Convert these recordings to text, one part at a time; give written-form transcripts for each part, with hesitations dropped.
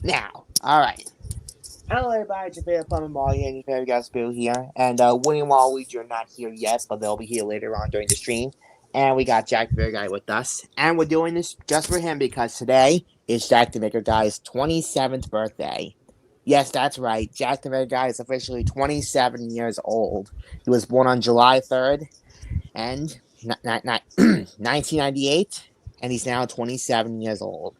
Now, alright. Hello everybody, it's your favorite plumber Molly and your favorite guy Spill here. And Winnie and Waluigi are not here yet, but they'll be here later on during the stream. And we got JackTheMakerGuy with us. And we're doing this just for him because today is JackTheMakerGuy's 27th birthday. Yes, that's right. JackTheMakerGuy is officially 27 years old. He was born on July 3rd and 1998, and he's now 27 years old.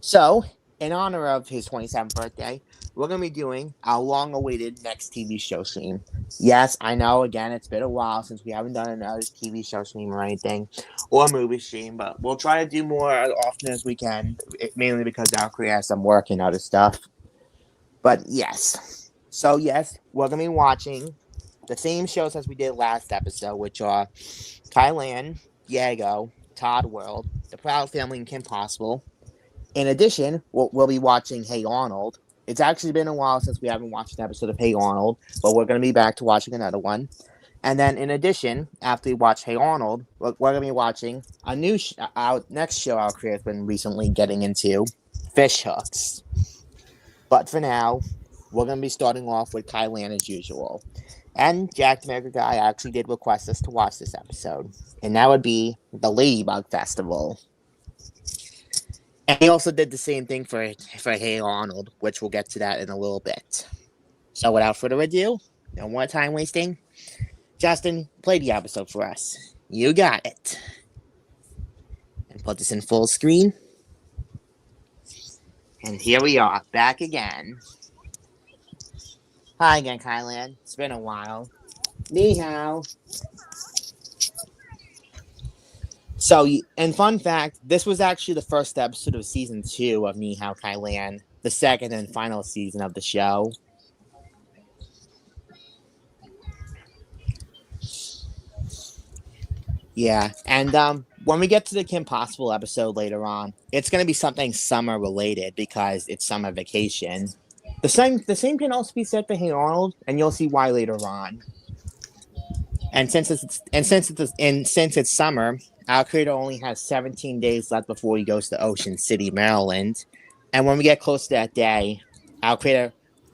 So, in honor of his 27th birthday, we're going to be doing our long awaited next TV show stream. Yes, I know, again, it's been a while since we haven't done another TV show stream or anything, or movie stream, but we'll try to do more as often as we can, mainly because our crew has some work and other stuff. But yes. So, yes, we're going to be watching the same shows as we did last episode, which are Kai-lan, Diego, ToddWorld, The Proud Family, and Kim Possible. In addition, we'll be watching Hey Arnold. It's actually been a while since we haven't watched an episode of Hey Arnold, but we're going to be back to watching another one. And then, in addition, after we watch Hey Arnold, we're going to be watching a new our next show our crew has been recently getting into, Fish Hooks. But for now, we're going to be starting off with Kai-lan as usual. And JackTheMakerGuy actually did request us to watch this episode, and that would be the Ladybug Festival. And he also did the same thing for Hey Arnold, which we'll get to that in a little bit. So without further ado, no more time wasting. Justin, play the episode for us. You got it. And put this in full screen. And here we are, back again. Hi again, Kai-lan. It's been a while. Ni hao. So, and fun fact, this was actually the first episode of season 2 of Ni Hao Kai-lan, the second and final season of the show. Yeah, and when we get to the Kim Possible episode later on, it's going to be something summer related because it's summer vacation. The same can also be said for Hey Arnold, and you'll see why later on. And since it's summer, our creator only has 17 days left before he goes to Ocean City, Maryland. And when we get close to that day, our creator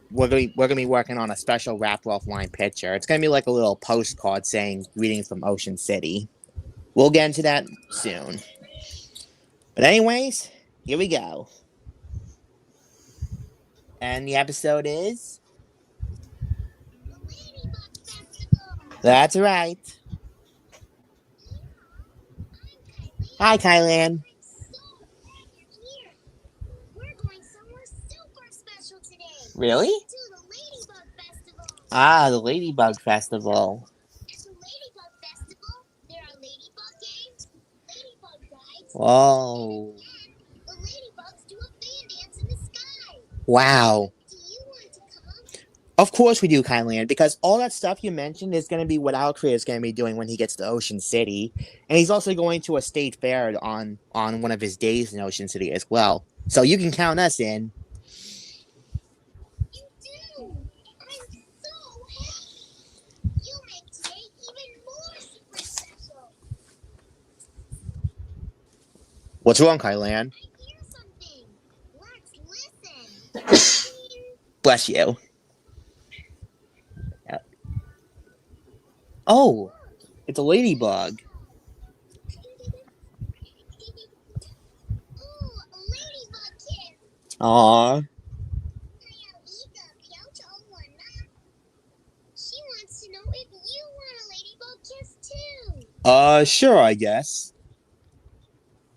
we're gonna be working on a special wrapped offline picture. It's gonna be like a little postcard saying "Greetings from Ocean City." We'll get into that soon. But anyways, here we go. And the episode is. That's right. Hi, Kai-lan. Really? Ah, the Ladybug Festival. Whoa. Wow. Of course we do, Kai-lan, because all that stuff you mentioned is going to be what our creator is going to be doing when he gets to Ocean City. And he's also going to a state fair on one of his days in Ocean City as well. So you can count us in. What's wrong, Kai-lan? Bless you. Oh, it's a ladybug. Aww. Sure, I guess.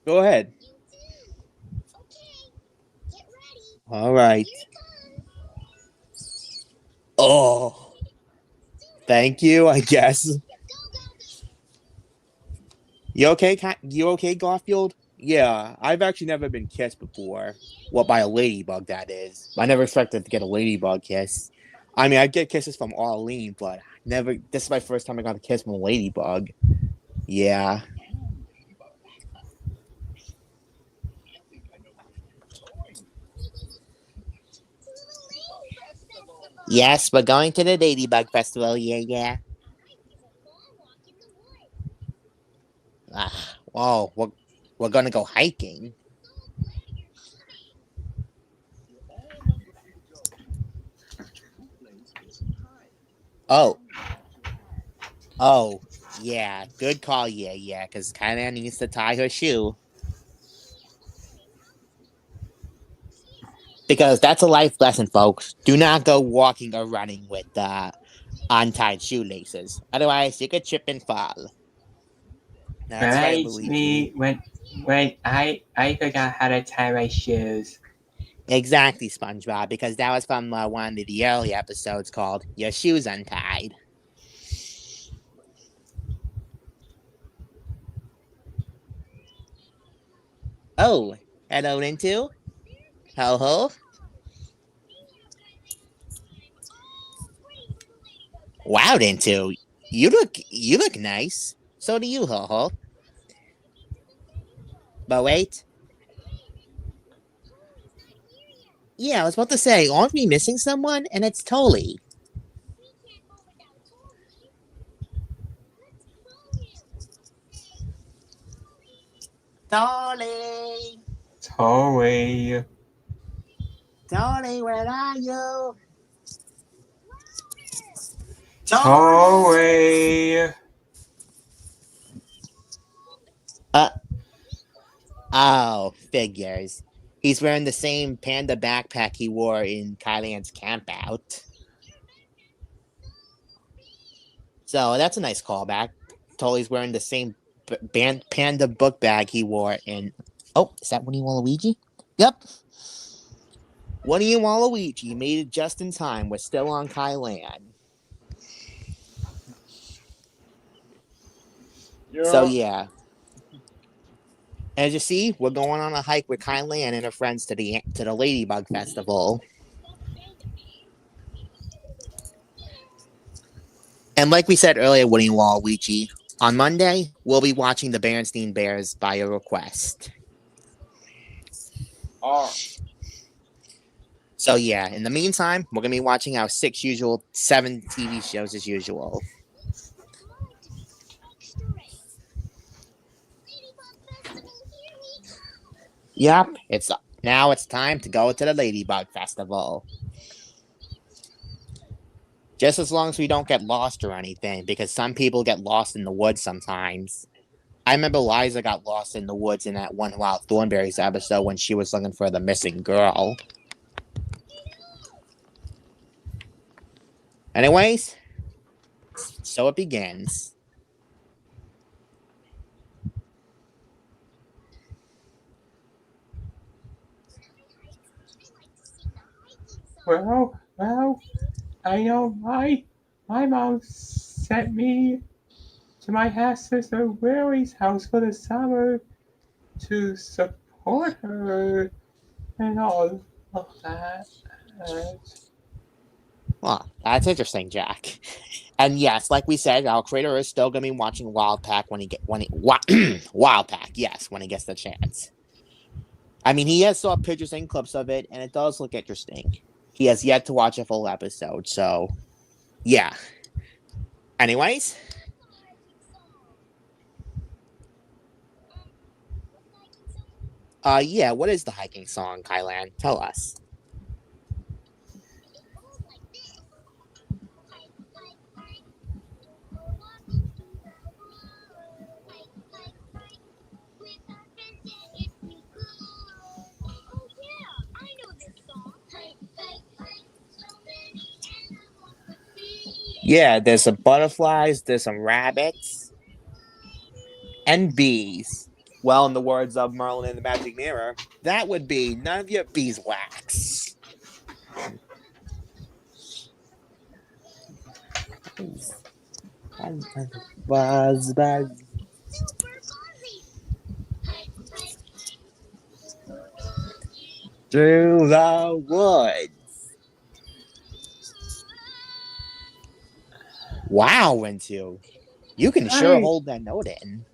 Go ahead. All right. Oh, thank you, I guess. You okay, Garfield? Yeah, I've actually never been kissed before. Well, by a ladybug, that is. I never expected to get a ladybug kiss. I mean, I get kisses from Arlene, but never. This is my first time I got a kiss from a ladybug. Yeah. Yes, we're going to the Ladybug Festival. Yeah. Oh, we're gonna go hiking. Oh, oh, yeah, good call, yeah, because Kai-lan needs to tie her shoe. Because that's a life lesson, folks. Do not go walking or running with untied shoelaces. Otherwise, you could trip and fall. That's right, Right, Luigi. me when I forgot how to tie my shoes. Exactly, SpongeBob, because that was from one of the early episodes called Your Shoes Untied. Oh, hello, Rintu. Ho ho. Wow, Rintu. You look nice. So do you, ho ho. But wait. Yeah, I was about to say, aren't we missing someone? And it's Tolly. Tolly! Totally. Tolly, where are you? Tolly! Totally. Uh, oh, figures. He's wearing the same panda backpack he wore in Kai-lan's campout. So that's a nice callback. Tolly's wearing the same panda book bag he wore in. Oh, is that Winnie Waluigi? Yep. Winnie and Waluigi made it just in time. We're still on Kai-lan. So Yeah. yeah. As you see, we're going on a hike with Kai-lan and her friends to the Ladybug Festival. And like we said earlier, Winnie Waluigi, on Monday, we'll be watching the Berenstain Bears by your request. Oh. So yeah, in the meantime, we're gonna be watching our 7 TV shows as usual. Yep, it's time to go to the Ladybug Festival. Just as long as we don't get lost or anything, because some people get lost in the woods sometimes. I remember Liza got lost in the woods in that one Wild Thornberries episode when she was looking for the missing girl. Anyways, so it begins. Well, I know my mom sent me to my half sister Willie's house for the summer to support her and all of that. Well, that's interesting, Jack. And yes, like we said, our creator is still gonna be watching Wild Pack Wild Pack. Yes, when he gets the chance. I mean, he has saw pictures and clips of it, and it does look interesting. He has yet to watch a full episode, so yeah. Anyways, yeah, what is the hiking song, Kai-lan? Tell us. Yeah, there's some butterflies, there's some rabbits, and bees. Well, in the words of Merlin and the Magic Mirror, that would be none of your beeswax. Buzz, buzz. Through the woods. Wow, Rintu. You can sure I hold that note in.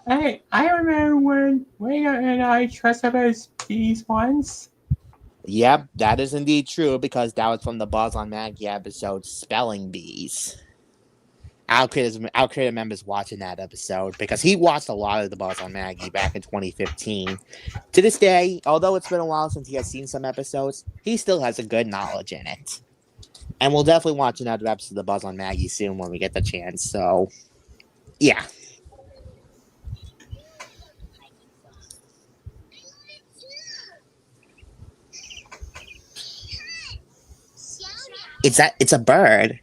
I remember when Wayne and I dressed up as bees once. Yep, that is indeed true because that was from the Buzz on Maggie episode, Spelling Bees. Our creator members watching that episode because he watched a lot of the Buzz on Maggie back in 2015. To this day, although it's been a while since he has seen some episodes, he still has a good knowledge in it. And we'll definitely watch another episode of The Buzz on Maggie soon when we get the chance. So, yeah. It's a bird.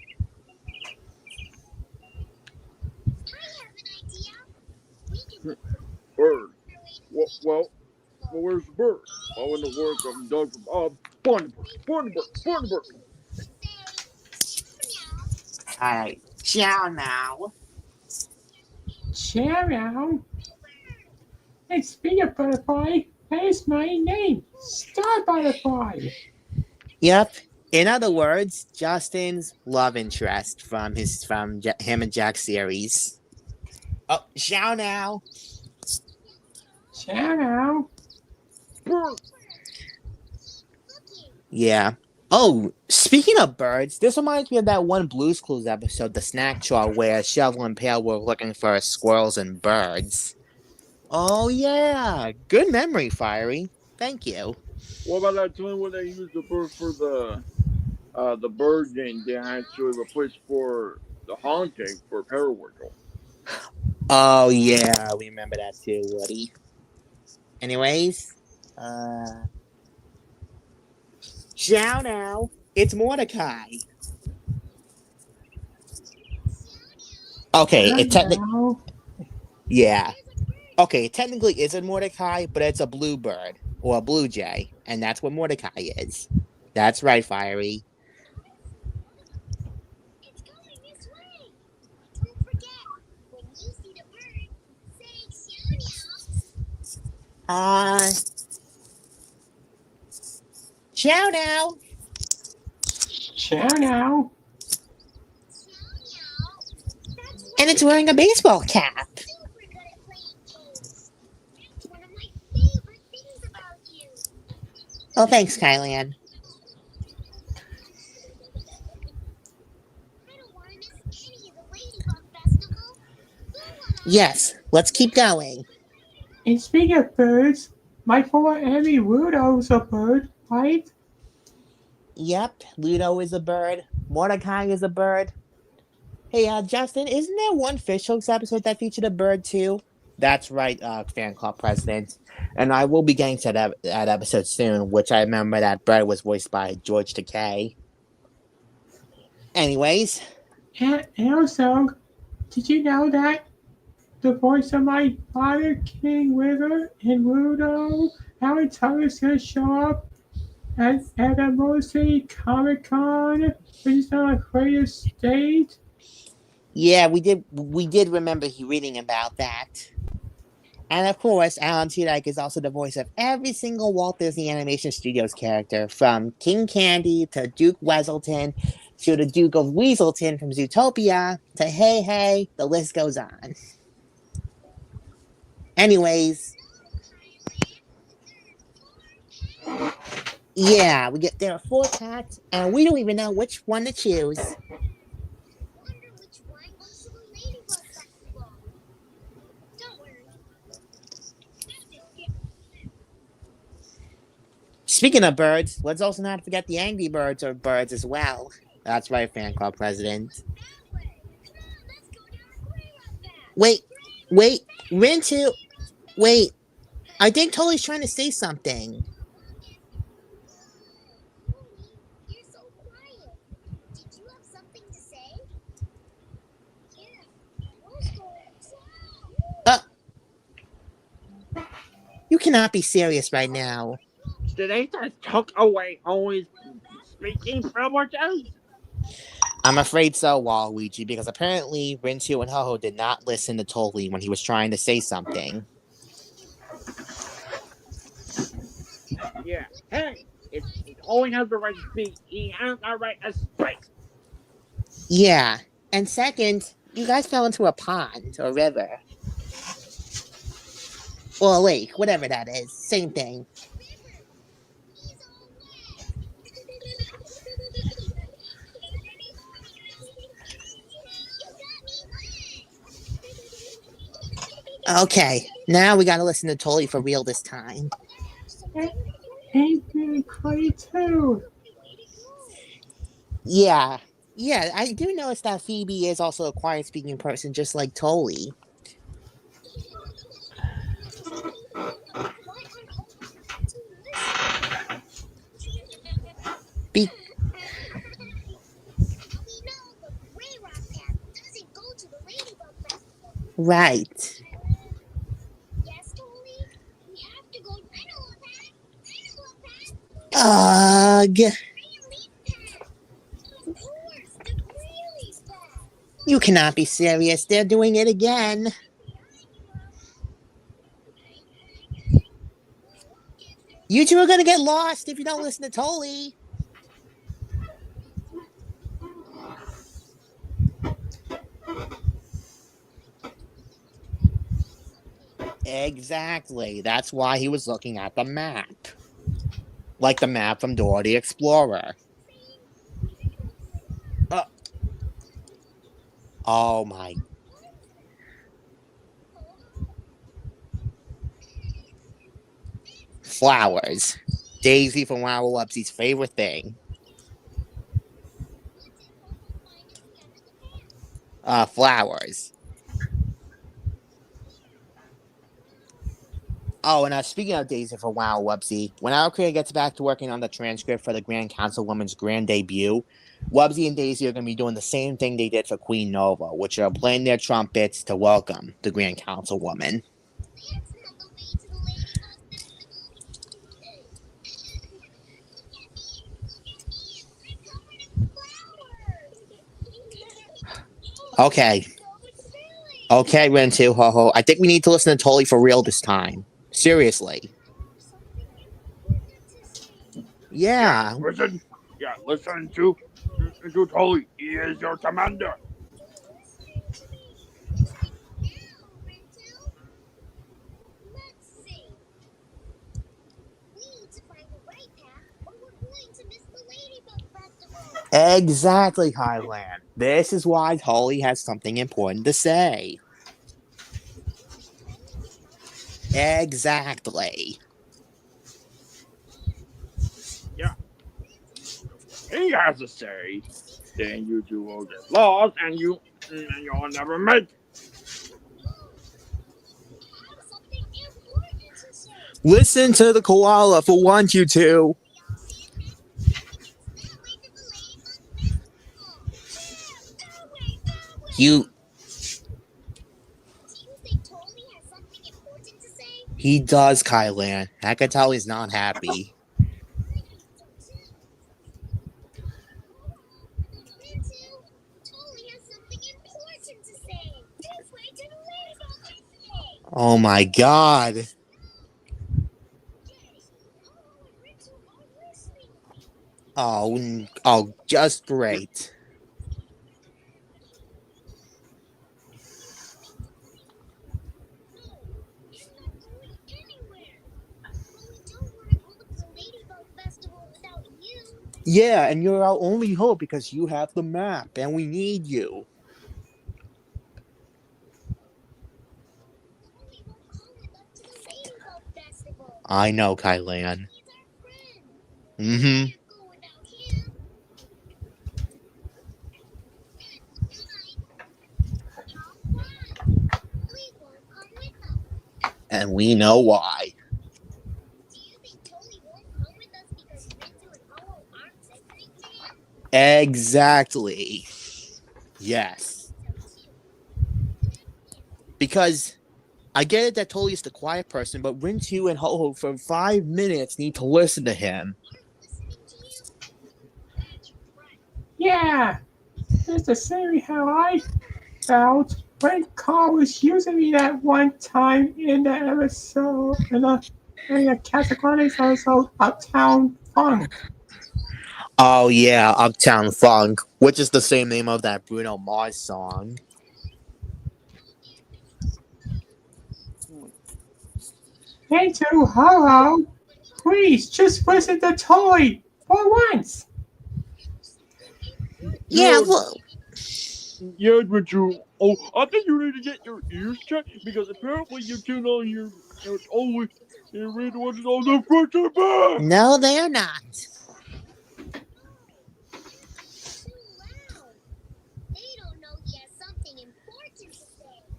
Bird. Well, where's the bird? Oh, in the work I'm done from. Find the bird. All right. Ciao now. Cheerio. It's Peanut Butterfly. That is my name. Star Butterfly. Yep. In other words, Justin's love interest from him and Jack's series. Oh, ciao now. Cheerio. Bird. Yeah. Oh, speaking of birds, this reminds me of that one Blue's Clues episode, The Snack Chart, where Shovel and Pail were looking for squirrels and birds. Oh, yeah. Good memory, Fiery. Thank you. What about that time when they used the bird for the bird and they actually replaced for the haunting for Paraworkle? Oh, yeah. We remember that too, Woody. Anyways, ciao now. It's Mordecai. Okay, yeah. Okay, it technically isn't Mordecai, but it's a bluebird or a blue jay, and that's what Mordecai is. That's right, Fiery. Ciao now. Cheerio. And it's wearing a baseball cap. Oh, thanks, Kai-lan. Yes, let's keep going. And speaking of birds, my former enemy Ludo's a bird, right? Yep, Ludo is a bird. Mordecai is a bird. Hey, Justin, isn't there one Fish Hooks episode that featured a bird too? That's right, fan club president. And I will be getting to that episode soon, which I remember that bird was voiced by George Takei. Anyways. And also, did you know that the voice of my father, King River, and Ludo, Alan Tucker's gonna show up at a mostly Comic Con, which is on a creative stage? Yeah, we did remember reading about that. And of course, Alan Tudyk is also the voice of every single Walt Disney Animation Studios character, from King Candy to Duke Weselton to the Duke of Weaselton from Zootopia to Hey Hey, the list goes on. Anyways, yeah, there are 4 cats, and we don't even know which one to choose. Speaking of birds, let's also not forget the Angry Birds or birds as well. That's right, fan club president. Wait, Rintu, wait. I think Tolly's trying to say something. You cannot be serious right now. Did they just took away always speaking privileges? I'm afraid so, Waluigi, because apparently Rintu and Ho-Ho did not listen to Tolly when he was trying to say something. Yeah. Hey, if Tolly has the right to speak, he has the right to speak. Yeah, and second, you guys fell into a pond or river. Or a lake, whatever that is. Same thing. Okay, now we gotta listen to Tolly for real this time. Ain't good too. Yeah. Yeah, I do notice that Phoebe is also a quiet speaking person, just like Tully. Be- right. Ugh. You cannot be serious. They're doing it again. You two are gonna get lost if you don't listen to Tully. Exactly. That's why he was looking at the map. Like the map from Dora the Explorer. Uh, oh my. Flowers. Daisy from Waluogi's favorite thing. Flowers. Oh, and speaking of Daisy from Waluogi, when our creator gets back to working on the transcript for the Grand Councilwoman's grand debut, Wubsy and Daisy are going to be doing the same thing they did for Queen Nova, which are playing their trumpets to welcome the Grand Councilwoman. Okay. Okay, Rentu, ho ho. I think we need to listen to Tully for real this time. Seriously. Yeah. Listen. Yeah, listen to Tully. He is your commander. Exactly, Kai-lan. This is why Tully has something important to say. Exactly. Yeah, he has a say. Then you two will get lost, and you'll never make it. Listen to the koala for one, you two. You. He does, Kai-lan. I can tell he's not happy. Oh my god. Oh, just great. Yeah, and you're our only hope because you have the map, and we need you. I know, Kai-lan. Mm-hmm. And we know why. Exactly. Yes. Because I get it that Tully is the quiet person, but Rintu and Ho-Ho for 5 minutes need to listen to him. Yeah, it's the same how I felt when Carl was using me that one time in the episode, in the Casablanca episode, Uptown Funk. Oh yeah, Uptown Funk, which is the same name of that Bruno Mars song. Hey, to Ho-Ho, please just listen to Toy for once. Yeah, well, Yeah, but I think you need to get your ears checked because apparently you two know you're always you read what's on the front and back. no, they're not.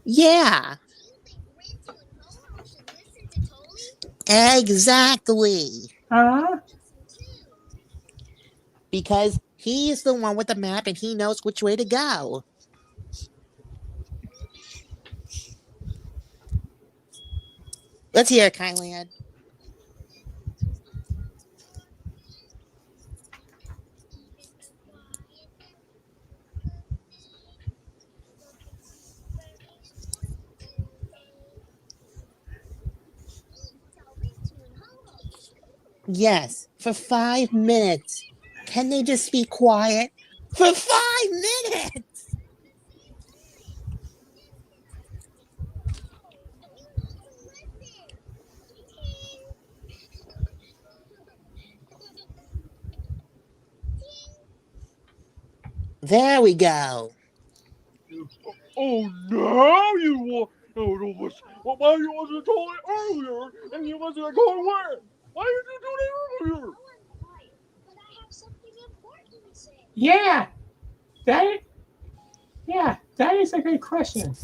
Yeah, exactly. Huh? Because he's the one with the map and he knows which way to go. Let's hear it, Kai-lan. Yes, for 5 minutes. Can they just be quiet? For 5 minutes! There we go. Oh, now you want to listen. Well, why you wasn't told it earlier and you wasn't going where? Why did you do that earlier? Yeah, that. Yeah, that is a good question.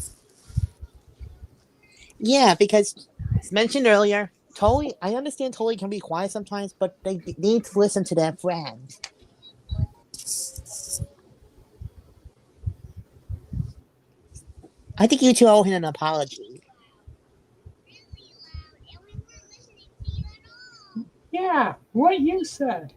Yeah, because as mentioned earlier, Tully, I understand Tully can be quiet sometimes, but they need to listen to their friend. I think you two owe him an apology. Yeah, what you said.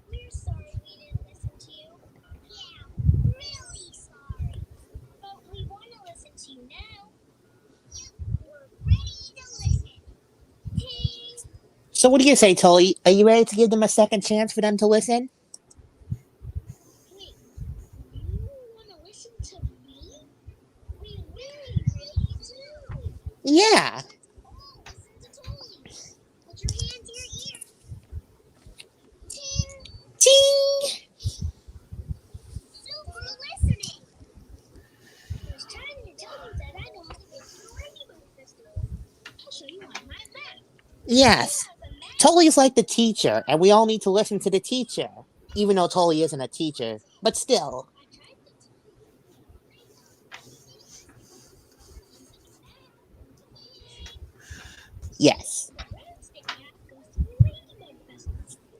So what do you say, Tully? Are you ready to give them a second chance for them to listen? Yeah. Ting! Yes. Tully's like the teacher, and we all need to listen to the teacher. Even though Tully isn't a teacher, but still. Yes.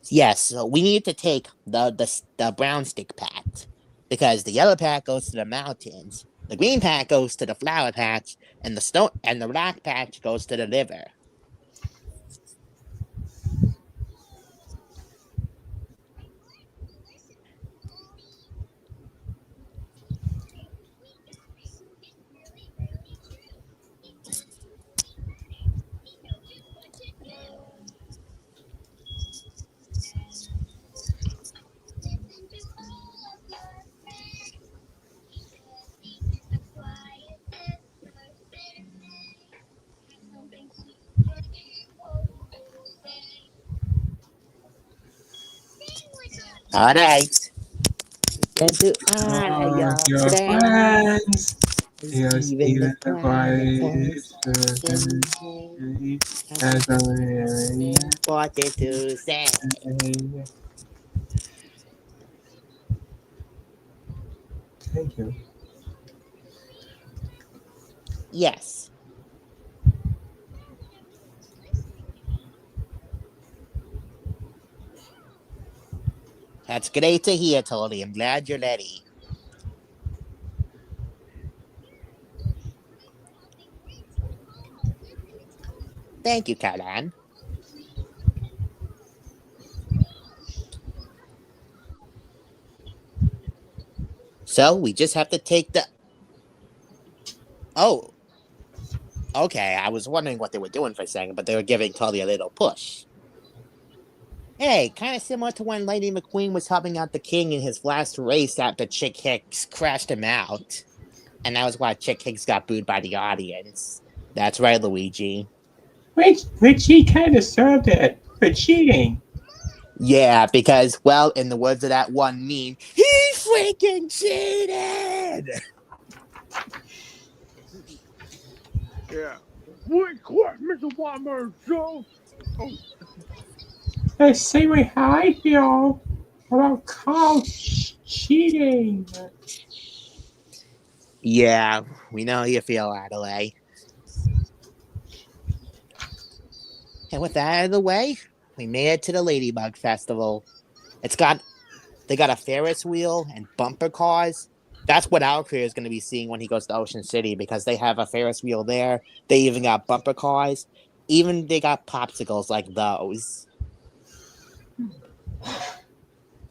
Yes, so we need to take the brown stick patch. Because the yellow patch goes to the mountains, the green patch goes to the flower patch, and the black patch goes to the river. All right. Into All your friends. friends. Yes, Even the even the quietest quietest person has a very important to say. Thank you. Yes. That's great to hear, Tony. I'm glad you're ready. Thank you, Kai-lan. So we just have to take the. Oh, okay. I was wondering what they were doing for a second, but they were giving Tully a little push. Hey, kind of similar to when Lady McQueen was helping out the king in his last race after Chick Hicks crashed him out. And that was why Chick Hicks got booed by the audience. That's right, Luigi. Which he kind of served it for cheating. Yeah, because, well, in the words of that one meme, he freaking cheated! Yeah. Wait, quick, Mr. Whopper, Joe. Oh, The same way how I feel about Carl cheating. Yeah, we know how you feel, Adelaide. And with that out of the way, we made it to the Ladybug Festival. They got a Ferris wheel and bumper cars. That's what our crew is going to be seeing when he goes to Ocean City because they have a Ferris wheel there. They even got bumper cars. Even they got popsicles like those.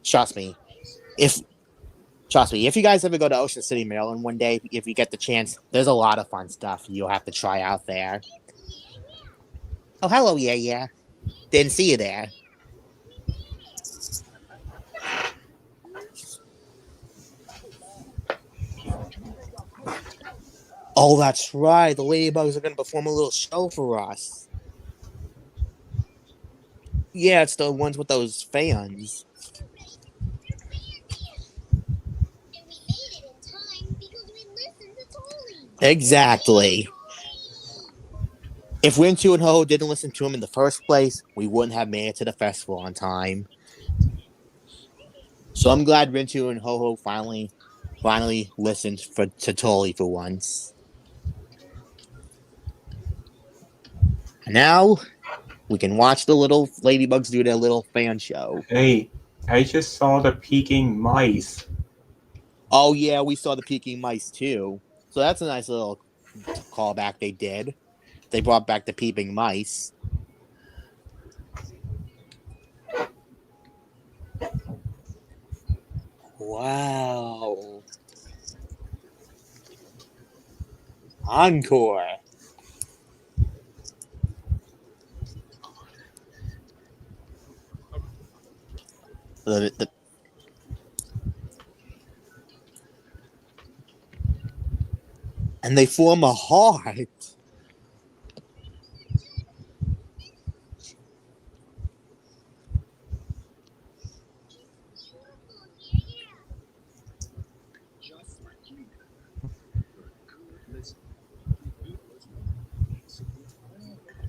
Trust me. If if you guys ever go to Ocean City, Maryland one day, if you get the chance, there's a lot of fun stuff you'll have to try out there. Oh, hello, yeah. Didn't see you there. Oh, that's right. The Ladybugs are going to perform a little show for us. Yeah, it's the ones with those fans. Exactly. If Rintu and Ho didn't listen to him in the first place, we wouldn't have made it to the festival on time. So I'm glad Rintu and Ho finally listened to Tolly for once. And now we can watch the little Ladybugs do their little fan show. Hey, I just saw the peeking mice. Oh yeah, we saw the peeking mice too. So that's a nice little callback they did. They brought back the peeping mice. Wow. Encore. And they form a heart.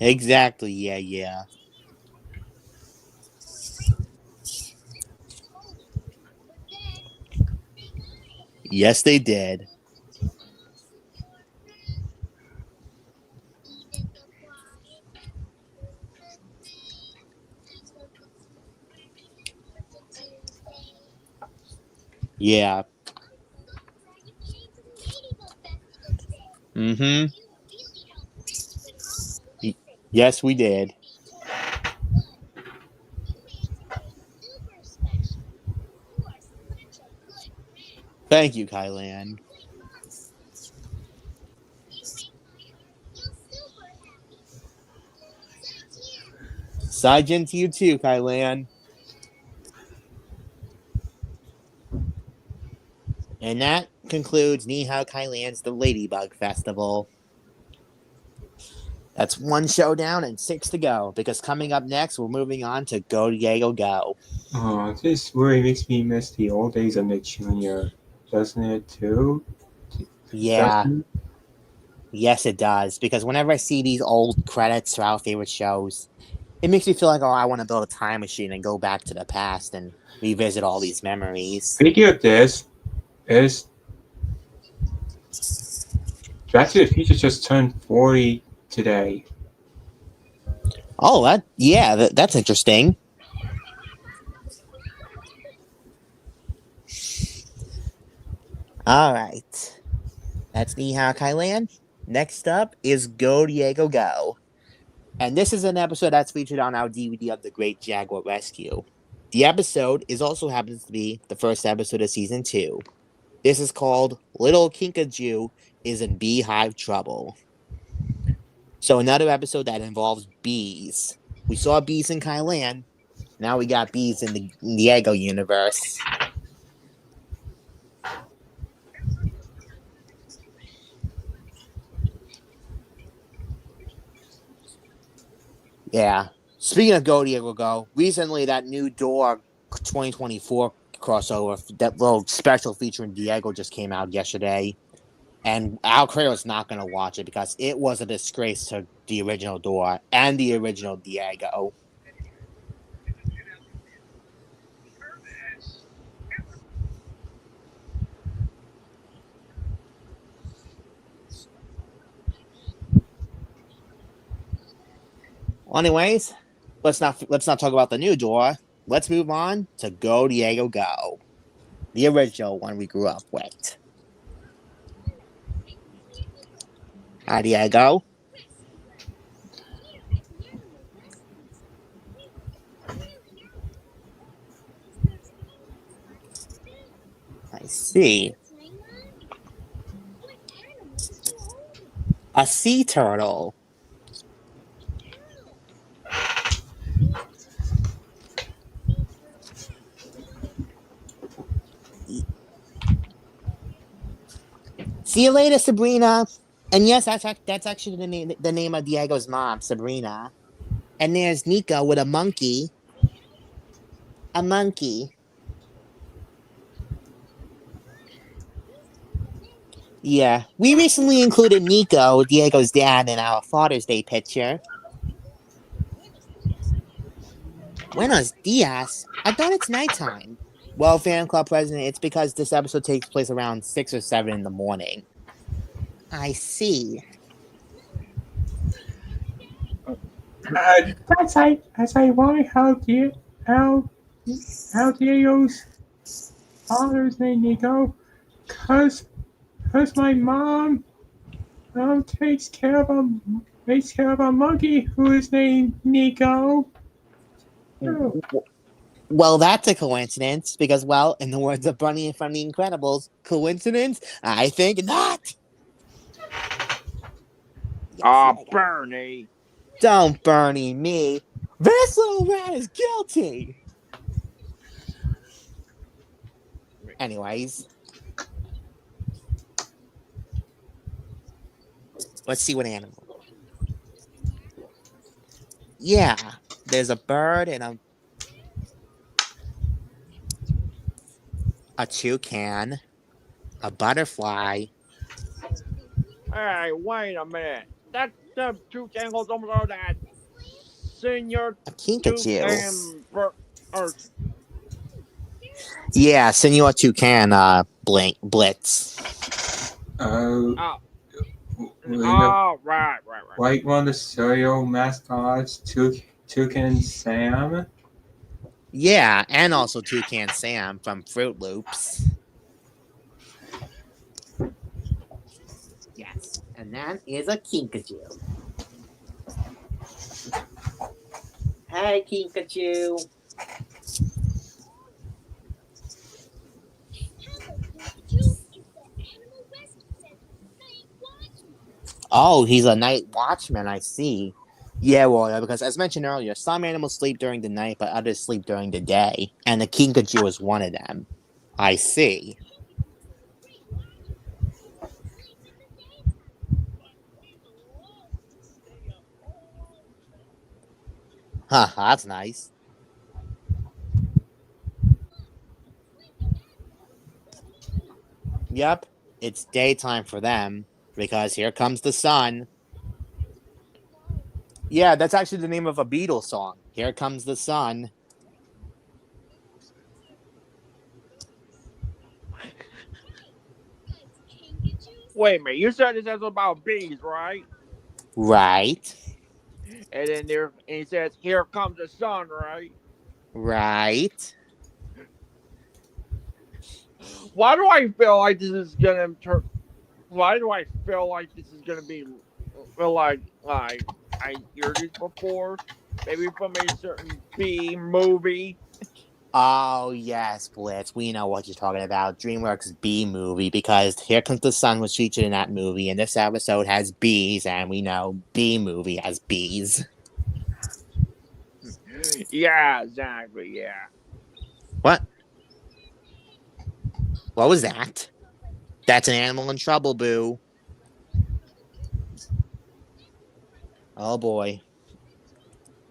Exactly, yeah. Yes, they did. Yeah. Mm-hmm. Yes, we did. Thank you, Kai-lan. Sajin to you too, Kai-lan. And that concludes Ni Hao Kai-lan's The Ladybug Festival. That's one show down and 6 to go, because coming up next, we're moving on to Go Diego Go. Oh, this really makes me miss the old days of Nick Jr., doesn't it too? Yeah. Doesn't it? Yes, it does, because whenever I see these old credits for our favorite shows, it makes me feel like, oh, I want to build a time machine and go back to the past and revisit all these memories. Speaking of this, is Back to the Future just turned 40 today. Oh, that's interesting. All right. That's Ni Hao Kai-lan. Next up is Go Diego Go. And this is an episode that's featured on our DVD of The Great Jaguar Rescue. The episode also happens to be the first episode of season 2. This is called Little Kinkajou is in Beehive Trouble. So another episode that involves bees. We saw bees in Kai-lan. Now we got bees in the Diego universe. Yeah. Speaking of Go Diego Go, recently that new Door 2024 crossover, that little special featuring Diego just came out yesterday. And Al Creo's not going to watch it because it was a disgrace to the original Door and the original Diego. Anyways, let's not talk about the new door. Let's move on to Go Diego Go, the original one we grew up with. Hi, Diego. I see. A sea turtle. See you later, Sabrina. And yes, that's actually the name of Diego's mom, Sabrina. And there's Nico with a monkey. A monkey. Yeah, we recently included Nico, Diego's dad, in our Father's Day picture. Buenos dias. I thought it's nighttime. Well, fan club president, it's because this episode takes place around 6 or 7 in the morning. I see. That's why how Diego's father's name Nico, cause my mom takes care of a monkey who is named Nico. Oh. Well, that's a coincidence because, well, in the words of Bunny from The Incredibles, coincidence? I think not. Bernie. Don't Bernie me. This little rat is guilty. Anyways. Let's see what animal. Yeah, there's a bird and a toucan, a butterfly. Hey, wait a minute. That's the toucan goes over that senior A kinkajou. or Yeah, Senor Toucan, Blitz. right. Like one of the cereal mascots, Toucan Sam. Yeah, and also Toucan Sam from Fruit Loops. Yes, and that is a kinkajou. Hey, kinkajou. Oh, he's a night watchman, I see. Yeah, well, because as mentioned earlier, some animals sleep during the night, but others sleep during the day. And the kinkajou is one of them. I see. Huh, that's nice. Yep, it's daytime for them, because here comes the sun. Yeah, that's actually the name of a Beatles song. Here comes the sun. Wait a minute, you said this is about bees, right? Right. And then he says, "Here comes the sun," right? Right. Why do I feel like this is gonna turn? Why do I feel like this is gonna be like I heard this before? Maybe from a certain bee movie. Oh, yes, Blitz. We know what you're talking about. DreamWorks' Bee Movie, because Here Comes the Sun was featured in that movie, and this episode has bees, and we know Bee Movie has bees. Yeah, exactly. Yeah. What? What was that? That's an animal in trouble, Boo. Oh, boy.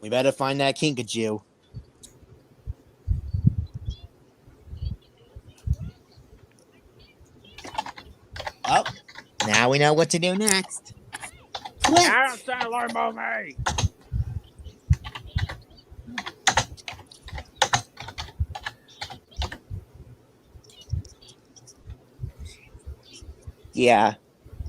We better find that kinkajou. Oh, now we know what to do next. Adam Sandler movie. Yeah.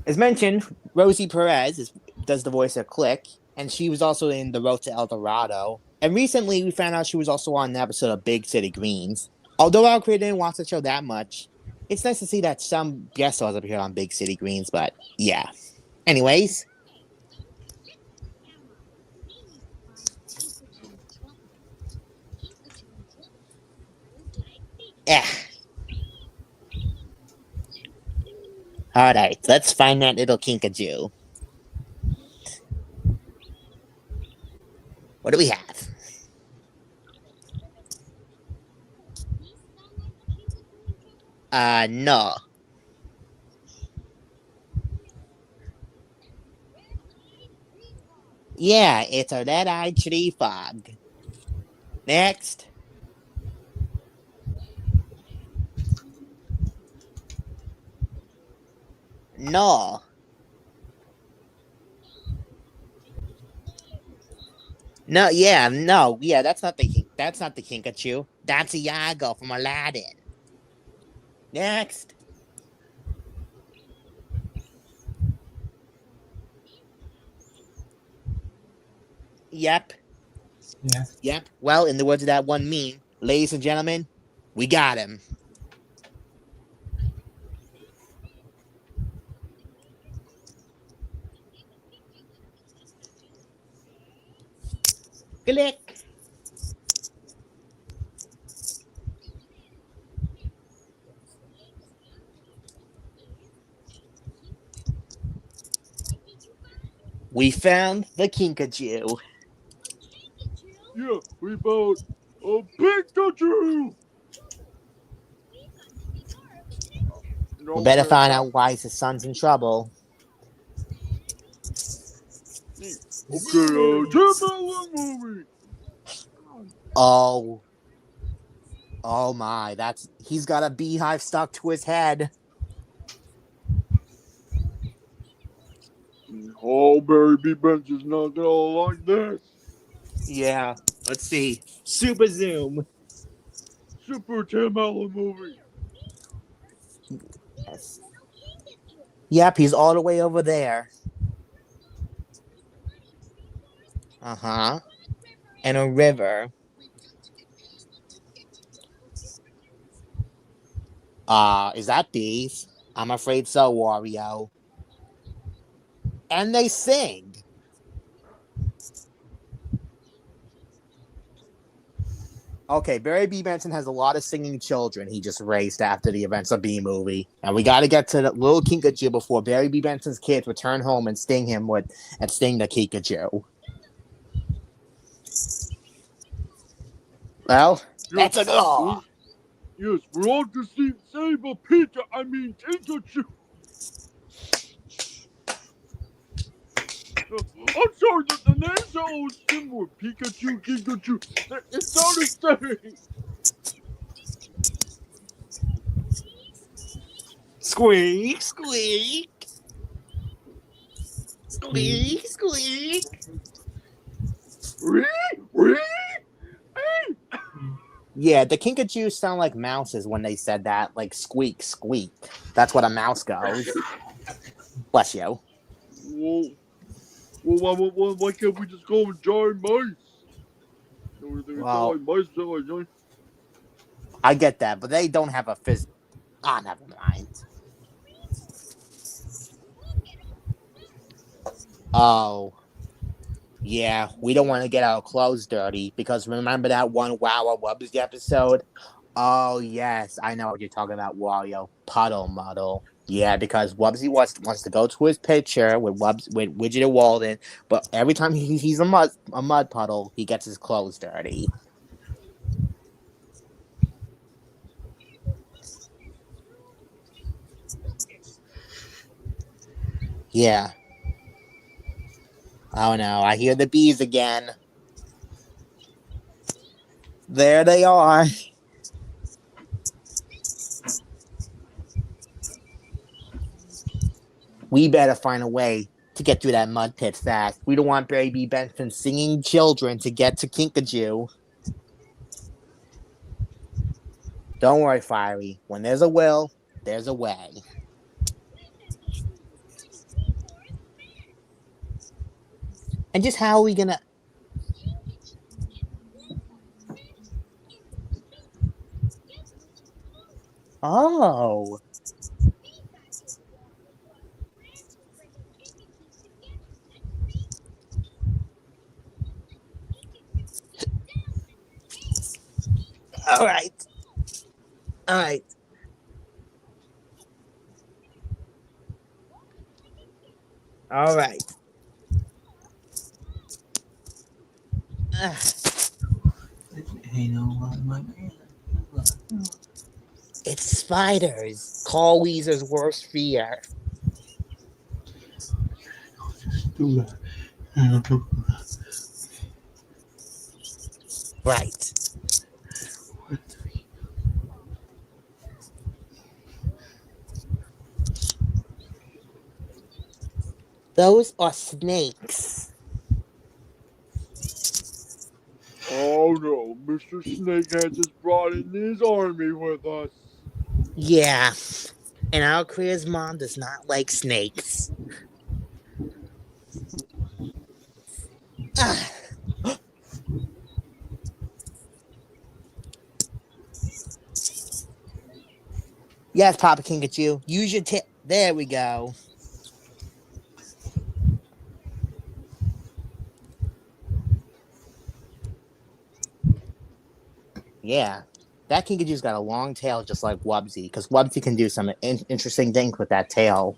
As mentioned, Rosie Perez does the voice of Click, And she was also in The Road to El Dorado. And recently, we found out she was also on an episode of Big City Greens. Although our creator didn't watch the show that much, it's nice to see that some guest stars appear on Big City Greens, but yeah. Anyways. Yeah. Alright, let's find that little kinkajou. What do we have? No. Yeah, it's a red-eyed tree frog. Next. No. No, yeah, no, yeah, that's not the kinkajou. That's Iago from Aladdin. Next. Yep. Yeah. Yep. Well, in the words of that one meme, ladies and gentlemen, we got him. Click. We found the kinkajou. Yeah, we found a Pikachu! We better find out why his son's in trouble. Okay, movie. Oh. Oh my, he's got a beehive stuck to his head. Oh, Barry B. Benson's not gonna like this. Yeah, let's see. Super zoom. Super Tim Allen movie. Yes. Yep, he's all the way over there. Uh-huh. And a river. Is that bees? I'm afraid so, Wario. And they sing. Okay, Barry B. Benson has a lot of singing children he just raised after the events of B-Movie. And we gotta get to the little kinkajou before Barry B. Benson's kids return home and sting the kinkajou. Well, that's a go. Yes, we're all to save a Pikachu. I'm sorry, the names are all similar. Pikachu, Pikachu. It's not the same. Squeak, squeak. Squeak, squeak. Yeah, the kinkajou sound like mouses when they said that, like squeak, squeak. That's what a mouse goes. Bless you. Well, why can't we just call them giant mice? Well, I get that, but they don't have a physical. Ah, never mind. Oh. Yeah, we don't want to get our clothes dirty because remember that one Wow Wubbsy episode? Oh, yes, I know what you're talking about, Wario. Puddle Muddle. Yeah, because Wubbsy wants to go to his picture with Widget and Walden, but every time he's a mud puddle, he gets his clothes dirty. Yeah. Oh no, I hear the bees again. There they are. We better find a way to get through that mud pit fast. We don't want Barry B. Benson singing children to get to Kinkajou. Don't worry, Fiery. When there's a will, there's a way. And just how are we gonna? Oh. All right. All right. All right. It's spiders. Carl Weezer's worst fear. Right. Those are snakes. Oh no, Mr. Snakehead just brought in his army with us. Yeah. And our Claire's mom does not like snakes. Ah. Yes, Papa Kinkachu. Use your tip. There we go. Yeah. That Kinkachu's got a long tail just like Wubsy, because Wubsy can do some interesting things with that tail.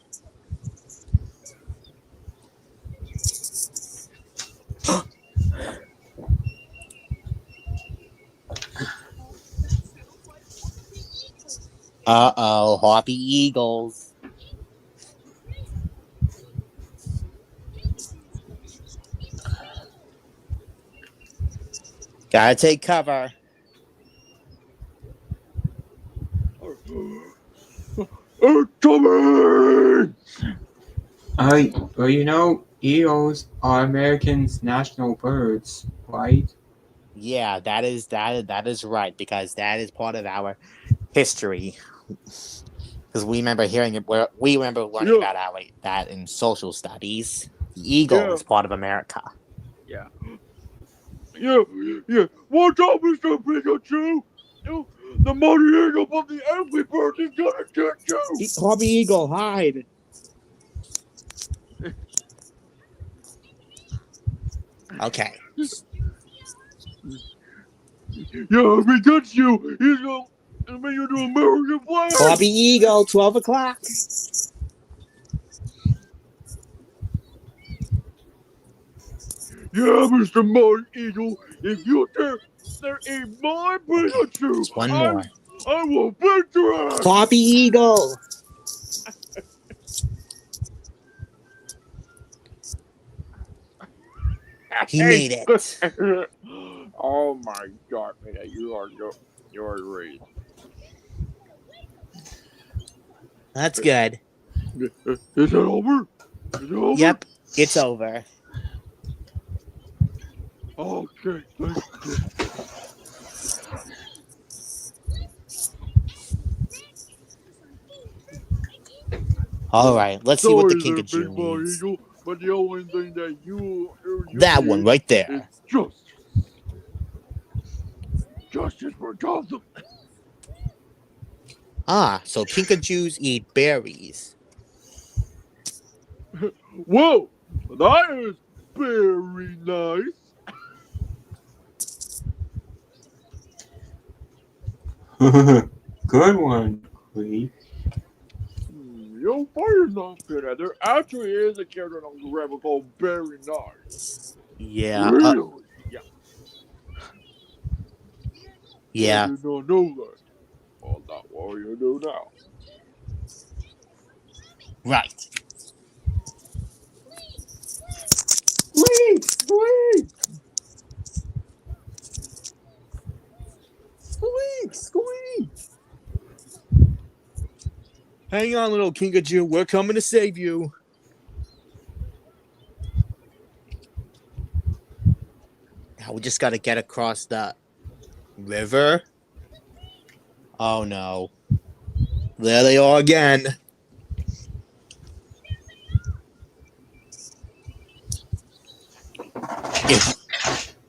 Uh-oh, Harpy Eagles. Gotta take cover. Coming! Well, you know, eagles are Americans' national birds, right? Yeah, that is right, because that is part of our history. Because we remember hearing it, we remember learning about that in social studies. The eagle is part of America. Yeah. Yeah. Watch out, Mr. Pikachu! The mighty eagle of the Angry Birds is gonna get you! Harpy Eagle, hide! Okay. Yeah, if he gets you, he's gonna make you do American flag! Harpy Eagle, 12 o'clock. Yeah, Mr. Mighty Eagle, if you dare eat my Pikachu, Just one more. I will beat your ass! Harpy Eagle! He made it. Oh my god, man, you are great. That's good. Is it over? Is it over? Yep, it's over. Okay, thank you. All right, let's see what the Sorry there, Kinkajou Big Ball needs. Eagle, but the only thing that you That need one right is there. justice. Justice for Gotham. Ah, so Kinkajous eat berries. Whoa, that is very nice. Good one, Clee. Your fire's not good at. There actually is a character on the rebel called Very Nice. Yeah. Really? Yeah. Yeah. I did not know that. Well, that's what you do now. Right. Squeak! Squeak! Squeak! Squeak! Hang on, little Kinkajou. We're coming to save you. Now we just got to get across the river. Oh no. There they are again.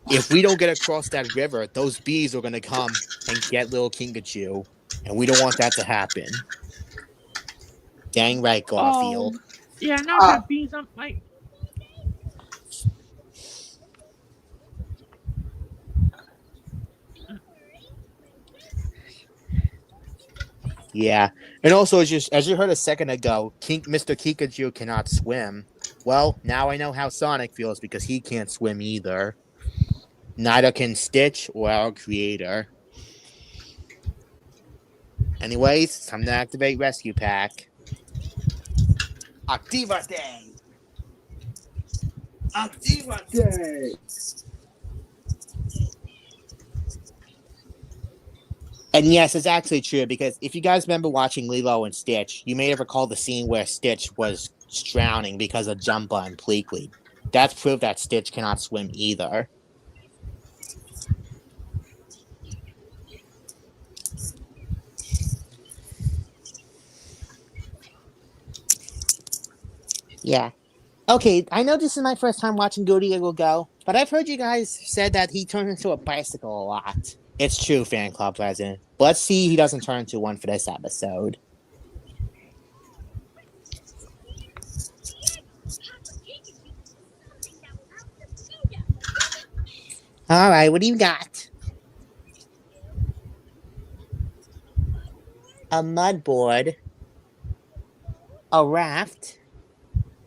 if we don't get across that river, those bees are gonna come and get little Kingachu, and we don't want that to happen. Dang right, Garfield. Yeah, not that bees. I'm like, Yeah, and also as you heard a second ago, Mr. Kikachu cannot swim. Well, now I know how Sonic feels because he can't swim either. Neither can Stitch or our creator. Anyways, it's time to activate Rescue Pack. Activate! Activate! And yes, it's actually true because if you guys remember watching Lilo and Stitch, you may have recalled the scene where Stitch was drowning because of Jumba and Pleakley. That's proof that Stitch cannot swim either. Yeah. Okay, I know this is my first time watching Go Diego Go, but I've heard you guys said that he turns into a bicycle a lot. It's true, fan club president. But let's see he doesn't turn into one for this episode. Alright, what do you got? A mud board, a raft,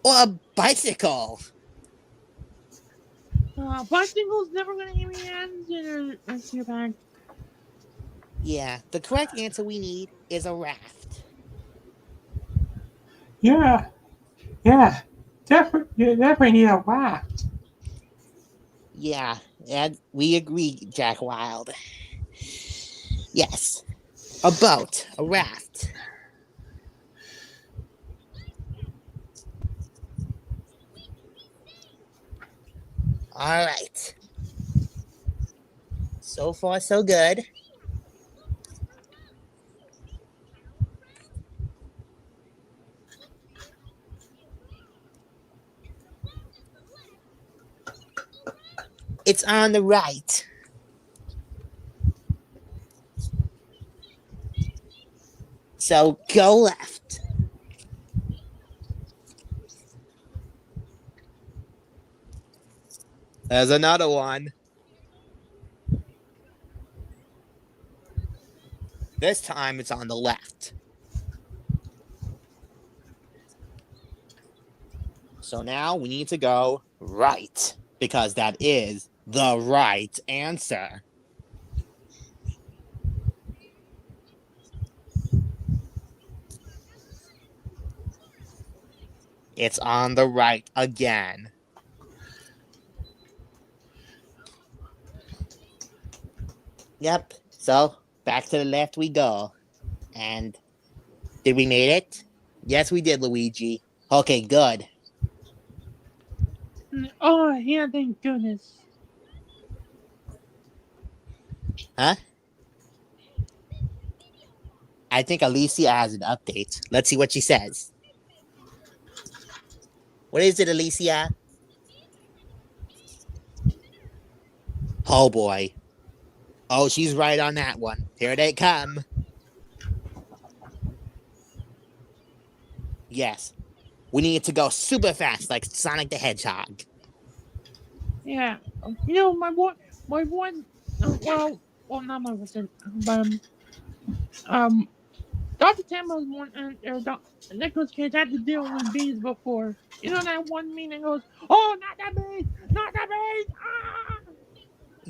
or a bicycle? bicycle's never gonna give me answer. Rescue Pack. Yeah, the correct answer we need is a raft. Yeah. Definitely need a raft. Yeah, and we agree, Jack Wild. Yes, a boat, a raft. All right. So far, so good. It's on the right. So go left. There's another one. This time it's on the left. So now we need to go right because that is the right answer. It's on the right again. Yep. So back to the left we go. And did we make it? Yes, we did, Luigi. Okay, good. Oh, yeah, thank goodness. Huh? I think Alicia has an update. Let's see what she says. What is it, Alicia? Oh boy. Oh, she's right on that one. Here they come. Yes. We need to go super fast like Sonic the Hedgehog. Yeah. You know, my boy, well, not my boyfriend, but, Dr. Tambo's one, Nicholas Cage had to deal with bees before. You know that one meeting goes, oh, not that bees! Not that bees! Ah!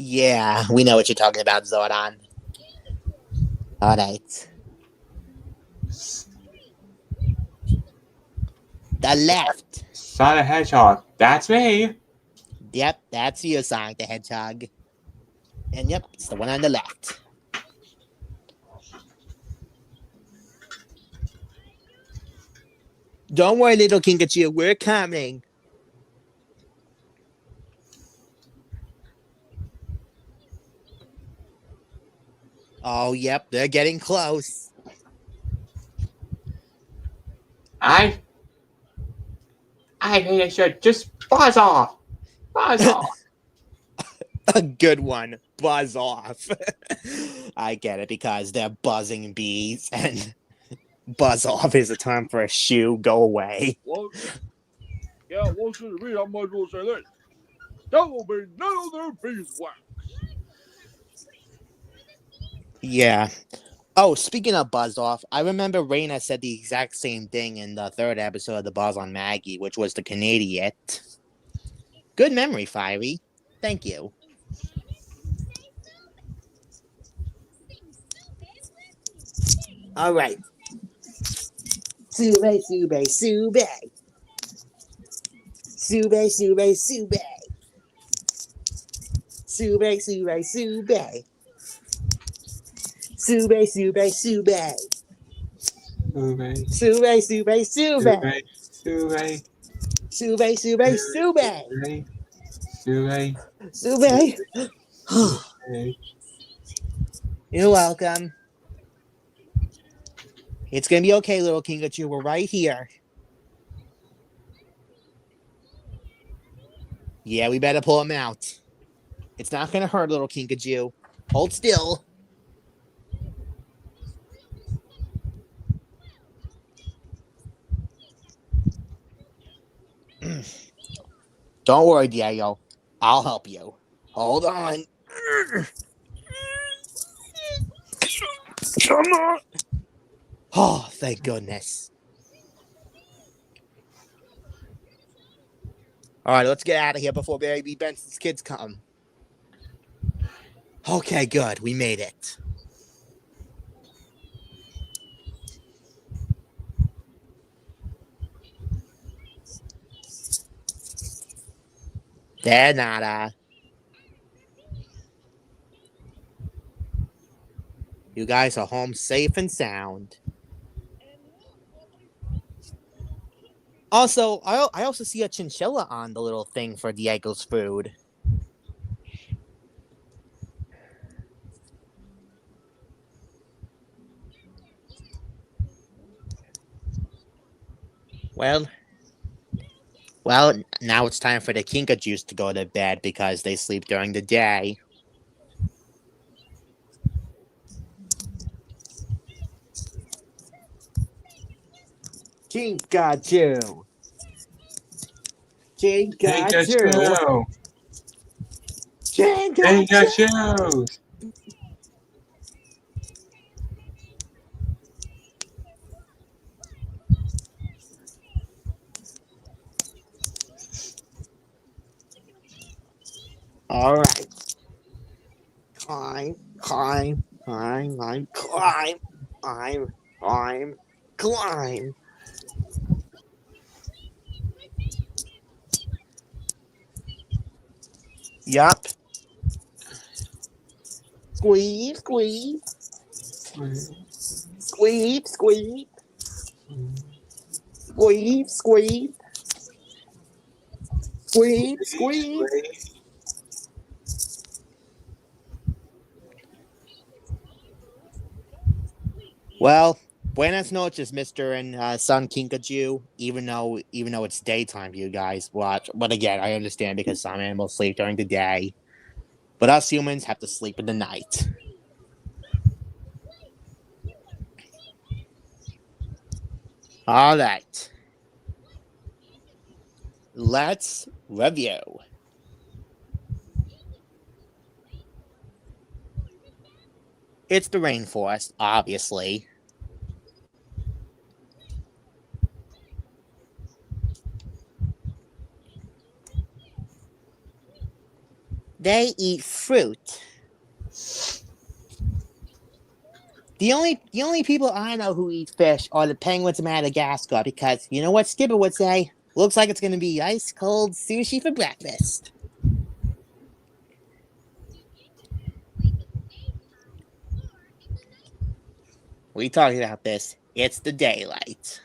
Yeah, we know what you're talking about, Zordon. Alright. The left. Sonic the Hedgehog. That's me. Yep, that's you, Sonic the Hedgehog. And yep, it's the one on the left. Don't worry, little Kingachu, we're coming. Oh, yep, they're getting close. I think I should just buzz off. Buzz off. A good one. Buzz off. I get it because they're buzzing bees and buzz off is a term for a shoe. Go away. Well, yeah, well, to the read, I might as well say this. That will be none of their beeswax. Yeah. Oh, speaking of buzz off, I remember Raina said the exact same thing in the third episode of The Buzz on Maggie, which was the Canadian. Good memory, Fiery. Thank you. All right. Sube, sube, sube. Sube, sube, sube. Sube, sube, sube. Sube, sube, sube. Sube, sube, sube. Sube, sube, sube. Sube. You're welcome. It's gonna be okay, little Kingachu. We're right here. Yeah, we better pull him out. It's not gonna hurt, little Kingachu. Hold still. Don't worry, Diego. I'll help you. Hold on. Come on. Oh, thank goodness. All right, let's get out of here before Baby Benson's kids come. Okay, good. We made it. There, nada. You guys are home safe and sound. Also, I also see a chinchilla on the little thing for Diego's food. Well, now it's time for the Kinkajous to go to bed because they sleep during the day. Kinkajou. Kinkajou. Kinkajou. All right. Climb. Yup. Squeeze. Well, buenas noches, Mr. and son Kinkajou. Even though it's daytime for you guys watch, but again, I understand because some animals sleep during the day, but us humans have to sleep in the night. All right, let's review. It's the rainforest, obviously. They eat fruit. The only people I know who eat fish are the penguins of Madagascar because you know what Skipper would say? Looks like it's going to be ice cold sushi for breakfast. We talking about this. It's the daylight.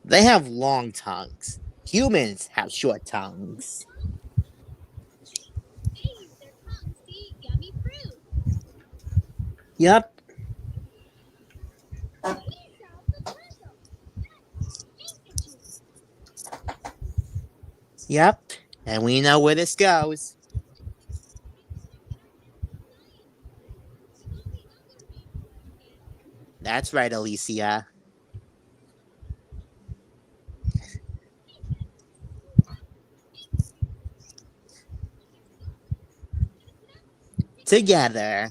They have long tongues. Humans have short tongues. Yep. Yep, and we know where this goes. That's right, Alicia. Together.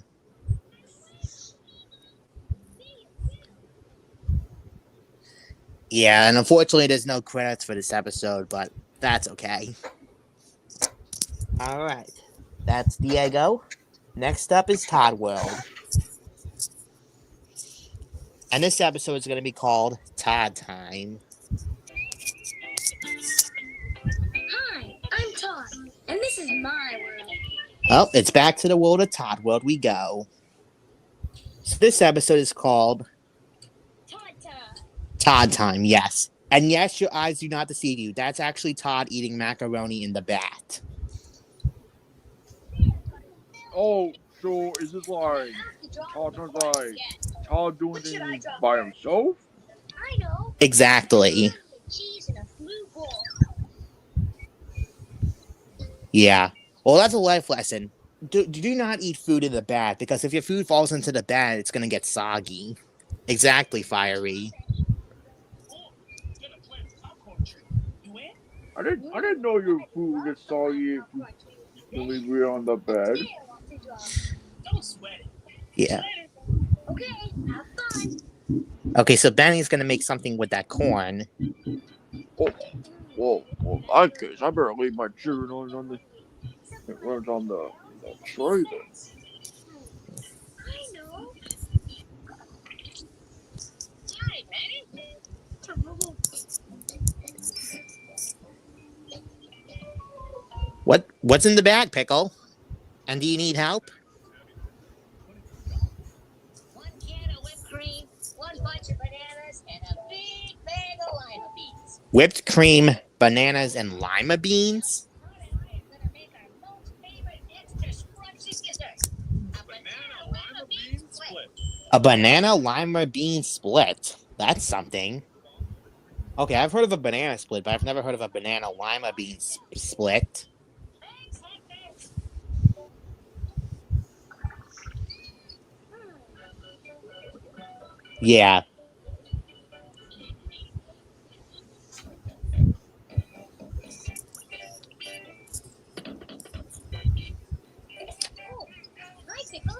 Yeah, and unfortunately, there's no credits for this episode, but that's okay. All right, that's Diego. Next up is ToddWorld. And this episode is going to be called Todd Time. Hi, I'm Todd, and this is my world. Oh, it's back to the world of ToddWorld we go. So this episode is called Todd Time, yes. And yes, your eyes do not deceive you. That's actually Todd eating macaroni in the bat. Oh, so is this like Todd doing things by himself? I know. Exactly. Cheese in a blue bowl. Yeah. Well, that's a life lesson. Do not eat food in the bat, because if your food falls into the bat, it's going to get soggy. Exactly, Fiery. I didn't know your food would get soggy if you leave it on the bed. Don't sweat it. Yeah. Okay, have fun. Okay, so Benny's going to make something with that corn. Oh, well, in that case, I better leave my children on the tray then. I know. Hi, Benny. What's in the bag, Pickle? And do you need help? One can of whipped cream, one bunch of bananas, and a big bag of lima beans. Whipped cream, bananas, and lima beans? Todd and I are gonna make our most favorite extra scrumptious dessert. A banana lima bean split. A banana lima bean split. That's something. Okay, I've heard of a banana split, but I've never heard of a banana lima bean split. Thanks, Hector. Yeah. Oh, hi, Pickle.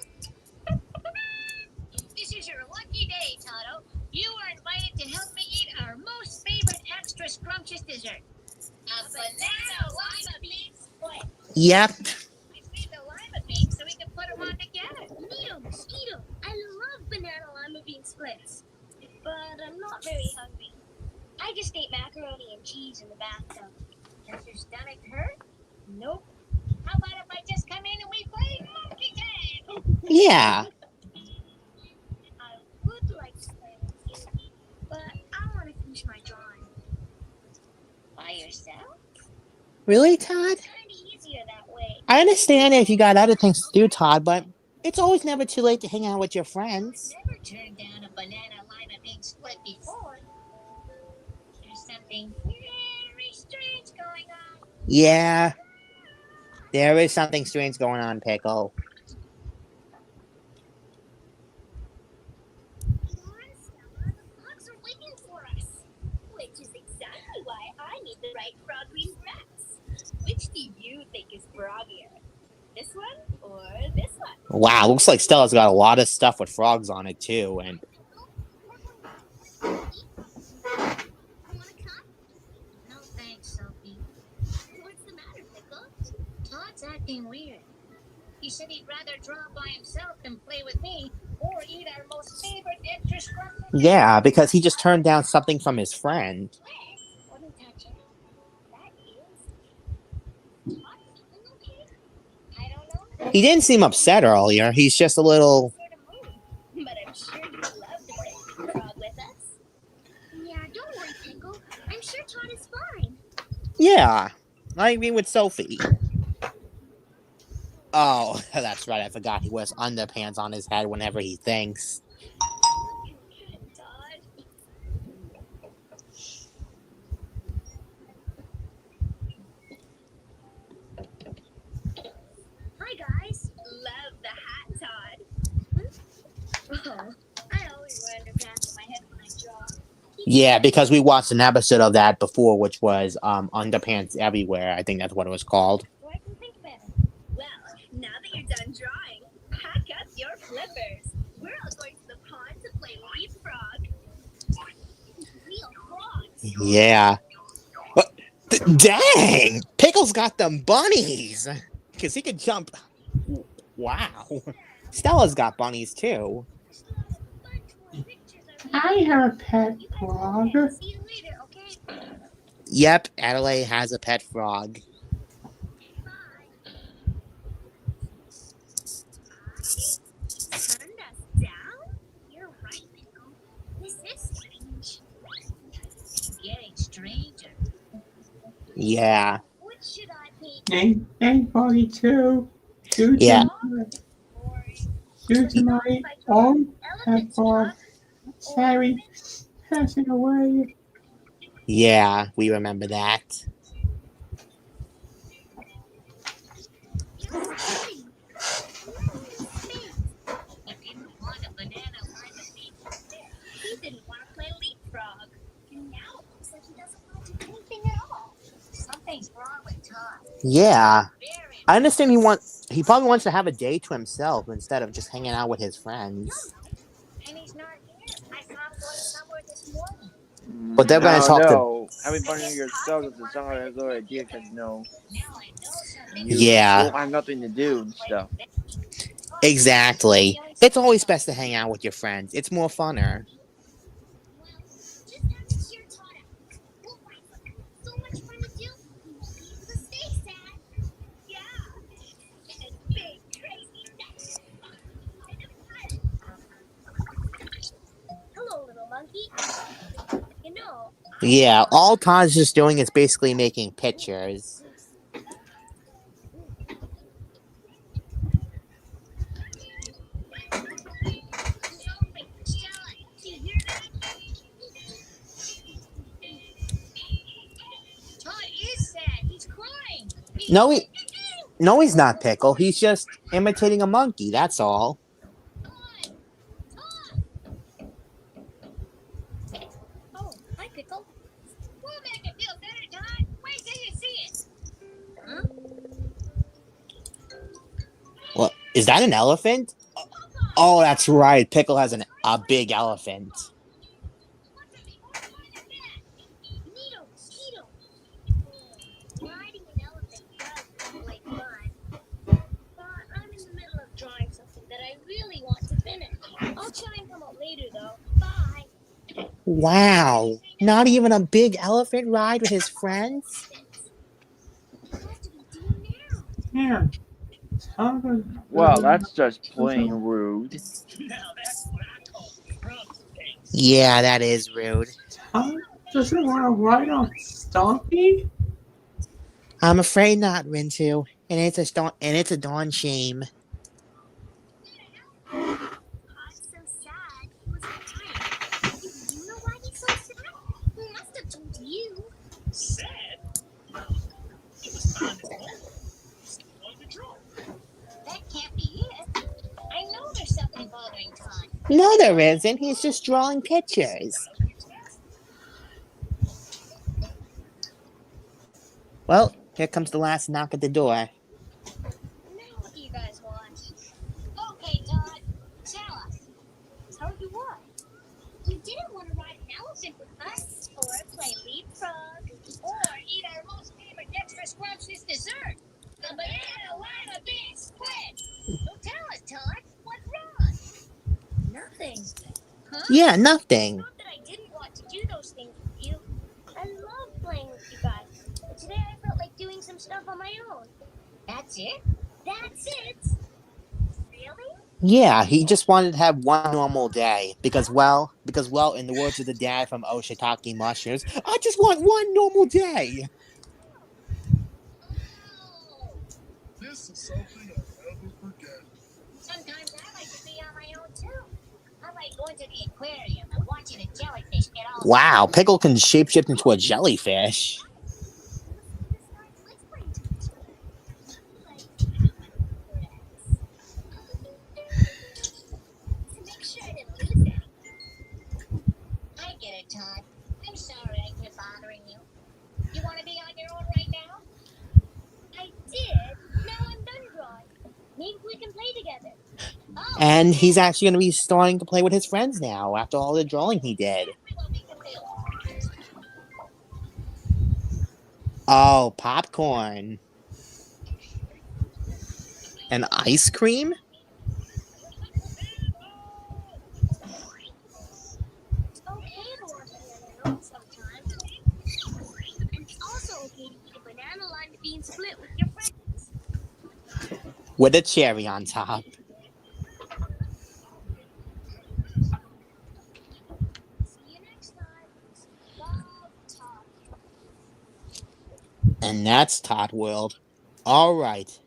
This is your lucky day, Toto. You are invited to help me eat our most favorite extra scrumptious dessert. A banana lima bean split. Yep. I saved the lima beans so we can put them on together. Neato. I love banana lima bean splits. But I'm not very hungry. I just ate macaroni and cheese in the bathtub. Does your stomach hurt? Nope. How about if I just come in and we play monkey tag? Yeah. I would like to play with you, but I want to finish my drawing. By yourself? Really, Todd? It's kind of easier that way. I understand if you got other things to do, Todd, but it's always never too late to hang out with your friends. I've never turned down a banana lima bean split before. There's something very strange going on. Yeah. There is something strange going on, Pickle. Come on, Stella. The frogs are waiting for us. Which is exactly why I need the right frog green grass. Which do you think is froggier? This one or this one? Wow, looks like Stella's got a lot of stuff with frogs on it, too. And You want to come? No thanks, Sophie. What's the matter, Pickle? Todd's acting weird. He said he'd rather draw by himself than play with me or eat our most favorite extra scrumptious. yeah, because he just turned down something from his friend. Wouldn't touch it. That is. Todd feeling okay? I don't know. He didn't seem upset earlier. He's just a little... Sort of mood. But I'm sure you'd love to play frog with us. Yeah, don't worry, Pickle. I'm sure Todd is fine. Yeah. I mean, with Sophie. Oh, that's right. I forgot he wears underpants on his head whenever he thinks. Todd. Yeah, because we watched an episode of that before, which was Underpants Everywhere. I think that's what it was called. So I can think better. Well, now that you're done drawing, pack up your flippers. We're all going to the pond to play leapfrog. Real frogs. Yeah. Dang! Pickle's got them bunnies! Because he could jump. Wow. Stella's got bunnies too. I have a pet frog. See you later, okay? Yep, Adelaide has a pet frog. Turned us down? You're right, Pickle. This is strange. Getting stranger. Yeah. What should I paint? Anybody too? Due to Yeah. my own pet frog, Sari, passing away. Yeah, we remember that. He didn't want to play leapfrog. And now it looks like he doesn't want to do anything at all. Something's wrong with Todd. Yeah. Very I understand he probably wants to have a day to himself instead of just hanging out with his friends. And he's not here. I saw him going somewhere this morning. But they're gonna talk to. No, having fun with yourself is a song a good idea because Now I know something. you Yeah. won't have nothing to do and stuff. Exactly. It's always best to hang out with your friends. It's more funner. Well, just have to cheer Todd out. We'll find so much fun to do. He won't be able to stay sad. Yeah. And big crazy nuts. Hello, little monkey. You know, Yeah, all Todd's just doing is basically making pictures. Todd is sad. He's crying. No, he's not Pickle. He's just imitating a monkey. That's all. Oh, hi, Pickle. We'll make it feel better, Todd. Wait till you see it. Huh? What is that? An elephant? Oh, that's right. Pickle has a big elephant. Riding an elephant does look like fun. But I'm in the middle of drawing something that I really want to finish. I'll try and come out later, though. Bye. Wow. Not even a big elephant ride with his friends? What do we do now? Yeah. Todd, Well, that's just plain rude. Yeah, that is rude. Todd doesn't want to ride on Stompy? I'm afraid not, Rintu. And it's a darn shame. Todd's so sad. He was crying. Do you know why he's so sad? He must have told you. Sad? He was on his own. Still on the draw. That can't be it. I know there's something bothering Todd. No, there isn't. He's just drawing pictures. Well, here comes the last knock at the door. Now what do you guys want? Okay, Todd, tell us. Tell you what? You didn't want to ride an elephant with us, or play leapfrog, or eat our most favorite extra scrumptious dessert, the banana lima bean split. So tell us, Todd, what's wrong? Nothing. Huh? Yeah, nothing. Not that I didn't want to do those things with you. I love playing with you guys. But today I felt like doing some stuff on my own. That's it? That's it? Really? Yeah, he just wanted to have one normal day. Because in the words of the dad from Oshitaki Mushrooms, I just want one normal day. Oh. This is something I'll never forget. Sometimes I like to be on my own too. I like going to the aquarium and watching a jellyfish get all. Wow, Pickle can shapeshift into a jellyfish. I get it, Todd. And he's actually going to be starting to play with his friends now after all the drawing he did. Oh, popcorn. And ice cream? It's okay to watch banana sometimes. And it's also okay to eat a banana lime bean split with your friends. With a cherry on top. See you next time. Love, Todd. And that's ToddWorld. Alright,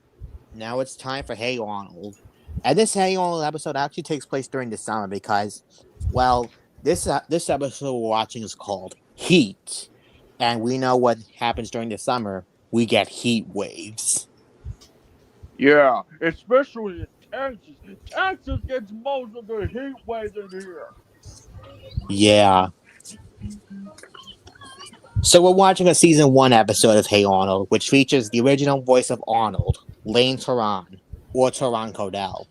now it's time for Hey Arnold. And this Hey Arnold episode actually takes place during the summer because, well, this episode we're watching is called Heat. And we know what happens during the summer. We get heat waves. Yeah, especially in Texas. Texas gets most of the heat waves in here. Yeah. So we're watching a season 1 episode of Hey Arnold, which features the original voice of Arnold, Lane Turan, or Turan Codell.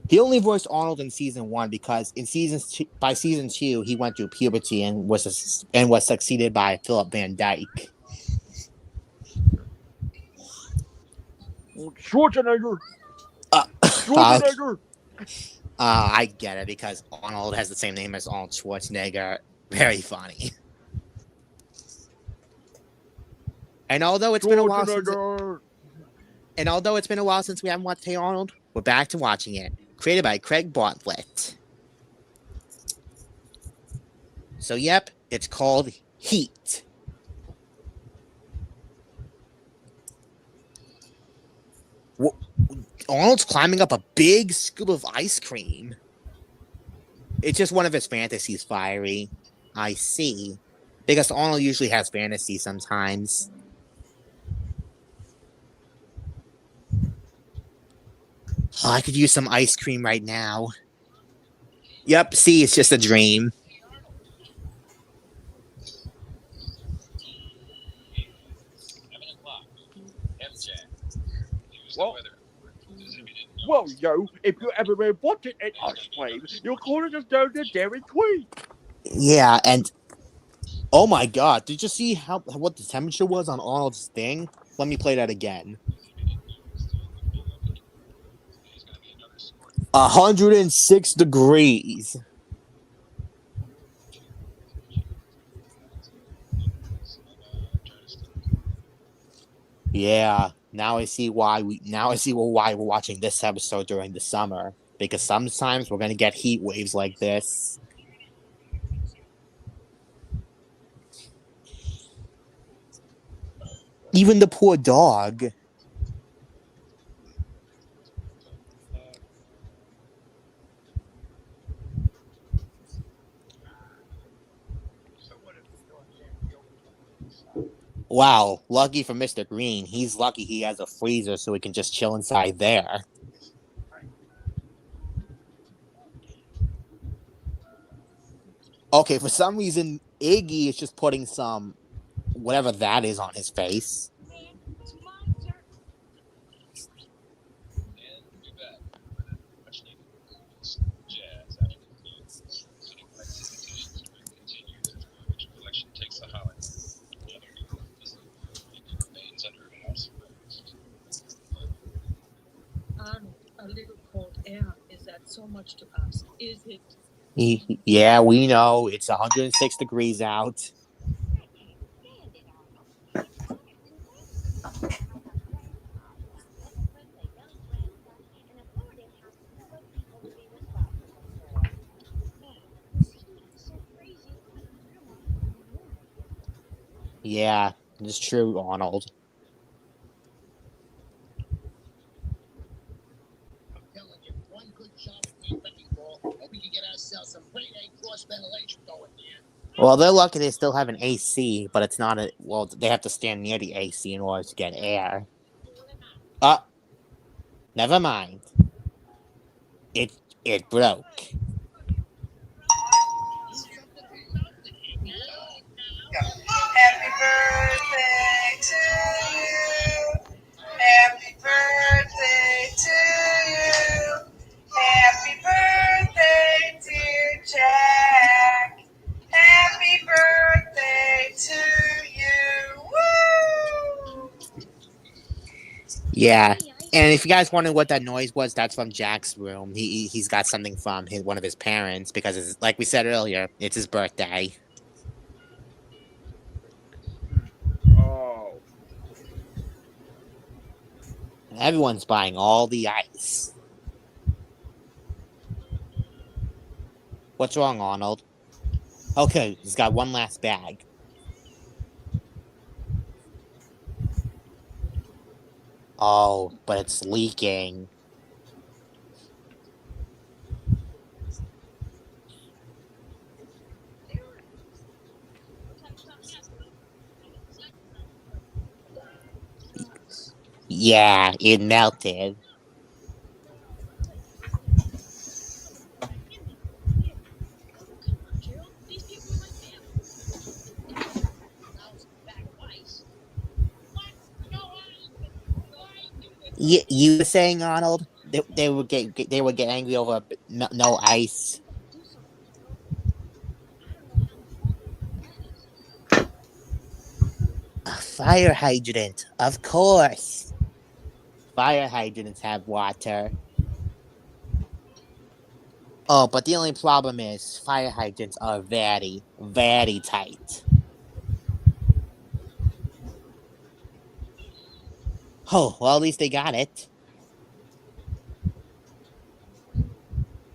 He only voiced Arnold in season 1 because by season 2 he went through puberty and was succeeded by Philip Van Dyke. Schwarzenegger. Uh, Schwarzenegger. I get it because Arnold has the same name as Arnold Schwarzenegger. Very funny. And although it's been a while since we haven't watched Hey Arnold, we're back to watching it. Created by Craig Bartlett. So yep, it's called Heat. Arnold's climbing up a big scoop of ice cream. It's just one of his fantasies, Fiery. I see. Because Arnold usually has fantasies sometimes. Oh, I could use some ice cream right now. Yep, see, it's just a dream. Well, yo, if you ever been watching an ice cream, you're going to just go to Dairy Queen. Yeah, and oh my god, did you see what the temperature was on Arnold's thing? Let me play that again. 106 degrees. Yeah, now I see why we're watching this episode during the summer. Because sometimes we're gonna get heat waves like this. Even the poor dog. Wow, lucky for Mr. Green. He's lucky he has a freezer so he can just chill inside there. Okay, for some reason, Iggy is just putting some whatever that is on his face. Arnold, a little cold air. Is that so much to ask? Is it? Yeah, we know. It's 106 degrees out. Yeah, it's true, Arnold. I'm telling you, one good shot of deep ball, and we can get ourselves some great cross ventilation going here. Well, they're lucky they still have an AC, but it's not they have to stand near the AC in order to get air. Never mind. It broke. Happy birthday to you. Happy birthday to you. Happy Yeah. And if you guys wondering what that noise was, that's from Jack's room. He's got something from one of his parents because, it's, like we said earlier, it's his birthday. Oh. Everyone's buying all the ice. What's wrong, Arnold? Okay, he's got one last bag. Oh, but it's leaking. Yeah, it melted. You were saying, Arnold, they would get angry over no ice. A fire hydrant, of course. Fire hydrants have water. Oh, but the only problem is fire hydrants are very, very tight. Oh, well, at least they got it.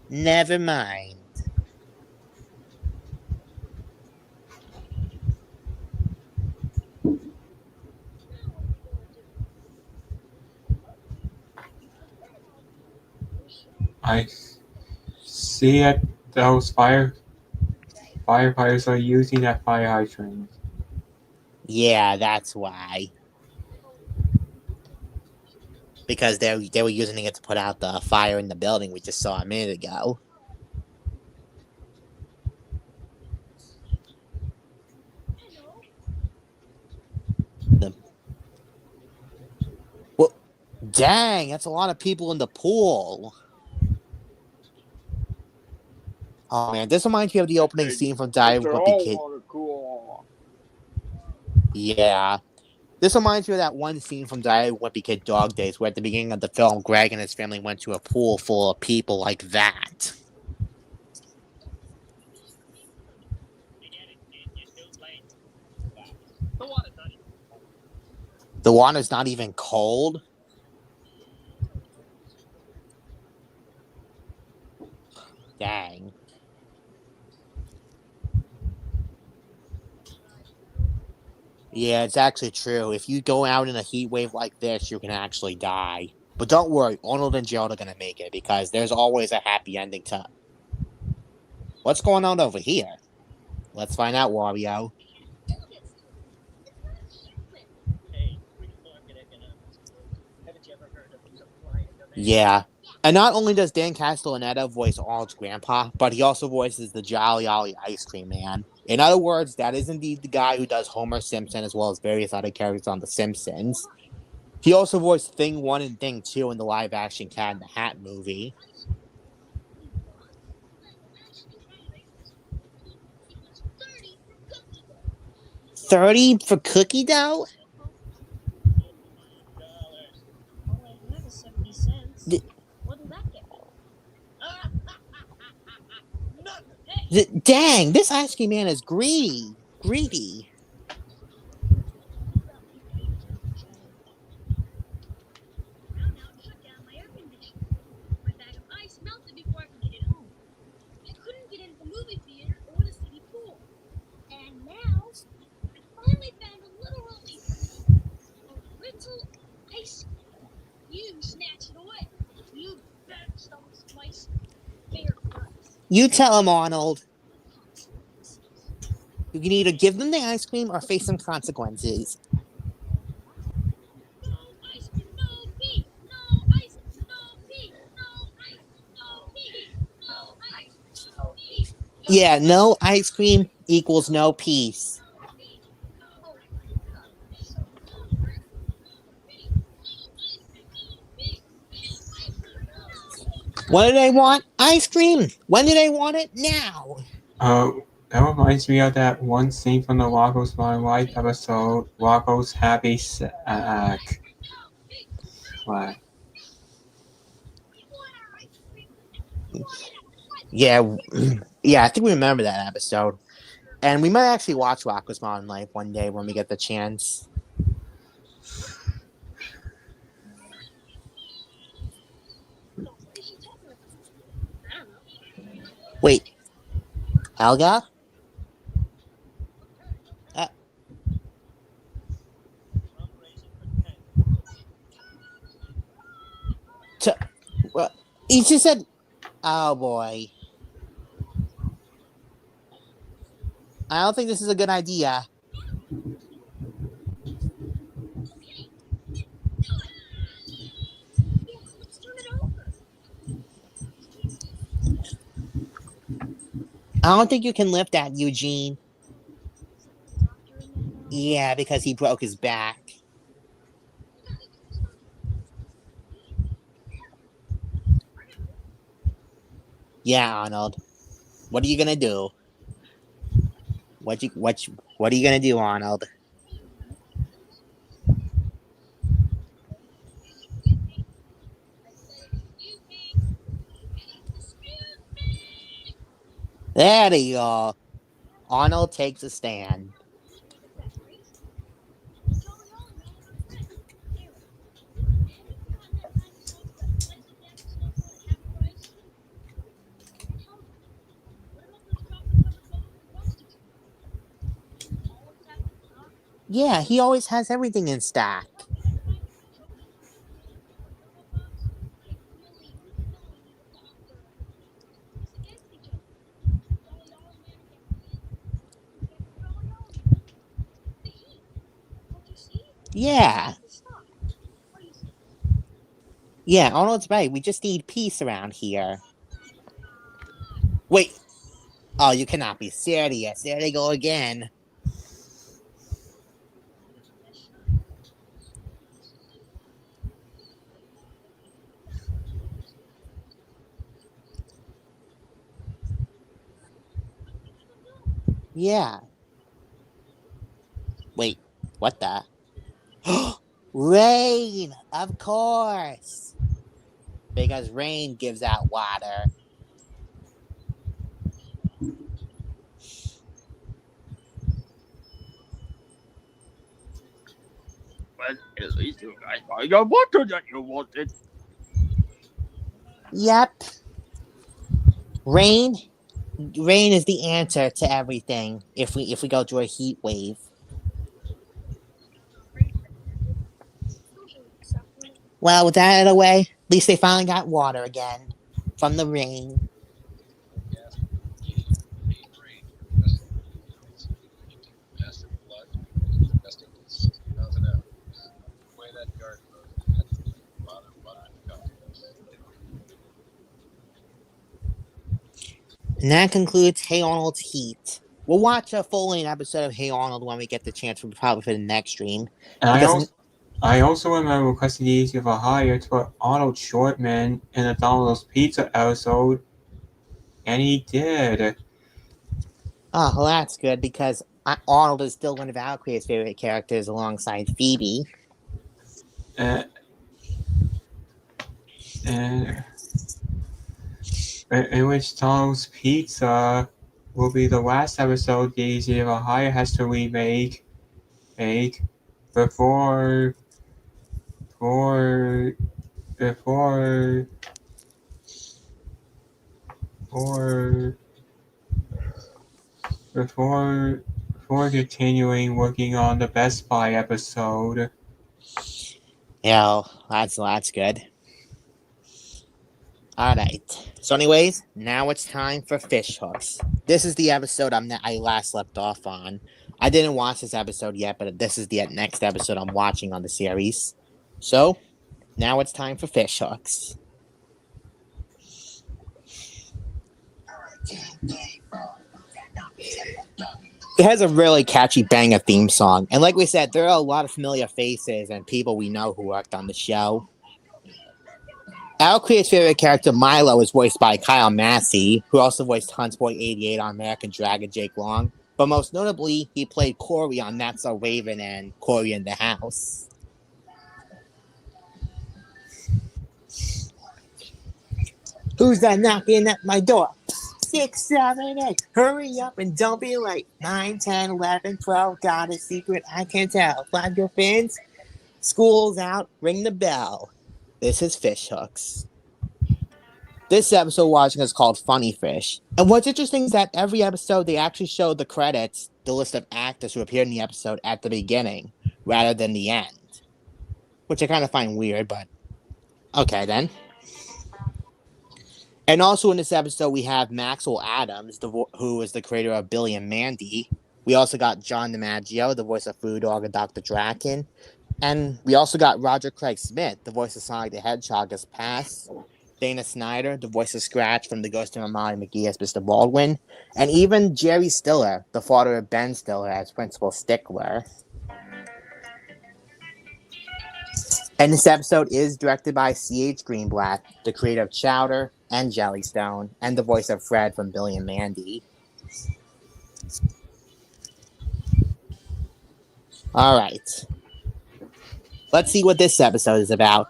Never mind. I see that those firefighters are using that fire hydrant. Yeah, that's why. Because they were using it to put out the fire in the building we just saw a minute ago. Well, dang, that's a lot of people in the pool. Oh man, this reminds me of the opening scene from Diary of a Wimpy Kid. Cool. Yeah. This reminds me of that one scene from Diary of a Wimpy Kid Dog Days where at the beginning of the film, Greg and his family went to a pool full of people like that. The water's not even cold? Dang. Yeah, it's actually true. If you go out in a heat wave like this, you can actually die. But don't worry, Arnold and Gerald are going to make it because there's always a happy ending to... What's going on over here? Let's find out, Wario. Yeah. And not only does Dan Castellaneta voice Arnold's grandpa, but he also voices the Jolly Ollie Ice Cream Man. In other words, that is indeed the guy who does Homer Simpson as well as various other characters on The Simpsons. He also voiced Thing 1 and Thing 2 in the live-action Cat in the Hat movie. 30 for cookie dough? Dang, this ice cream man is greedy. You tell him, Arnold. You can either give them the ice cream or face some consequences. Yeah, no ice cream equals no peace. What do they want? Ice cream! When do they want it? Now! That reminds me of that one scene from the Waggles My Life episode, Waggles Happy Sack. What? Yeah, yeah, I think we remember that episode. And we might actually watch Rocko's Modern Life one day when we get the chance. Wait, Helga? Well, he just said, oh boy. I don't think this is a good idea. I don't think you can lift that, Eugene. Yeah, because he broke his back. Yeah, Arnold. What are you gonna do? What are you gonna do, Arnold? There you go. Arnold takes a stand. Yeah, he always has everything in stock. Yeah. Yeah, Arnold's right. We just need peace around here. Wait. Oh, you cannot be serious. There they go again. Yeah. Wait, what the? Rain! Of course! Because rain gives out water. But at least you guys got your water that you wanted. Yep. Rain is the answer to everything if we go through a heat wave. Well, with that out of the way, at least they finally got water again from the rain. And that concludes Hey Arnold's Heat. We'll watch a full-length episode of Hey Arnold when we get the chance, probably for the next stream. And I also remember requesting the easy of a hire to put Arnold Shortman in the Domino's Pizza episode, and he did. Oh, well, that's good because Arnold is still one of Valkyrie's favorite characters alongside Phoebe. And in which Domino's Pizza will be the last episode Daisy of a Hire has to remake before continuing working on the Best Buy episode. Yeah, that's good. Alright. So anyways, now it's time for Fish Hooks. This is the episode I last left off on. I didn't watch this episode yet, but this is the next episode I'm watching on the series. So, now it's time for Fish Hooks. It has a really catchy banger theme song. And like we said, there are a lot of familiar faces and people we know who worked on the show. Valkyrie's favorite character, Milo, is voiced by Kyle Massey, who also voiced Huntsboy88 on American Dragon Jake Long. But most notably, he played Corey on That's So Raven and Corey in the House. Who's that knocking at my door? 6, 7, 8. Hurry up and don't be late. 9, 10, 11, 12. Got a secret I can't tell. Flag your fins. School's out. Ring the bell. This is Fish Hooks. This episode we're watching is called Funny Fish. And what's interesting is that every episode they actually show the credits, the list of actors who appeared in the episode at the beginning rather than the end. Which I kind of find weird, but okay then. And also in this episode we have Maxwell Adams, who is the creator of Billy and Mandy. We also got John DiMaggio, the voice of Food Dog and Dr. Draken. And we also got Roger Craig Smith, the voice of Sonic the Hedgehog as Pass. Dana Snyder, the voice of Scratch from The Ghost of Molly McGee as Mr. Baldwin, and even Jerry Stiller, the father of Ben Stiller as Principal Stickler. And this episode is directed by C.H. Greenblatt, the creator of Chowder and Jellystone, and the voice of Fred from Billy and Mandy. Alright. Let's see what this episode is about.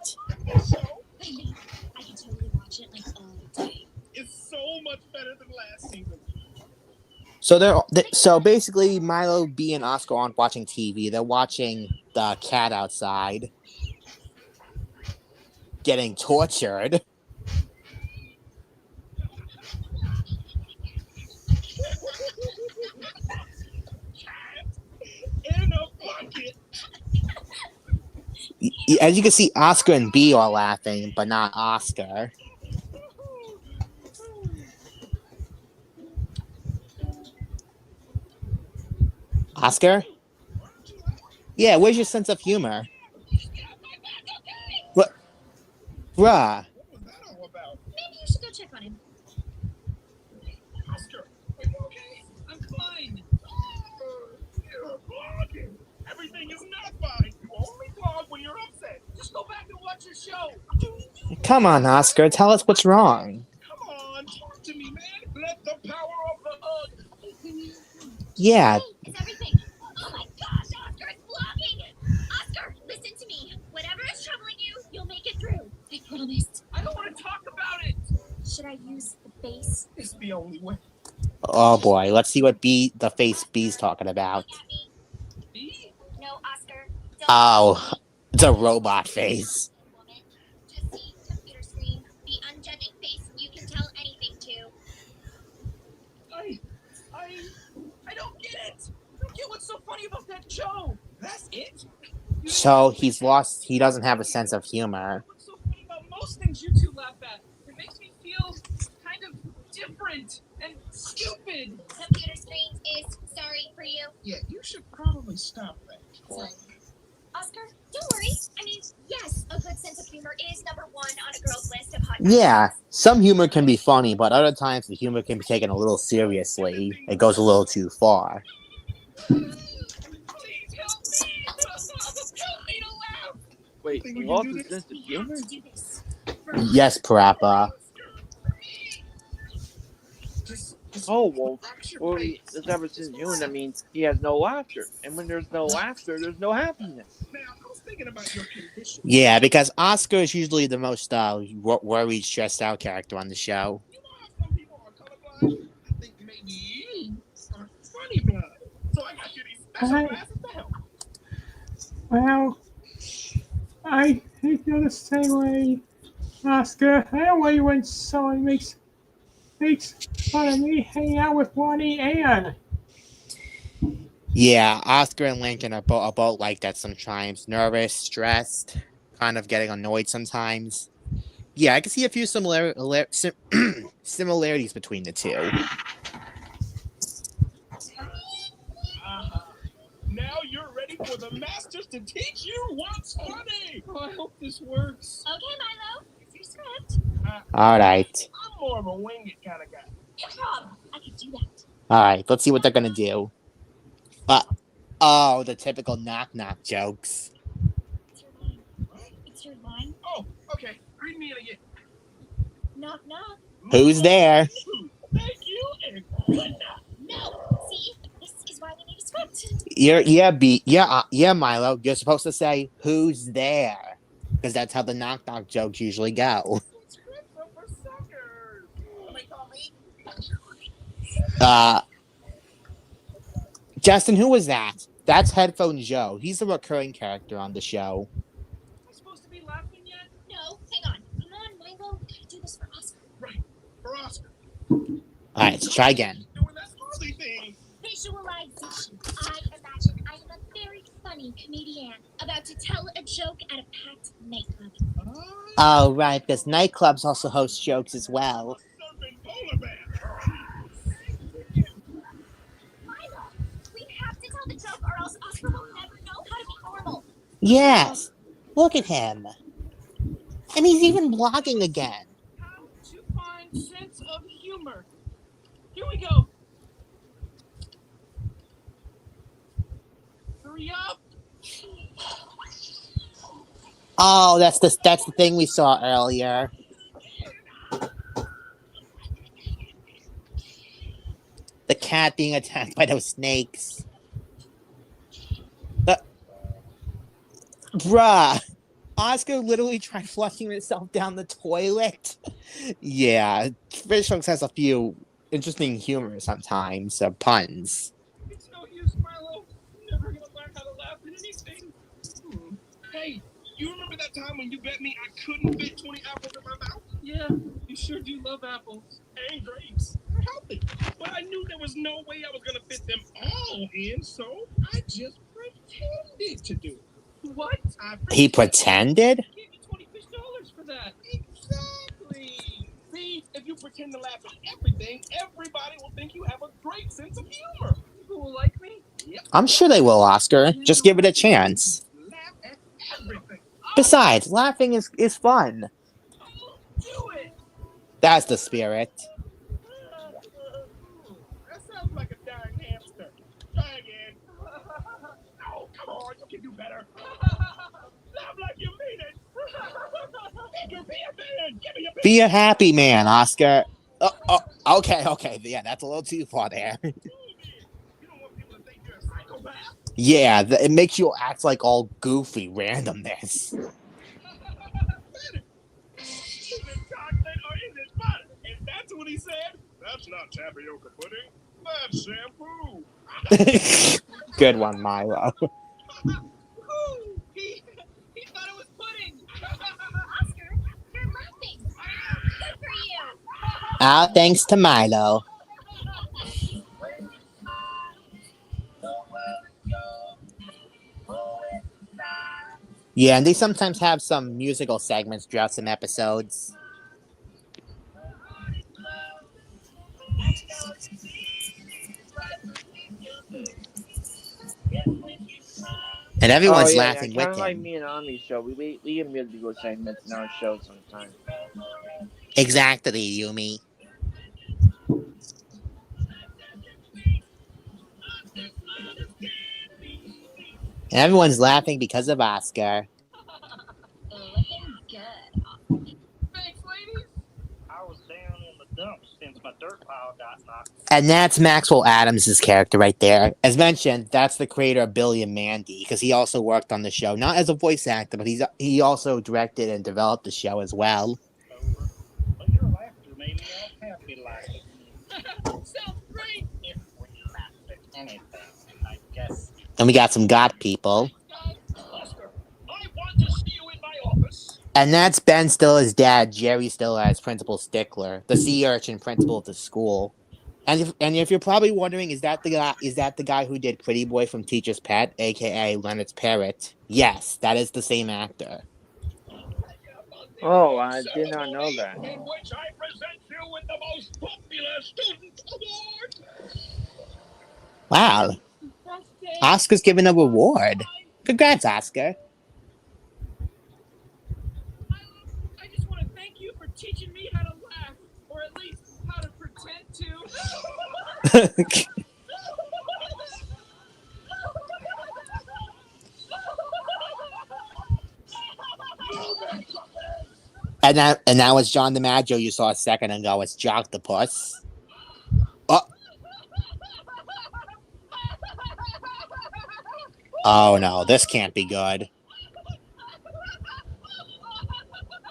So basically, Milo, B, and Oscar aren't watching TV. They're watching the cat outside getting tortured. In a bucket. As you can see, Oscar and B are laughing, but not Oscar. Oscar? Yeah, where's your sense of humor? What? Bruh. What was that all about? Maybe you should go check on him. Oscar, are you okay? I'm fine. You're vlogging. Everything is not fine. You only vlog when you're upset. Just go back and watch your show. Come on, Oscar, tell us what's wrong. Come on, talk to me, man. Let the power of the hug. Yeah. Hey, is everything? Oh my gosh, Oscar is vlogging! Oscar, listen to me. Whatever is troubling you, you'll make it through. I promised. I don't want to talk about it. Should I use the face? It's the only way. Oh boy, let's see what the face B's talking about. B? No, Oscar. Don't. Oh, it's a robot face. Woman. Just see computer screen. The unjudging face you can tell anything to. I don't get it. I don't get what's so funny about that show. That's it? So he's lost, he doesn't have a sense of humor. What's so funny about most things you two laugh at? It makes me feel kind of different and stupid. Computer screen is sorry for you. Yeah, you should probably stop that. Oscar, don't worry. I mean, yes, a good sense of humor is number one on a girl's list of hot Yeah, topics. some humor can be funny, but other times the humor can be taken a little seriously. It goes a little too far. Please help me! Help me to laugh! Wait, Think we lost can do the this? sense of We have humor? to do this. Yes, Parappa. Just Oh, well, relax your well, face. this episode humor, that means he has no laughter. And when there's no laughter, there's no happiness. Now, I was thinking about your condition. Yeah, because Oscar is usually the most worried, stressed out character on the show. You know how some people are colorblind? I think maybe you are funny blind. So I got you these special glasses to help. Well, I feel the same way, Oscar. I don't like when someone makes fun of me hanging out with Bonnie Ann. Yeah, Oscar and Lincoln are both like that sometimes. Nervous, stressed, kind of getting annoyed sometimes. Yeah, I can see a few similarities between the two. Now you're ready for the masters to teach you what's funny. Oh, I hope this works. Okay, Milo, it's your script. Alright. I'm more of a wing it kind of guy. Improv. I can do that. Alright, let's see what they're gonna do. Oh, the typical knock-knock jokes. It's your line. It's your line. Oh, okay. Read me it again. Knock, knock. Who's there? Thank you and good night. No. See, this is why we need a script. Yeah, Milo. You're supposed to say, who's there? Because that's how the knock-knock jokes usually go. Script for sucker. Justin, who was that? That's Headphone Joe. He's a recurring character on the show. Am I supposed to be laughing yet? No, hang on. Come on, Milo. We gotta do this for Oscar. Right, for Oscar. All right, let's try again. Doing that Harley thing. Visualization. I imagine I am a very funny comedian about to tell a joke at a packed nightclub. Oh, right, because nightclubs also host jokes as well. Surfing polar bear. Milo, we have to tell the joke or else Oscar will never know how to be normal. Yes, look at him. And he's even vlogging again. How to find sense of humor. Here we go. Hurry up. Oh, that's the thing we saw earlier. The cat being attacked by those snakes. Bruh, Oscar literally tried flushing himself down the toilet. Yeah, Fish Hooks has a few interesting humor sometimes, puns. It's no use, Milo. Never gonna learn how to laugh at anything. Hey, you remember that time when you bet me I couldn't fit 20 apples in my mouth? Yeah, you sure do love apples. And grapes. They're healthy. But I knew there was no way I was gonna fit them all in, so I just pretended to do it. What? He pretended? I gave you $20 for that. Exactly. See, if you pretend to laugh at everything, everybody will think you have a great sense of humor. People will like me? Yep. I'm sure they will, Oscar. Just give it a chance. Laugh at everything. Besides, laughing is fun. Do it. That's the spirit. That sounds like a dying hamster. Try again. Oh, come on, you can do better. Laugh like you mean it. Be a man. Give me a Be a happy man, Oscar. Okay. Yeah, that's a little too far there. You don't want people to think you're a psychopath. Yeah, it makes you act like all goofy randomness. Is it chocolate or is it butter? If that's what he said, that's not tapioca pudding. That's shampoo. Good one, Milo. He thought it was pudding. Oscar, you're laughing. Good for you. All thanks to Milo. Yeah, and they sometimes have some musical segments throughout some episodes. And everyone's laughing kind with of like him. me and Ami's show. We have musical segments in our show sometimes. Exactly, Yumi. And everyone's laughing because of Oscar. Looking good. Thanks, ladies. I was down in the dumps since my dirt pile got knocked. And that's Maxwell Adams' character right there. As mentioned, that's the creator of Billy and Mandy, because he also worked on the show, not as a voice actor, but he also directed and developed the show as well. But your laughter made me all happy like it. Sounds great. If we laughed at anything, I guess. And we got some God people. Oscar, I want to see you in my office. And that's Ben Stiller's dad, Jerry Stiller, as Principal Stickler, the sea urchin principal of the school. And if you're probably wondering, is that the guy who did Pretty Boy from Teacher's Pet, aka Leonard's Parrot? Yes, that is the same actor. Oh, I did not know that. In which I present you with the most popular student award. Wow, Oscar's given a reward. Congrats, Oscar. I just want to thank you for teaching me how to laugh, or at least how to pretend to. And that was John DiMaggio you saw a second ago. It's JackTheMakerGuy. Oh no, this can't be good.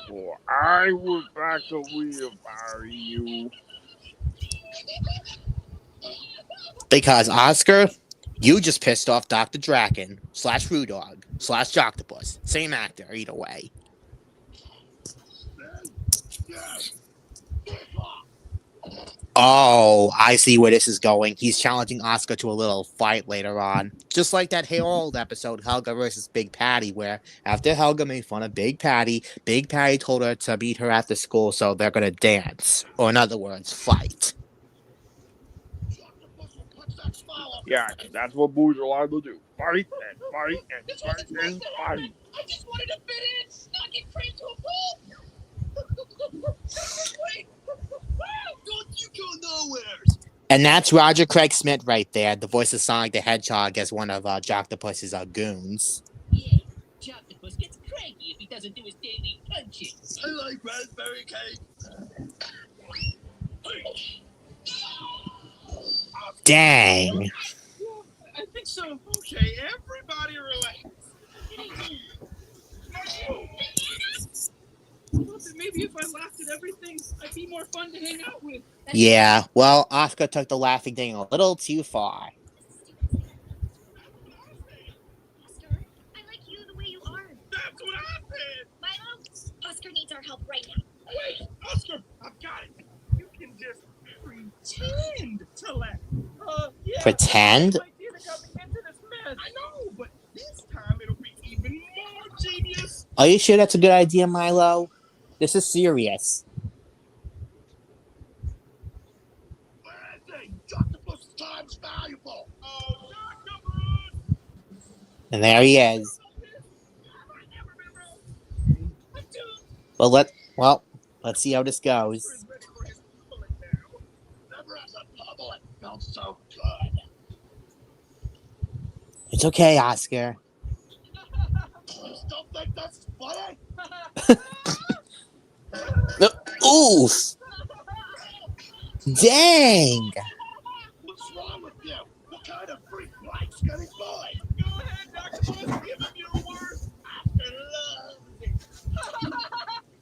Well, I would back a wheel if I were you. Because Oscar, you just pissed off Dr. Draken / Rudog / Joctopus. Same actor, either way. Oh, I see where this is going. He's challenging Oscar to a little fight later on. Just like that Harold episode, Helga versus Big Patty, where after Helga made fun of Big Patty told her to meet her after school, so they're gonna dance. Or in other words, fight. Yeah, that's what boys are allowed to do. Fight and fight and fight and fight. I just wanted to fit in, not get crammed to a pool. Wait, don't you go nowhere. And that's Roger Craig Smith right there, the voice of Sonic the Hedgehog as one of Joctopus's goons. Yeah, Joctopus gets cranky if he doesn't do his daily punching. I like raspberry cake. Dang. I think so. Okay, everybody relax. Maybe if I laughed at everything, I'd be more fun to hang out with. Yeah, well, Oscar took the laughing thing a little too far. Oscar, I like you the way you are. That's what I said. Milo, Oscar needs our help right now. Wait, Oscar, I've got it. You can just pretend to laugh. Yeah, Pretend? that's the idea that got me into this mess. I know, but this time it'll be even more genius. Are you sure that's a good idea, Milo? This is serious. Joctopus' time's valuable. Oh, Joctopus! And there he is. Well, let's see how this goes. Never as a bubble, it felt so good. It's okay, Oscar. You still think that's funny? Oof! Dang! What's wrong with you? What kind of freak likes getting bullied? Go ahead, Dr. Boss, give him your worst. I love it.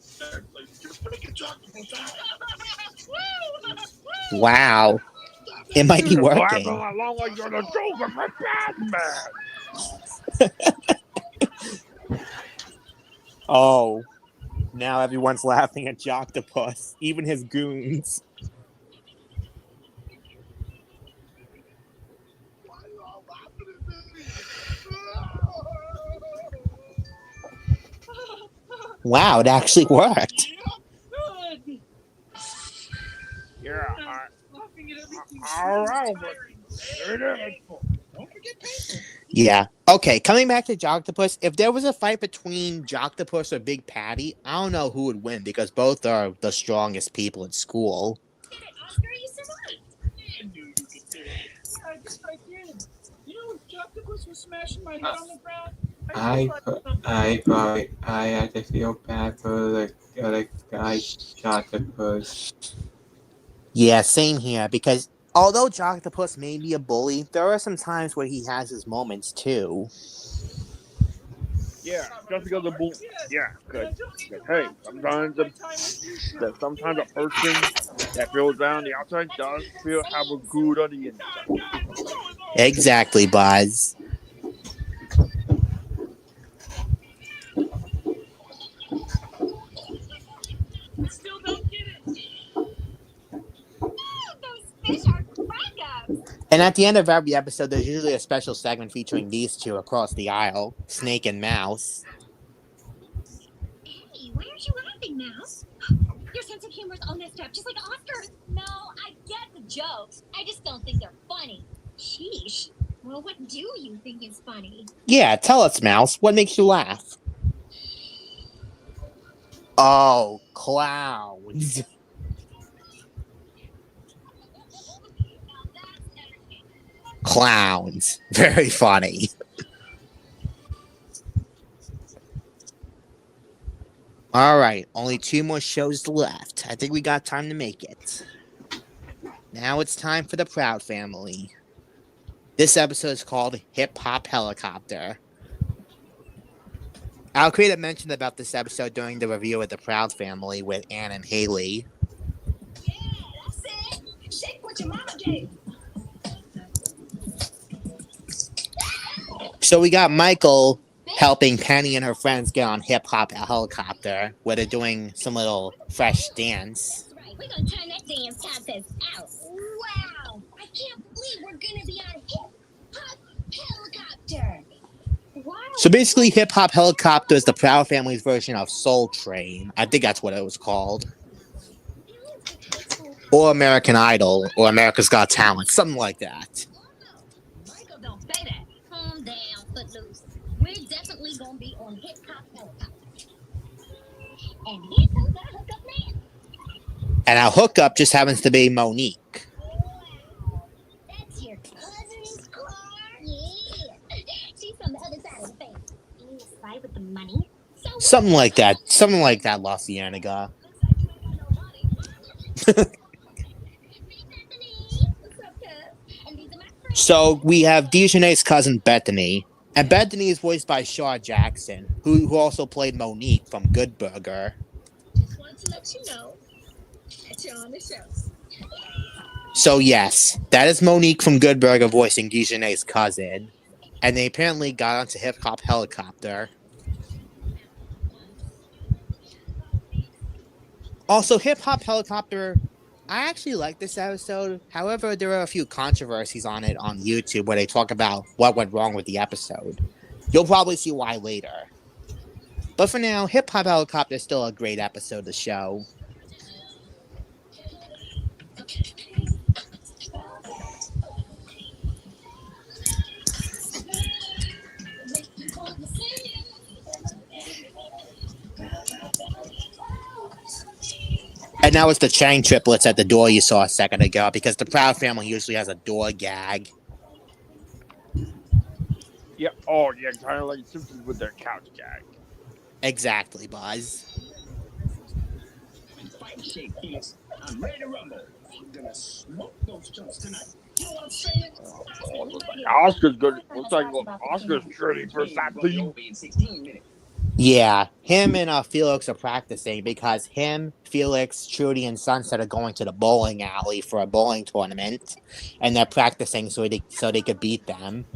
Seriously, you're freaking Joctopus out. Wow. It might be working. Along like you're the Joker for Batman. Oh. Now everyone's laughing at Joctopus, even his goons. Why are you all laughing at me? Wow, it actually worked. Good. Yeah, Laughing at everything. all right, but there it is. Don't forget paper. Yeah. Okay, coming back to Joctopus, if there was a fight between Joctopus or Big Patty, I don't know who would win because both are the strongest people in school. Did it, Oscar? You survived. I knew you could do it. I guess I did. You know, if Joctopus was smashing my head on the ground, I had to feel bad for the other guy, Joctopus. Yeah, same here, because although Joctopus may be a bully, there are some times where he has his moments too. Yeah, just because of bull. Yeah, because hey, sometimes a person that feels down the outside does feel have a good on the inside. Exactly, Buzz. I still don't get it. Those fish are crack-ups. And at the end of every episode, there's usually a special segment featuring these two across the aisle, Snake and Mouse. Hey, why aren't you laughing, Mouse? Your sense of humor is all messed up, just like Oscar. No, I get the jokes. I just don't think they're funny. Sheesh. Well, what do you think is funny? Yeah, tell us, Mouse, what makes you laugh? Oh, clowns. Clowns. Very funny. All right, only 2 more shows left. I think we got time to make it. Now it's time for the Proud Family. This episode is called Hip Hop Helicopter. Al Creed had mentioned about this episode during the review of the Proud Family with Ann and Haley. Yeah, that's it. Shake what your mama gave. So we got Michael helping Penny and her friends get on Hip Hop Helicopter, where they're doing some little fresh dance. That's right. We're gonna turn that damn contest out. Wow! I can't believe we're gonna be on Hip Hop Helicopter. Wow. So basically, Hip Hop Helicopter is the Proud Family's version of Soul Train. I think that's what it was called. Or American Idol, or America's Got Talent, something like that. Michael, don't say that. Calm down, Footloose. We're definitely gonna be on Hip Hop Helicopter. And here comes our hookup man. And our hookup just happens to be Monique. Wow. That's your cousin's car? Yeah. She's from the other side of the fence. You need to slide with the money? So Something like that, La Cienega. looks like you ain't got no money. Hey, Bethany. What's up, cuz? And these are my friends. So we have Dejanay's cousin Bethany. And Bethany is voiced by Shaw Jackson, who also played Monique from Good Burger. Just wanted to let you know that you're on the show. So yes, that is Monique from Good Burger voicing Dejanay's cousin. And they apparently got onto Hip Hop Helicopter. Also, Hip Hop Helicopter, I actually like this episode. However, there are a few controversies on it on YouTube where they talk about what went wrong with the episode. You'll probably see why later. But for now, Hip Hop Helicopter is still a great episode of the show. And now it's the Chang triplets at the door you saw a second ago, because the Proud Family usually has a door gag. Yeah. Oh, yeah. Kind of like Simpsons with their couch gag. Exactly, Buzz. Fight shape, Felix. I'm ready to rumble. I'm gonna smoke those chunks tonight. You know what I'm saying? Oh, looks like Oscar's good. Looks like Oscar's ready for something. Over in 16 minutes. Yeah, him and Felix are practicing because him, Felix, Trudy, and Sunset are going to the bowling alley for a bowling tournament, and they're practicing so they could beat them.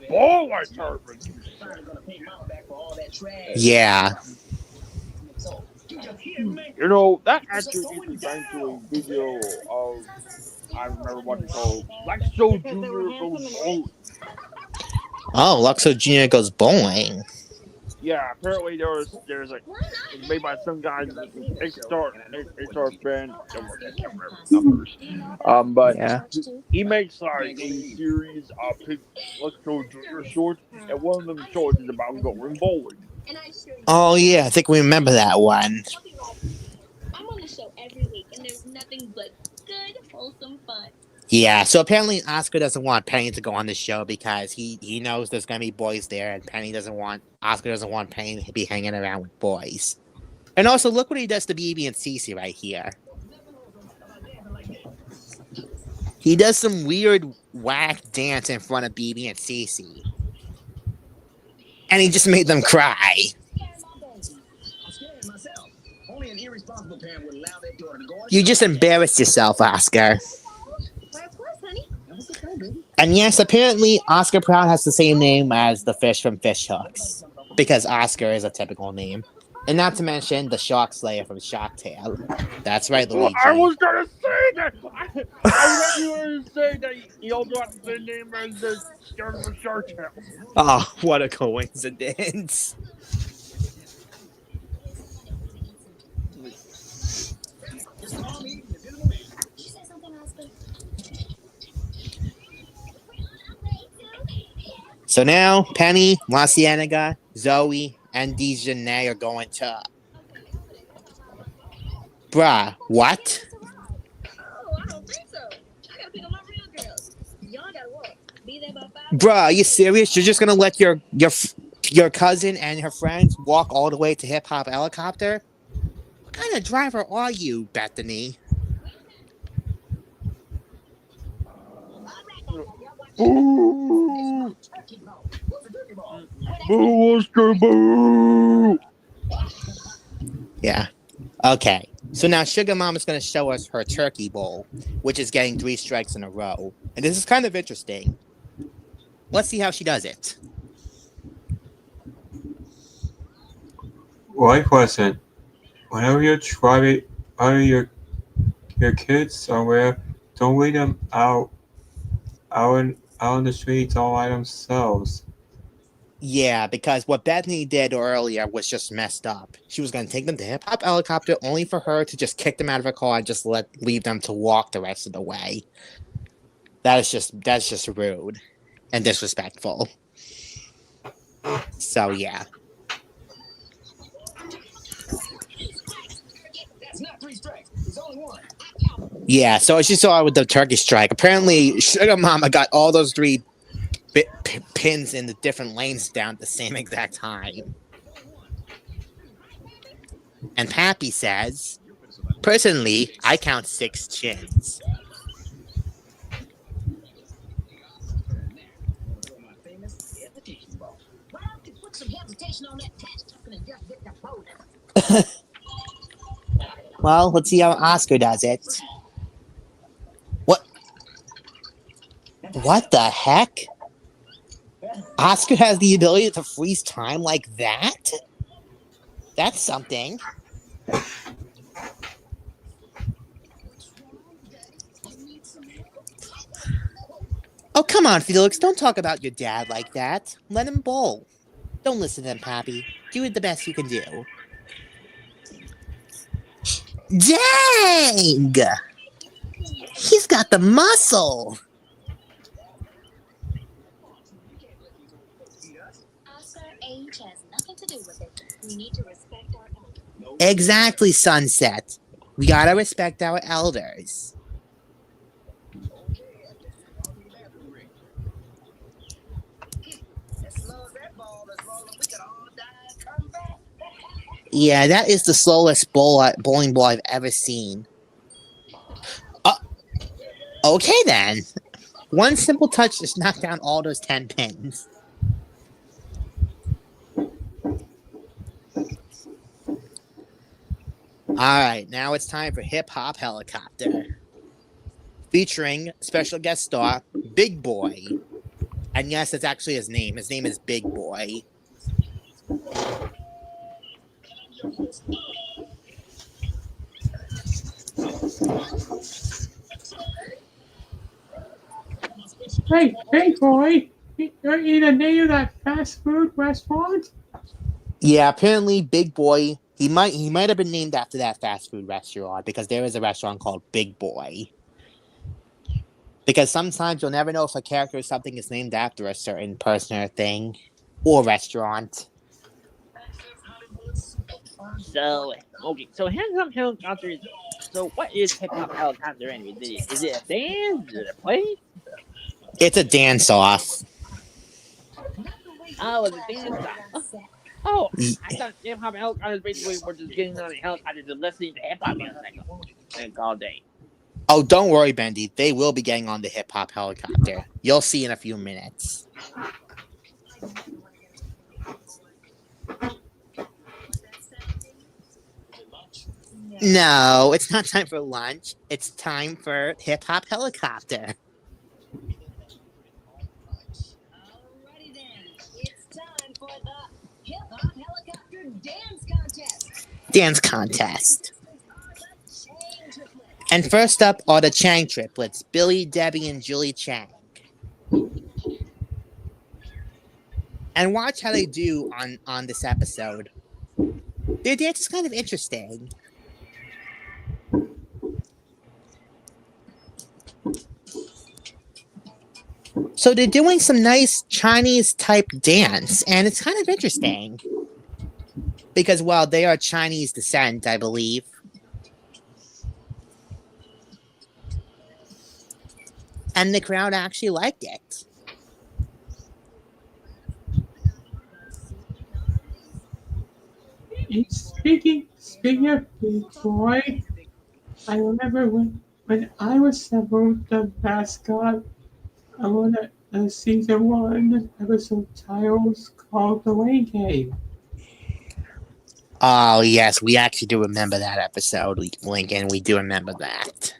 Oh, I perfect. I'm gonna pay Mama back for all that trash. Yeah. So, you just hear me? You know, that actor used to thank to a video of, I remember what it's called, Lexo Jr. Goes Bowling. Oh, Luxo Jr. goes bowling. Yeah, apparently there's like, it's made by some guys, HR band, I can't remember the numbers. But Yeah. he makes like a series of Lexo Jr. shorts, and one of them shorts is about going bowling. Oh, yeah, I think we remember that one. I'm on the show every week, and there's nothing but good, wholesome fun. Yeah, so apparently Oscar doesn't want Penny to go on the show because he knows there's going to be boys there, and Oscar doesn't want Penny to be hanging around with boys. And also, look what he does to BB and Cece right here. He does some weird whack dance in front of BB and Cece. And he just made them cry. I'm scared myself. Only an irresponsible parent would allow their daughter to go on. You just embarrassed yourself, Oscar. Why, of course, honey. And yes, apparently Oscar Proud has the same name as the fish from Fish Hooks, because Oscar is a typical name. And not to mention the Shark Slayer from Shark Tale. That's right, Well, Luigi. I was gonna say that. I thought you were gonna say that he also has the same name as the Shark from Shark Tale. Oh, what a coincidence. So now, Penny, La Cienega, Zoe, and Dejanay are going to... Bruh, what? Oh, I don't think so. I gotta pick up my real girls. Y'all gotta work. Be there by 5. Bruh, are you serious? You're just gonna let your cousin and her friends walk all the way to Hip Hop Helicopter? What kind of driver are you, Bethany? Boo! Boo, Oscar, boo! Yeah. Okay. So now Sugar Mom is going to show us her turkey bowl, which is getting 3 strikes in a row. And this is kind of interesting. Let's see how she does it. Life lesson. Whenever you're driving your kids somewhere, don't leave them out in the streets all by themselves. Yeah, because what Bethany did earlier was just messed up. She was going to take them to Hip Hop Helicopter only for her to just kick them out of her car and just leave them to walk the rest of the way. That's just rude and disrespectful. So yeah. That's not 3 strikes. There's only 1. Yeah, so as you saw with the turkey strike, apparently Sugar Mama got all those 3 pins in the different lanes down at the same exact time. And Pappy says, personally, I count 6 chins. Well, let's see how Oscar does it. What the heck? Oscar has the ability to freeze time like that? That's something. Oh, come on, Felix. Don't talk about your dad like that. Let him bowl. Don't listen to him, Pappy. Do the best you can do. Dang! He's got the muscle. Oscar, age has nothing to do with it. We need to respect our elders. Exactly, Sunset. We gotta respect our elders. Yeah, that is the slowest bowling ball I've ever seen. Okay then. One simple touch just knocked down all those 10 pins. Alright, now it's time for Hip Hop Helicopter. Featuring special guest star, Big Boy. And yes, that's actually his name. His name is Big Boy. Hey, Big Boy, you're the name of that fast food restaurant? Yeah, apparently Big Boy, he might have been named after that fast food restaurant because there is a restaurant called Big Boy. Because sometimes you'll never know if a character or something is named after a certain person or thing or restaurant. So, okay, so Hip Hop Helicopter is. So, what is Hip Hop Helicopter anyway? Is it a dance? Is it a play? It's a dance off. Oh, it's a dance off. Oh, I thought Hip Hop Helicopter is basically we're just getting on a helicopter and listening to hip hop music all day. Oh, don't worry, Bendy. They will be getting on the Hip Hop Helicopter. You'll see in a few minutes. No, it's not time for lunch. It's time for Hip Hop Helicopter. Alrighty then, it's time for the Hip Hop Helicopter Dance Contest. Dance contest. And first up are the Chang triplets, Billy, Debbie, and Julie Chang. And watch how they do on this episode. Their dance is kind of interesting. So they're doing some nice Chinese type dance, and it's kind of interesting. Because, well, they are Chinese descent, I believe. And the crowd actually liked it. Speaking of Big Boy, I remember when I was the mascot on season 1 episode titles called The Lane Game. Oh, yes, we actually do remember that episode, Lincoln. We do remember that.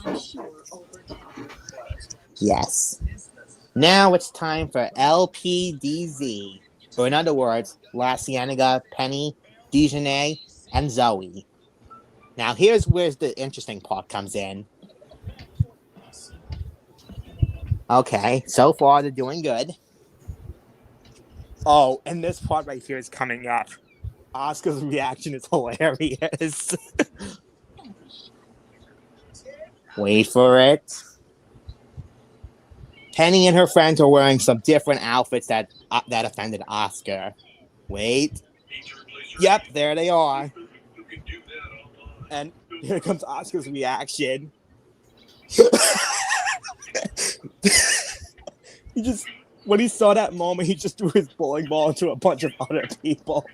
I'm sure over time Yes. Now it's time for LPDZ. Or in other words, La Cienega, Penny, Dejanay, and Zoe. Now here's where the interesting part comes in. Okay, so far they're doing good. Oh, and this part right here is coming up. Oscar's reaction is hilarious. Wait for it. Penny and her friends are wearing some different outfits that offended Oscar. Wait. Yep, there they are. And here comes Oscar's reaction. When he saw that moment, he just threw his bowling ball into a bunch of other people.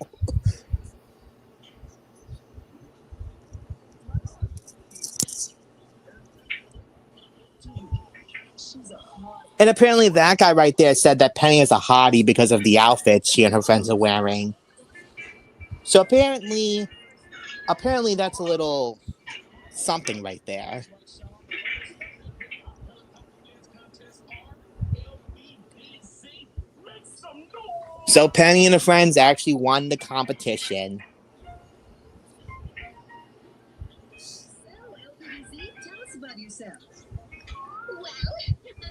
And apparently that guy right there said that Penny is a hottie because of the outfits she and her friends are wearing. So apparently that's a little something right there. So Penny and her friends actually won the competition. So, LPZ, tell us about yourself. Well, I'm the L,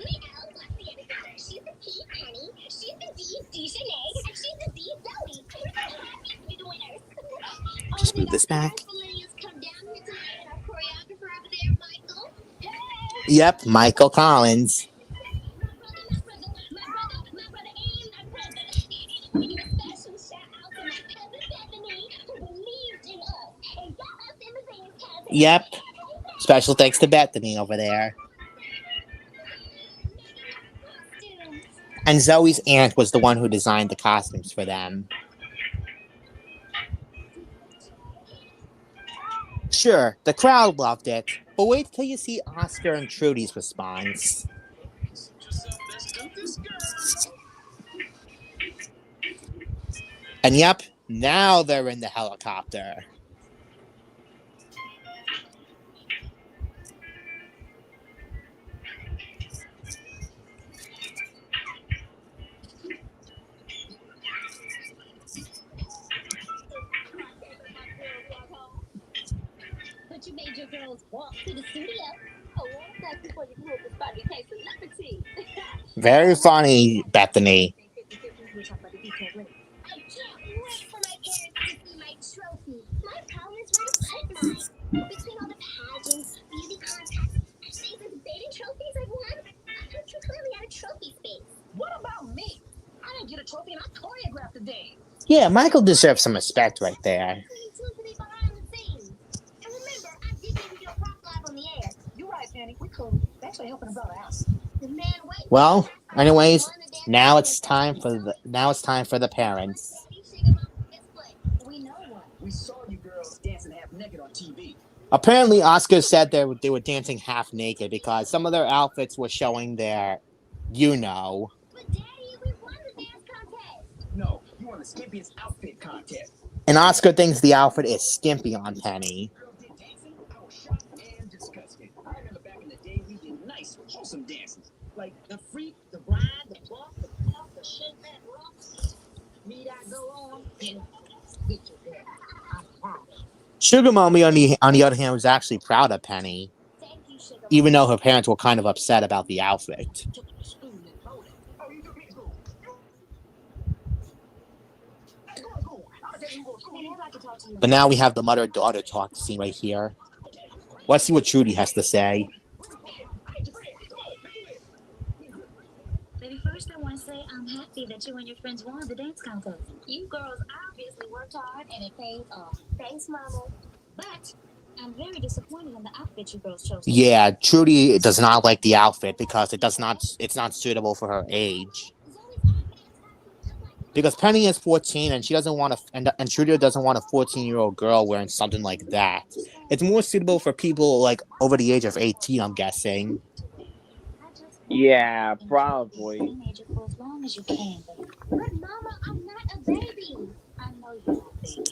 La Cienega. She's the P, Penny. She's the D, Dejanay. And she's the D, Zoe. We're so happy to be the winners. Just move this back. Come down here tonight, and our choreographer over there, Michael. Hey! Yep, Michael Collins. My brother, and my brother. And we give a special shout out to my cousin Bethany, who believed in us and got us in the dance contest. Yep. Special thanks to Bethany over there. And Zoe's aunt was the one who designed the costumes for them. Sure, the crowd loved it, but wait till you see Oscar and Trudy's response. And yep, now they're in the helicopter. But you made your girls walk to the studio. Oh, well, that's before you grew up with Bobby K celebrity. Very funny, Bethany. I can't wait for my parents to see my trophy. My problem is where to put mine. Between all the pageants, beauty contests, essays, and debating trophies I've won, I'm too clearly out of trophy space. What about me? I didn't get a trophy and I choreographed the dance. Yeah, Michael deserves some respect right there. You two to be behind the scenes. And remember, I did give you your prop live on the air. You're right, Penny. We cool. Actually helping a brother out. The man, wait. Well, anyways, now it's time for the parents. We know one. We saw you girls dancing half naked on TV. Apparently, Oscar said they were dancing half naked because some of their outfits were showing their, you know. But Daddy, we won the dance contest. No, you won the skimpiest outfit contest. And Oscar thinks the outfit is skimpy on Penny. Girls did dancing. I was shocked and disgusted. I remember back in the day we did nice, wholesome dances. Like The freak, the bride, the buff, the puff, the shake that rock. Need I go on? Get your dad. I'm proud. Sugar Mommy, on the other hand, was actually proud of Penny, Thank you, Sugar. even though her parents were kind of upset about the outfit. Took me to school and voted. oh, you took me to school. Go to school. I'll tell you go to school. I'd like to talk to you. But now we have the mother-daughter talk scene right here. Let's see what Trudy has to say. Baby, first I want to say I'm happy that you and your friends won the dance contest. You girls obviously worked hard and it paid off. Thanks, Mama. But I'm very disappointed in the outfit you girls chose. Yeah, Trudy does not like the outfit because it's not suitable for her age. Because Penny is 14 and she doesn't want and Trudy doesn't want a 14-year-old girl wearing something like that. It's more suitable for people like over the age of 18, I'm guessing. Yeah, probably. Teenager for as long as you can. But Mama, I'm not a baby. I know you're not a baby.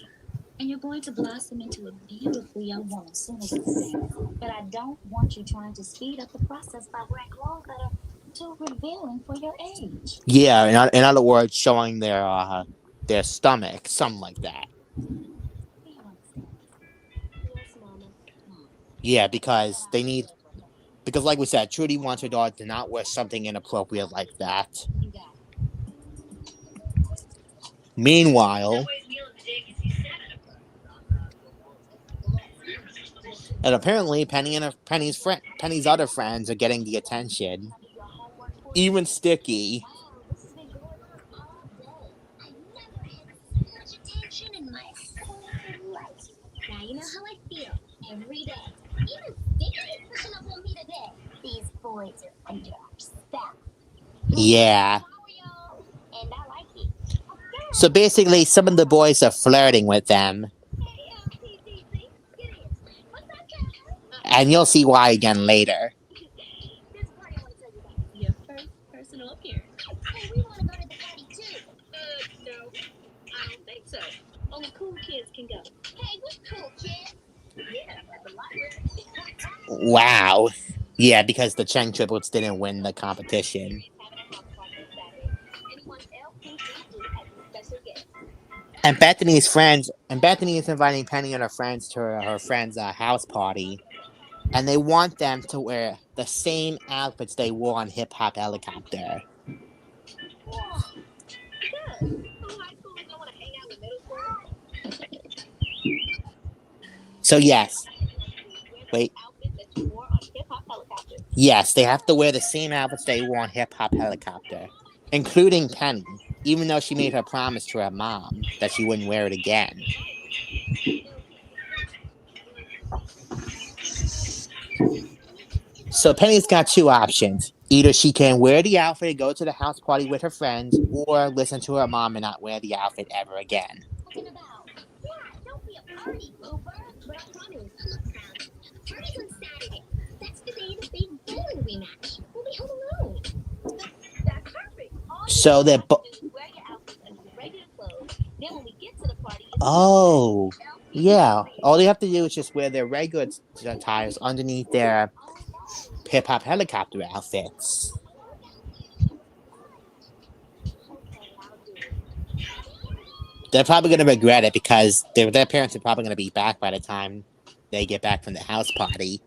And you're going to blossom into a beautiful young woman soon as it's safe. But I don't want you trying to speed up the process by wearing clothes that are too revealing for your age. Yeah, in other words, showing their stomach, something like that. Do you understand? Yes, Mama. Yeah, because because like we said, Trudy wants her daughter to not wear something inappropriate like that. You got Meanwhile, and apparently Penny's other friends are getting the attention. Even Sticky. Wow, this has been going on all day. I never had so much attention in my whole life. Now you know how I feel every day. Even Sticky's pushing up on me today. These boys are under our spell. Yeah. And I like it. So basically, some of the boys are flirting with them. Hey, TTC, get in. What's up, Cat? And you'll see why again later. There's a party I want to tell you about. Your first personal appearance. Hey, we want to go to the party too. No, I don't think so. Only cool kids can go. Hey, what's cool, kid? Yeah, at the library. Wow. Yeah, because the Cheng triplets didn't win the competition. And Bethany is inviting Penny and her friends to her friend's house party. And they want them to wear the same outfits they wore on Hip Hop Helicopter. Whoa. Good. So high schoolers don't want to hang out with middle schoolers? So yes. Wait. Yes, they have to wear the same outfits they wore on Hip Hop Helicopter. Including Penny, even though she made her promise to her mom that she wouldn't wear it again. So Penny's got two options. Either she can wear the outfit and go to the house party with her friends, or listen to her mom and not wear the outfit ever again. Talking about, yeah, don't be a party pooper. But I promise, party's on Saturday. That's the day the big bowling rematch. We'll be home alone. That's perfect. So they're Wear your outfits under your regular clothes. Then when we get to the party, oh, yeah. All they have to do is just wear their regular attires underneath their Hip Hop Helicopter outfits. They're probably going to regret it because their parents are probably going to be back by the time they get back from the house party.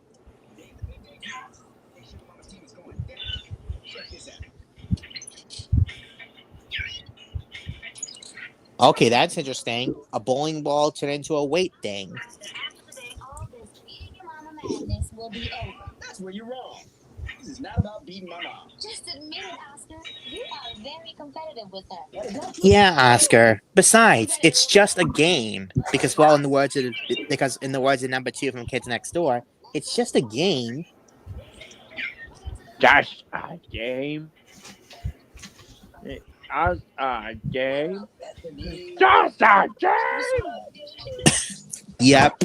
Okay, that's interesting. A bowling ball turned into a weight thing. All this beating your mama madness will be over. That's where you're wrong. This is not about beating my mom. Just admit it, Oscar. You are very competitive with her. Yeah, Oscar. Besides, it's just a game. Because in the words of number 2 from Kids Next Door, it's just a game. Just a game. Just a game. Just a game. Yep.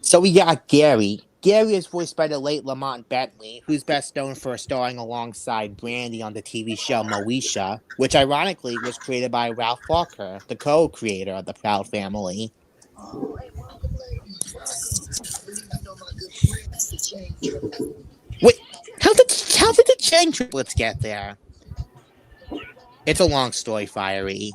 So we got Gary. Gary is voiced by the late Lamont Bentley, who's best known for starring alongside Brandy on the TV show Moesha, which ironically was created by Ralph Walker, the co-creator of the Proud Family. Wait, how did the Chang triplets get there? It's a long story, Fiery.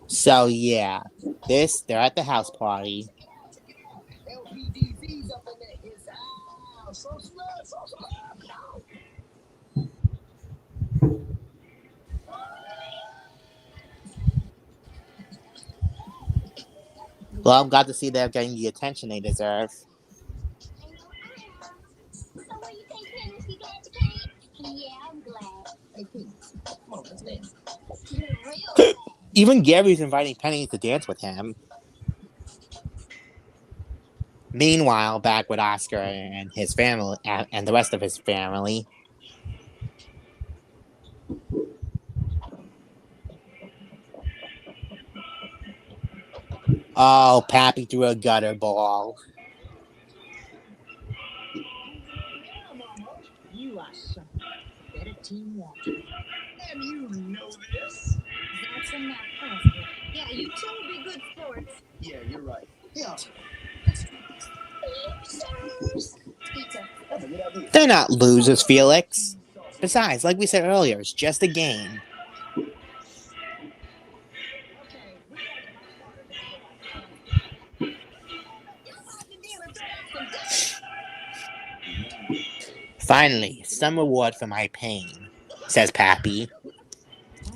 So yeah, they're at the house party. Well, I'm glad to see they're getting the attention they deserve. Even Gary's inviting Penny to dance with him. Meanwhile, back with Oscar and his family and the rest of his family. Oh, Pappy threw a gutter ball. You are some better teamwork. And you know this. and math possible. Yeah, you two will be good sports. Yeah, you're right. Yeah, Losers. Pizza. that's a good idea. They're not losers, Felix. Besides, like we said earlier, it's just a game. Finally, some reward for my pain, says Pappy. I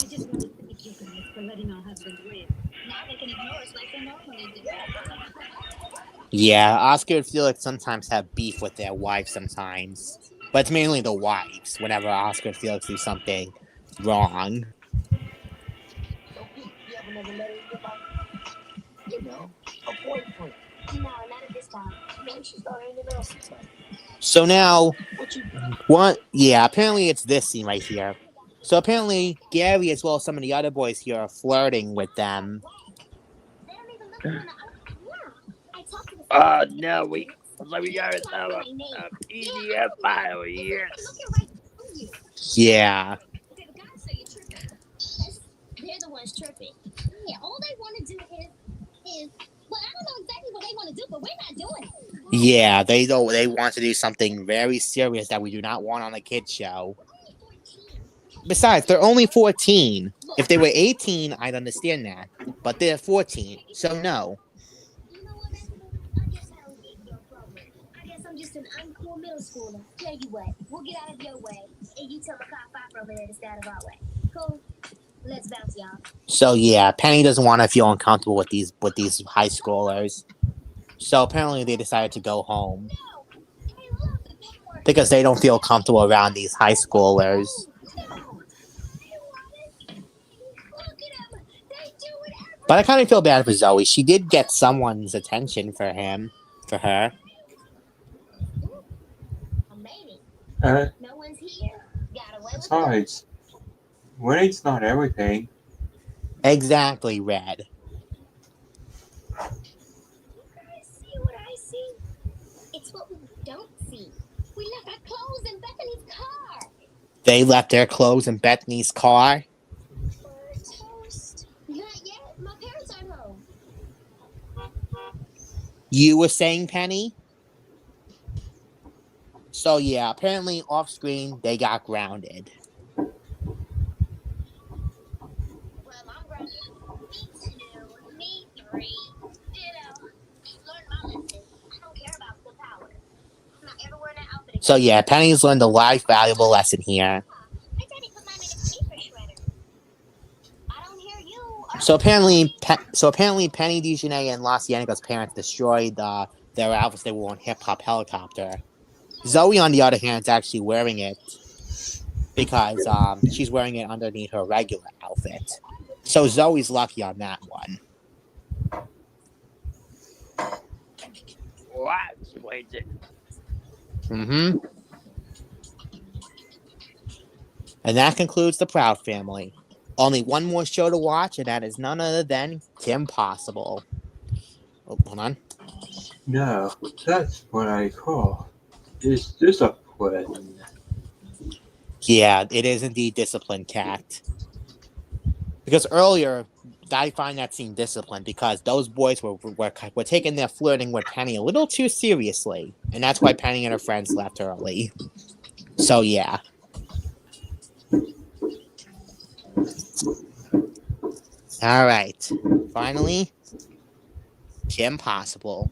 just want to thank you guys for letting our husbands win. Now they can ignore us like they normally do. Yeah, Oscar and Felix sometimes have beef with their wives sometimes. But it's mainly the wives whenever Oscar and Felix do something wrong. So, Pete, you have another letter in your life? You know, a boyfriend. No, not at this time. Maybe she's not anything else this time. So now, What you what? Yeah, apparently it's this scene right here. So apparently Gary as well as some of the other boys here are flirting with them. They don't even look at I talked to the No, we gotta have a PDF file here. looking right through you. Yeah. The guys say you're tripping. They're the ones tripping. Yeah, all they want to do is well, I don't know exactly what they want to do, but we're not doing it. Yeah, they want to do something very serious that we do not want on a kids show. Besides, they're only 14. If they were 18, I'd understand that. But they're 14, so no. You know what, I guess I don't get your problem. I guess I'm just an uncool middle schooler. Tell you what, we'll get out of your way, and you tell the cop five over there to stay out of our way. Cool? Let's bounce, y'all. So yeah, Penny doesn't want to feel uncomfortable with these high schoolers. So apparently they decided to go home because they don't feel comfortable around these high schoolers. But I kind of feel bad for Zoe. She did get someone's attention for her. Maybe. Uh, No one's here. Got away with it. besides, winning's not everything. Exactly, Red. You guys see what I see? It's what we don't see. We left our clothes in Bethany's car. They left their clothes in Bethany's car. For toast. Not yet. My parents aren't home. You were saying, Penny? So yeah, apparently off screen they got grounded. Well, I'm grounded. Me too. Me three. Ditto. Learn my lesson. I don't care about the power. I'm not ever wearing that outfit again. So yeah, Penny's learned a life valuable lesson here. My daddy put mine in a paper shredder. I don't hear you. So apparently Penny, DeJournette, and La Cienaga's parents destroyed their outfits they wore on Hip Hop Helicopter. Zoe, on the other hand, is actually wearing it because she's wearing it underneath her regular outfit. So Zoe's lucky on that one. Well, that explains it. Mm-hmm. And that concludes the Proud Family. Only one more show to watch, and that is none other than Kim Possible. Oh, hold on. No, that's what I call. Is discipline. Yeah, it is indeed discipline, Cat. Because earlier, I find that scene disciplined because those boys were taking their flirting with Penny a little too seriously. And that's why Penny and her friends left early. So, yeah. Alright. Finally, Kim Possible.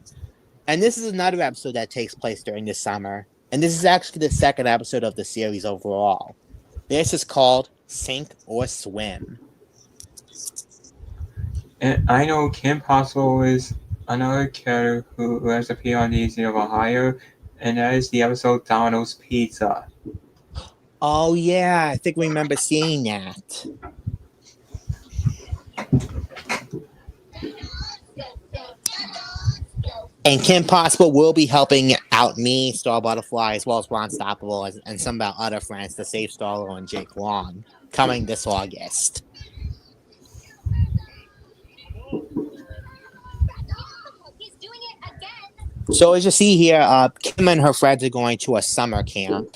And this is another episode that takes place during the summer. And this is actually the second episode of the series overall. This is called Sink or Swim. And I know Kim Possible is another character who has appeared on the season of Ohio, and that is the episode Donald's Pizza. Oh, yeah. I think we remember seeing that. And Kim Possible will be helping out me, Star Butterfly, as well as Ron Stoppable, and some of our other friends to save Starlo and Jake Long, coming this August. So as you see here, Kim and her friends are going to a summer camp.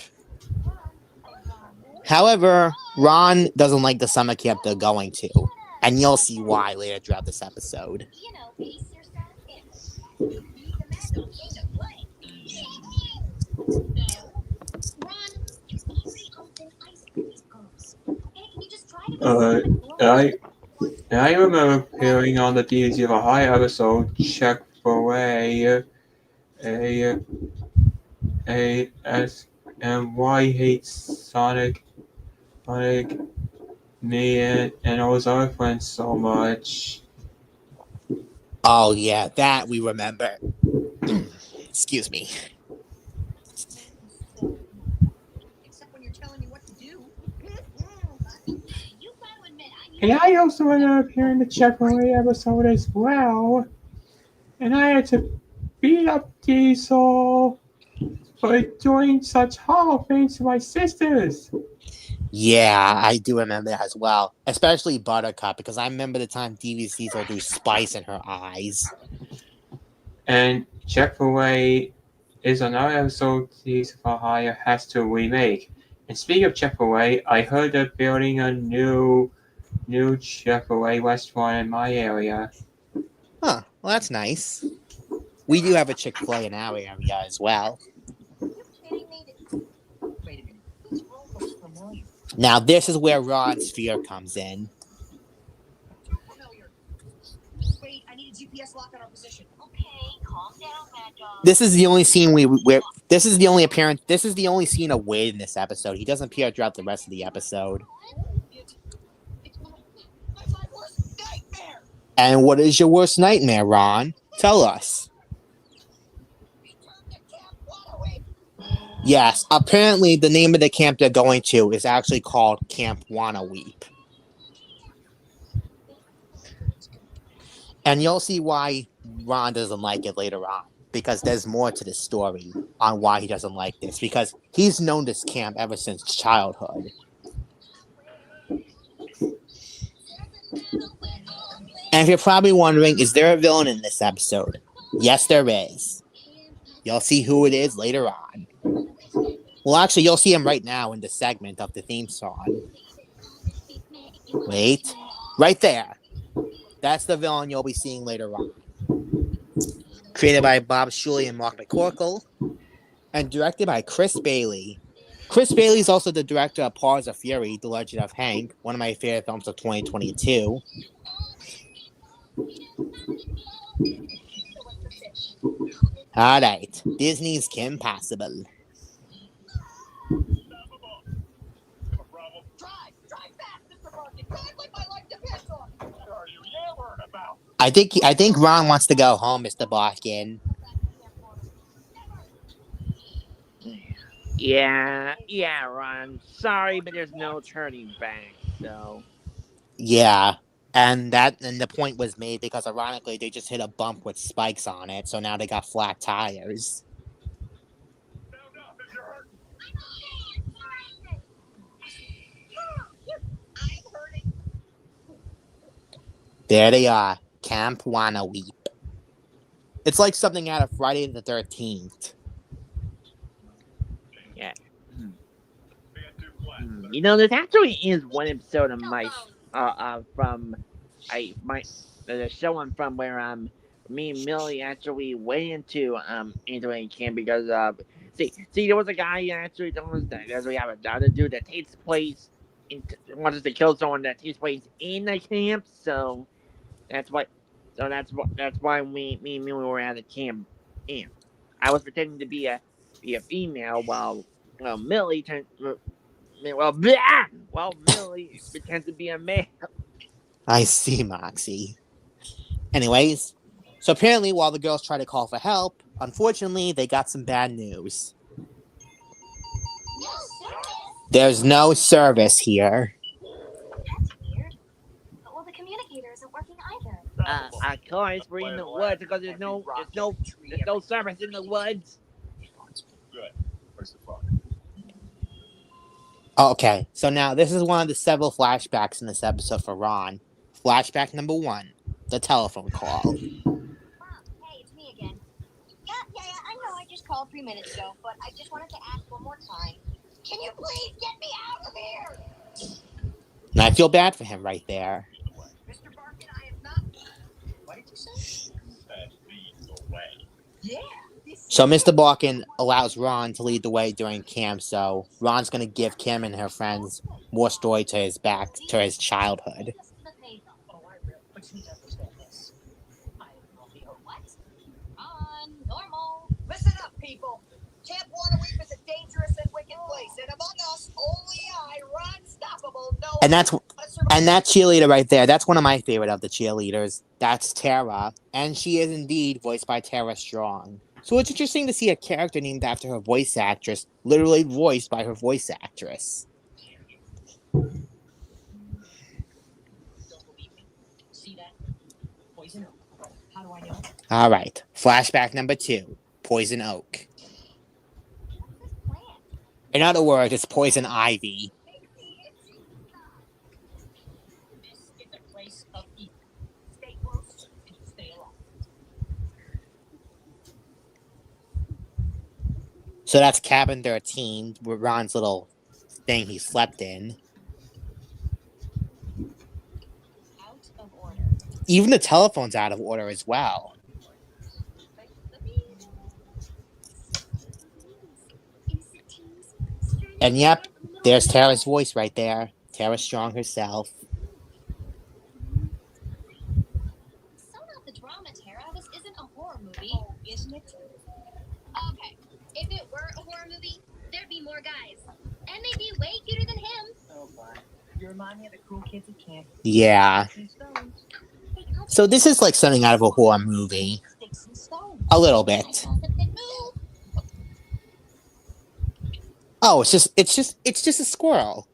However, Ron doesn't like the summer camp they're going to, and you'll see why later throughout this episode. You know, pace yourself. Beat the man don't came to play. No. Ron, you already opened ice cream girls. Okay, can you just try to I remember hearing on the DZ of a high episode, Chick-fil-A, and why he hates Sonic, me, and all his other friends so much. Oh yeah, that we remember. Excuse me. Except when you're telling me what to do. You gotta admit, And I also ended up hearing the Chick-fil-A episode as well, and I had to beat up Diesel for doing such horrible things to my sisters. Yeah, I do remember that as well. Especially Buttercup, because I remember the time DVCs will do spice in her eyes. And Chick-fil-A is another episode DZ for Hire has to remake. And speaking of Chick-fil-A, I heard they're building a new Chick-fil-A restaurant in my area. Huh, well that's nice. We do have a Chick-fil-A in our area as well. you kidding me? Wait a minute. This role looks familiar. Now this is where Ron's fear comes in. Too familiar. Wait, I need a GPS lock on our position. Okay, calm down, Mad Dog. This is the only scene this is the only appearance. This is the only scene of Wade in this episode. He doesn't appear throughout the rest of the episode. It's my worst nightmare. And what is your worst nightmare, Ron? Tell us. Return to Camp Waluogi. Yes, apparently the name of the camp they're going to is actually called Camp Wannaweep. And you'll see why Ron doesn't like it later on, because there's more to the story on why he doesn't like this, because he's known this camp ever since childhood. And if you're probably wondering, is there a villain in this episode? Yes, there is. You'll see who it is later on. Well, actually, you'll see him right now in the segment of the theme song. Wait. Right there. That's the villain you'll be seeing later on. Created by Bob Shuley and Mark McCorkle, and directed by Chris Bailey. Chris Bailey is also the director of Paws of Fury, The Legend of Hank, one of my favorite films of 2022. Alright, Disney's Kim Possible. Drive fast, Mr. Barkin. Drive like my life depends on it. What are you yelling about? I think Ron wants to go home, Mr. Barkin. Yeah, Ron. Sorry, but there's no turning back, so. Yeah, and the point was made because ironically they just hit a bump with spikes on it, so now they got flat tires. Stand up if you're hurt. I'm hurting. There they are, Camp Wannaweep. It's like something out of Friday the 13th. Yeah. We got 2 flats. You know, there actually is one episode of my from the show I'm from where me and Millie actually went into a camp because see there was a guy actually there's we have another dude that takes place wants to kill someone that takes place in the camp, so that's why me and Millie were at the camp, and I was pretending to be a female while Millie Millie pretends to be a male. I see, Moxie. Anyways, so apparently while the girls try to call for help, unfortunately they got some bad news. There's no service here. That's weird. Well, the communicator isn't working either. Of course, we're in the woods because there's no service in the woods. Good. Where's the phone? Okay, so now this is one of the several flashbacks in this episode for Ron. Flashback number 1, the telephone call. Mom, hey, it's me again. Yeah, I know I just called 3 minutes ago, but I just wanted to ask one more time. Can you please get me out of here? And I feel bad for him right there. Mr. Barkin, I am not. What did you say? Lead the way. Yeah. So Mr. Balkan allows Ron to lead the way during camp, so Ron's gonna give Kim and her friends more story to his childhood. Oh, I will. But you need to understand this. I am not the host. What? Normal. Listen up, people. Camp Waterweep is a dangerous and wicked place, and among us, only I, Ron Stoppable, know And that's how to survive. And that cheerleader right there, that's one of my favorite of the cheerleaders. That's Tara, and she is indeed voiced by Tara Strong. So it's interesting to see a character named after her voice actress, literally voiced by her voice actress. Don't believe me. See that? Poison oak. How do I know? All right, flashback number 2, Poison Oak. In other words, it's Poison Ivy. This is a place of evil. Stay close and stay alive. So that's cabin 13, with Ron's little thing he slept in. Out of order. Even the telephone's out of order as well. And yep, there's Tara's voice right there. Tara Strong herself. So not the drama, Tara. This isn't a horror movie, isn't it? Okay, if it were a horror movie, there'd be more guys. And they'd be way cuter than him. Oh, fine. You remind me of the cool kids at camp. Yeah. Sticks and stones. So this is like something out of a horror movie. Sticks and stones. A little bit. Oh, it's just a squirrel. Just a squirrel.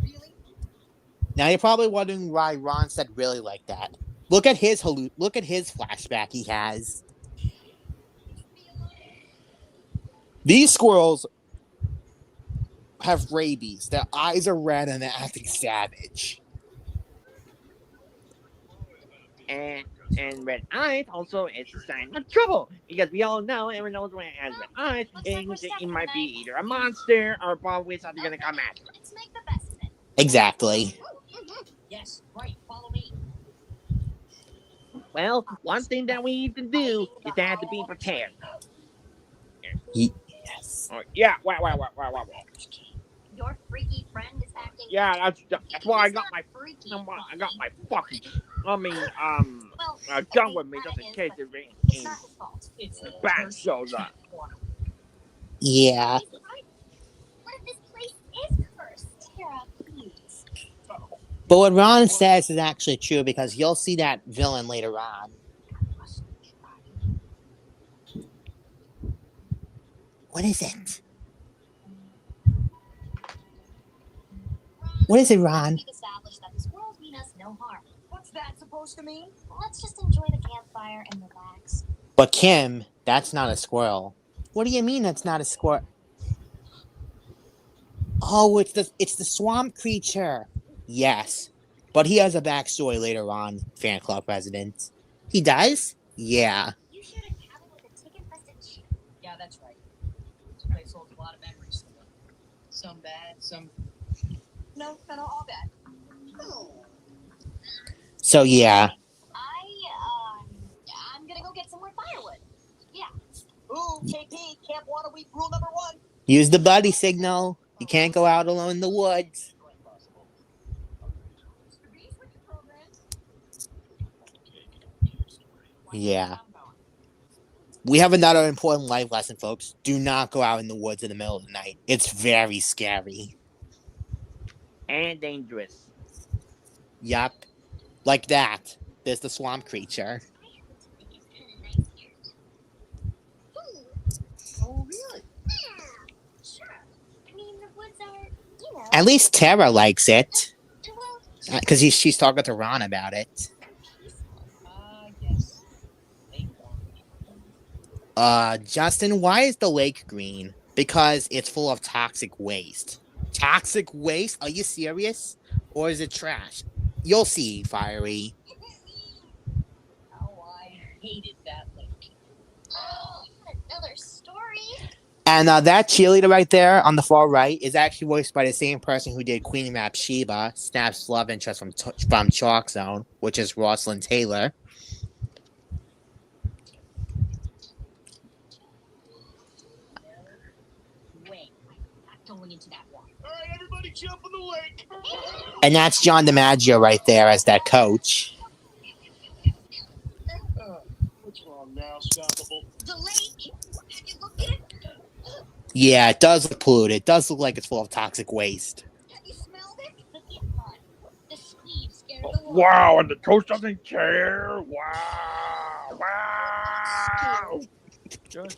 Really? Now you're probably wondering why Ron said really like that. Look at his flashback he has. These squirrels have rabies. Their eyes are red and they're acting savage. And red eyes also is a sign of trouble, because we all know, everyone knows when it has red eyes, it might be either a monster or probably something gonna come at it. Let's make the best of it. Exactly. Yes, right. Follow me. Well, one thing that we need to do is to have to be prepared. Yes. Yeah, wait. Your freaky friend is acting. Yeah, that's why I He's got not my freaky. I got my fucking gun Well, with me just in case but if it's not his fault. It's a bad shows up. Yeah. He's right. What if this place is cursed? Tara, please. But what Ron says is actually true because you'll see that villain later on. What is it? What is it, Ron? We've established that the squirrels mean us no harm. What's that supposed to mean? Let's just enjoy the campfire and relax. But Kim, that's not a squirrel. What do you mean that's not a squirrel? Oh, it's the swamp creature. Yes. But he has a backstory later on, fan club president. He does? Yeah. You shared a cabin with a tick-infested sheep. Yeah, that's right. This place holds a lot of memories. Some bad, some. No, not all bad. So yeah. I'm gonna go get some more firewood. Yeah. Ooh, KP, Camp Waterweep rule number 1. Use the buddy signal. You can't go out alone in the woods. Yeah. We have another important life lesson, folks. Do not go out in the woods in the middle of the night. It's very scary. And dangerous. Yup. Like that. There's the swamp creature. Oh, really? Yeah, sure. I mean, the woods are, you know. At least Tara likes it. Well, Because she's talking to Ron about it. Yes. Justin, why is the lake green? Because it's full of toxic waste. Toxic waste? Are you serious? Or is it trash? You'll see, Fiery. Oh, I hated that lake. oh, another story. And that cheerleader right there on the far right is actually voiced by the same person who did Queen Sheba, Snap's love interest from Chalk Zone, which is Rosalind Taylor. Wait, not going into that water. All right, everybody jump in the lake. And that's John DiMaggio right there as that coach. What's wrong now, Stoppable? The lake? Have you looked at it? Yeah, it does look polluted. It does look like it's full of toxic waste. Have you smelled it? The squeeze scared the water. Wow, and the coach doesn't care. Wow. Wow. The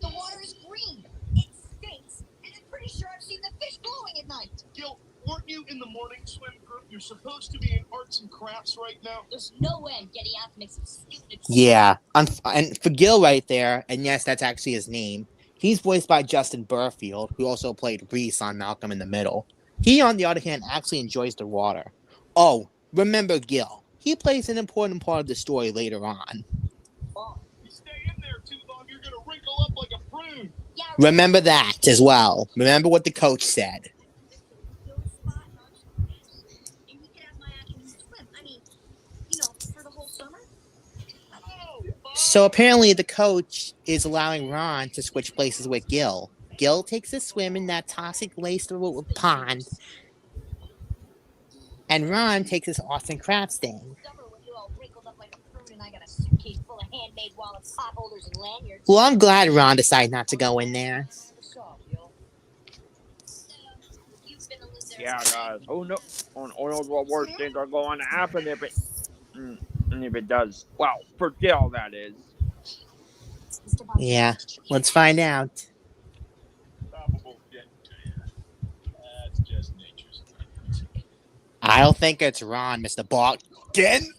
water is green. It stinks. And I'm pretty sure I've seen the fish glowing at night. Gil, weren't you in the morning swim group? You're supposed to be in arts and crafts right now. There's no way I'm getting out to make some stupid. Yeah, and for Gil right there, and yes, that's actually his name. He's voiced by Justin Burfield, who also played Reese on Malcolm in the Middle. He, on the other hand, actually enjoys the water. Oh, remember Gil. He plays an important part of the story later on. Oh, you stay in there too long, you're gonna wrinkle up like a prune. Yeah, Remember that as well. Remember what the coach said. So apparently the coach is allowing Ron to switch places with Gil. Gil takes a swim in that toxic-laced pond, and Ron takes his arts and crafts thing. Well, I'm glad Ron decided not to go in there. Yeah, guys. Oh no, who knows what worse things are going to happen if it does. Well, for Gil, that is. Yeah, let's find out. That's just nature's. I don't think it's Ron, Mr. Barkin.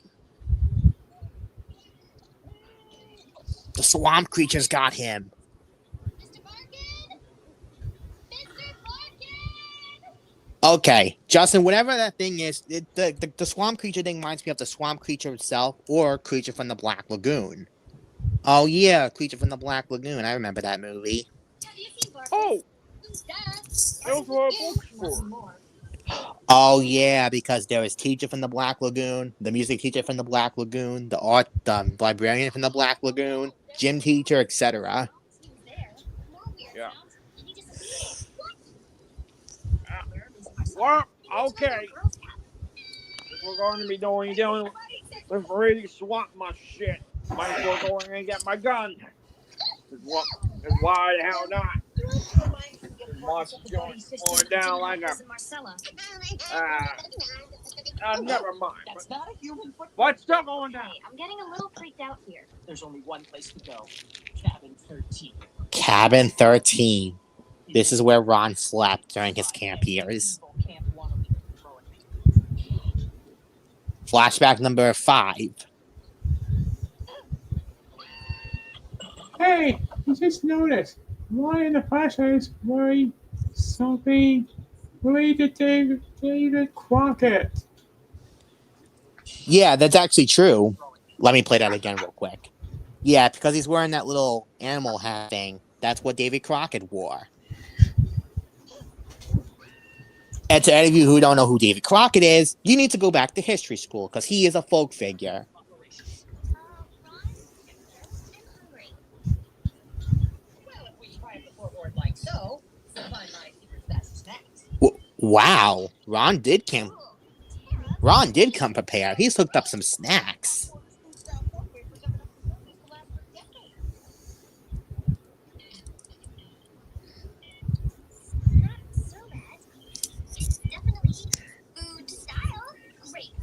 The swamp creature's got him. Okay, Justin, whatever that thing is, the swamp creature thing reminds me of the swamp creature itself or Creature from the Black Lagoon. Oh, yeah, Creature from the Black Lagoon. I remember that movie. Oh! Those were bookstore. Oh, yeah, because there was Teacher from the Black Lagoon, the music teacher from the Black Lagoon, the librarian from the Black Lagoon, gym teacher, etc. Yeah. Well, okay. If we're going to be doing with really swap my shit, might as well go in and get my gun. Why the hell not? Monster going down like a... never mind. That's not a human footprint. What's still going down? Hey, I'm getting a little freaked out here. There's only one place to go. Cabin 13. Cabin 13. This is where Ron slept during his camp years. Flashback number 5. Hey, I just noticed. Why in the flashlight is wearing something related to David Crockett? Yeah, that's actually true. Let me play that again real quick. Yeah, because he's wearing that little animal hat thing. That's what David Crockett wore. And to any of you who don't know who David Crockett is, you need to go back to history school because he is a folk figure. Wow, Ron did come prepared. He's hooked up some snacks.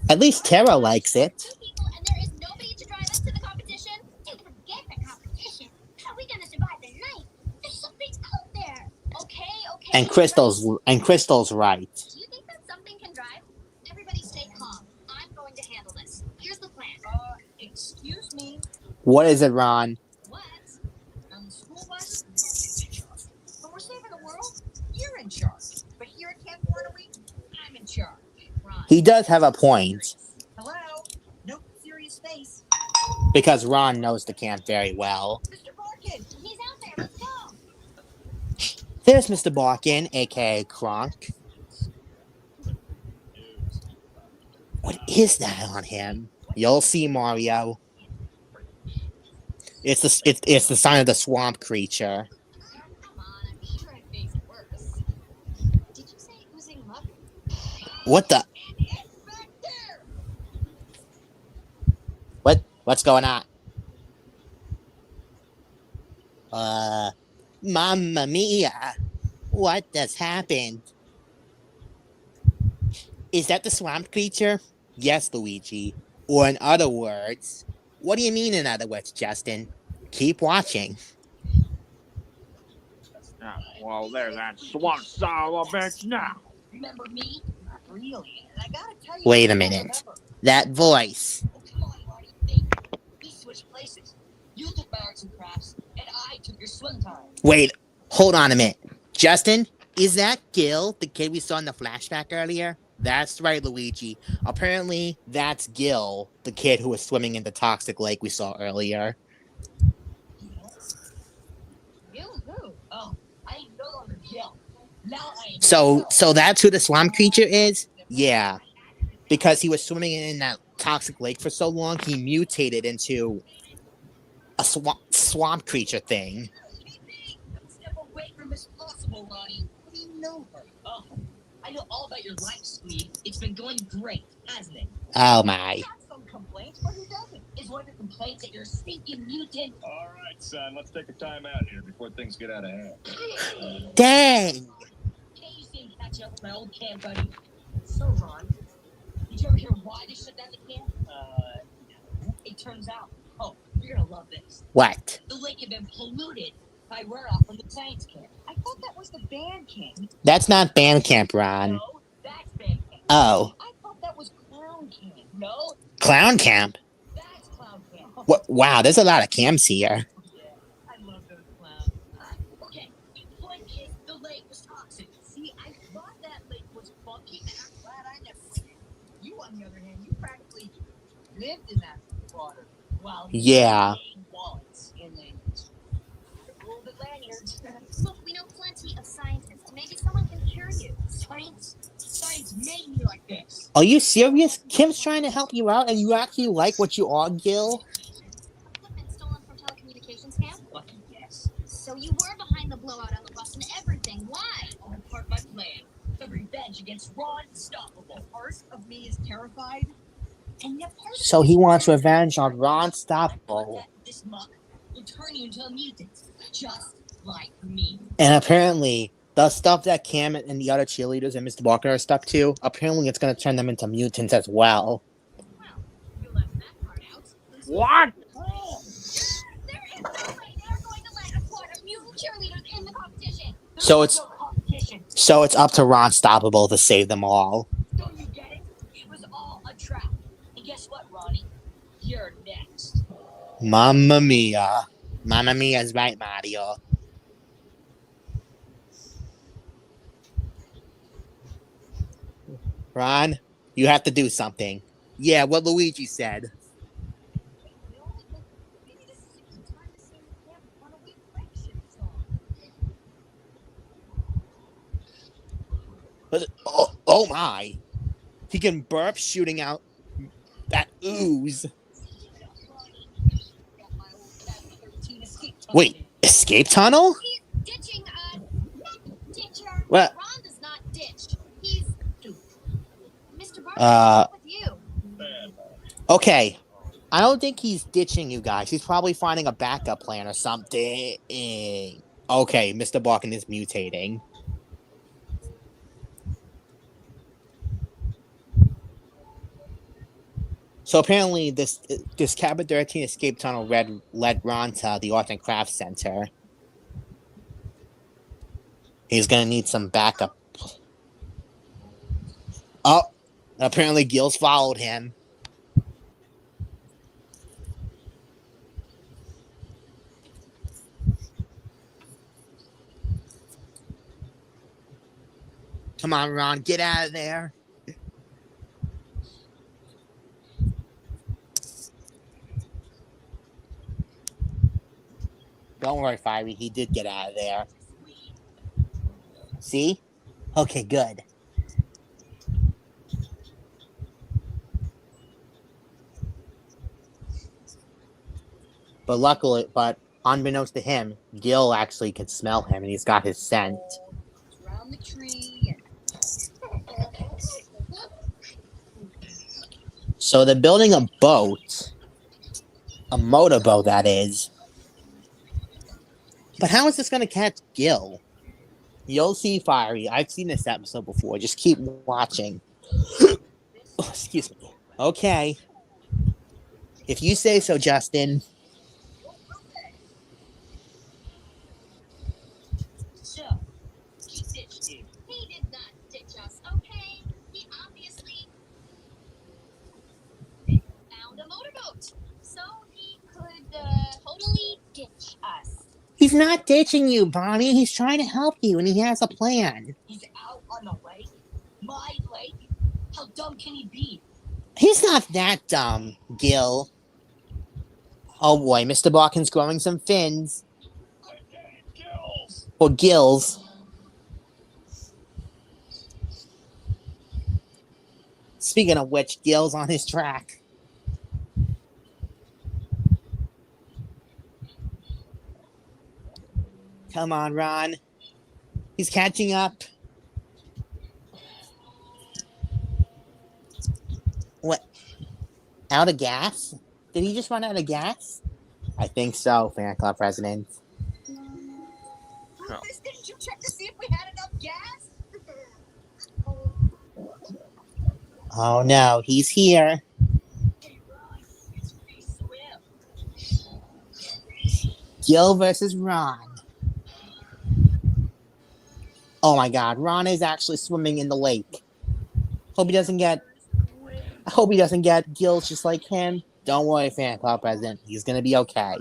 At least Tara likes it. And Crystal's right. Do you think that something can drive? Everybody stay calm. I'm going to handle this. Here's the plan. Excuse me. What is it, Ron? What? On the school bus? When we're saving the world, you're in charge. But here at Camp Waterway, I'm in charge. Ron. He does have a point. Hello? No serious face. Because Ron knows the camp very well. Mr. Barkin, he's out there. Let's go. There's Mr. Barkin, aka Kronk. What is that on him? You'll see, Mario. It's the sign of the swamp creature. Come on, I'm sure it makes it worse. Did you say oozing muck? What the? It's back there! What's going on? Mamma mia! What has happened? Is that the swamp creature? Yes, Luigi. Or in other words, what do you mean in other words, Justin? Keep watching. Well, there's that swamp son of a bitch now. Remember me? Not really. And I gotta tell you, Wait a I don't minute. remember. That voice. Oh, come on, Marty. Think. We switched places. You took my arts and crafts, and I took your swim time. Wait, hold on a minute. Justin, is that Gil, the kid we saw in the flashback earlier? That's right, Luigi. Apparently, that's Gil, the kid who was swimming in the toxic lake we saw earlier. You who? Oh, I am no longer Gil. Now I am So that's who the swamp creature is? Yeah. Because he was swimming in that toxic lake for so long, he mutated into a swamp creature thing. Step away from Miss Possible, Ronnie. What do you know her? Oh, I know all about your life, Squeak. It's been going great, hasn't it? Oh my. Got some complaints, but who doesn't? Is one of your complaints that you're a stinking mutant? All right, son, let's take a time out here before things get out of hand. Dang! Can't you see him catch up with my old camp buddy? So, Ron, did you ever hear why they shut down the camp? No. It turns out, oh, you're gonna love this. What? The lake had been polluted by runoff from the science camp. I thought that was the band camp. That's not band camp, Ron. No, that's band camp. Oh. I thought that was clown camp. No, Clown camp? that's clown camp. What? Wow, there's a lot of camps here. Yeah, I love those clowns. Okay, point is, the lake was toxic. See, I thought that lake was funky, and I'm glad I never went in. You, on the other hand, you practically lived in that water. While Yeah. wallets in the ruled the lanyards. Look, we know plenty of scientists. Maybe someone can cure you. Science made me like this. Are you serious? Kim's trying to help you out and you actually like what you are, Gil? Equipment stolen from telecommunications camp? Lucky guess. So you were behind the blowout on the bus and everything. Why? All part of my plan. The revenge against Ron Unstoppable. Part of me is terrified. And yet part of So me he is wants terrified. revenge on Ron Stoppable. This muck will turn you into a mutant. Just like me. And apparently, the stuff that Cam and the other cheerleaders and Mr. Walker are stuck to, apparently it's going to turn them into mutants as well. Well, you left that part out. What? There is no way they're going to let a squad of mutant cheerleaders in the competition. So it's No competition. so it's up to Ron Stoppable to save them all. Don't you get it? It was all a trap. And guess what, Ronnie? You're next. Mamma mia. Mamma mia is right, Mario. Ron, you have to do something. Yeah, what Luigi said. Maybe this is a good time to sing the camp runaway friendship song. But, oh my. He can burp shooting out that ooze. Wait, escape tunnel? He's ditching, ditcher. What? Ron does not ditch. He's Mr. Barker with you. Okay. I don't think he's ditching you guys. He's probably finding a backup plan or something. Okay, Mr. Barkin is mutating. So apparently this Cabin 13 escape tunnel led Ron to the Art and Crafts Center. He's gonna need some backup. Oh, apparently Gil's followed him. Come on, Ron, get out of there. Don't worry, Fiery. He did get out of there. See? Okay, good. But luckily, unbeknownst to him, Gil actually can smell him, and he's got his scent. Around the tree. So they're building a boat, a motorboat that is. But how is this going to catch Gil? You'll see, Fiery. I've seen this episode before. Just keep watching. Oh, excuse me. Okay. If you say so, Justin. So, he ditched you. He did not ditch us, okay? He obviously found a motorboat. So he could totally ditch us. He's not ditching you, Bonnie. He's trying to help you, and he has a plan. He's out on the lake. My lake. How dumb can he be? He's not that dumb, Gil. Oh boy, Mr. Balkan's growing some fins. Or gills. Speaking of which, Gil's on his track. Come on, Ron. He's catching up. What? Out of gas? Did he just run out of gas? I think so, fan club president. Rufus, didn't you check to see if we had enough gas? Oh no, he's here. Hey, Ron, it's free swim. Gil versus Ron. Oh my god, Ron is actually swimming in the lake. I hope he doesn't get gills just like him. Don't worry, fan club president. He's gonna be okay.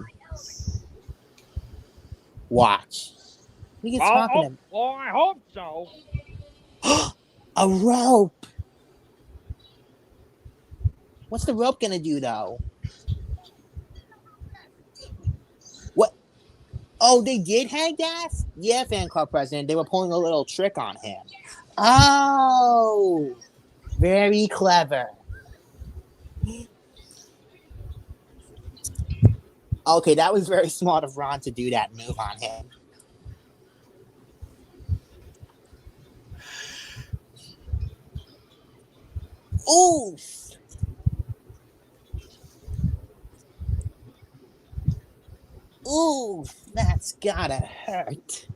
Watch. We get talking to Well, I hope so. a rope. What's the rope gonna do though? What? Oh, they did have gas? Yeah, fan club president. They were pulling a little trick on him. Oh, very clever. Okay, that was very smart of Ron to do that move on him. Ooh. Ooh, that's gotta hurt.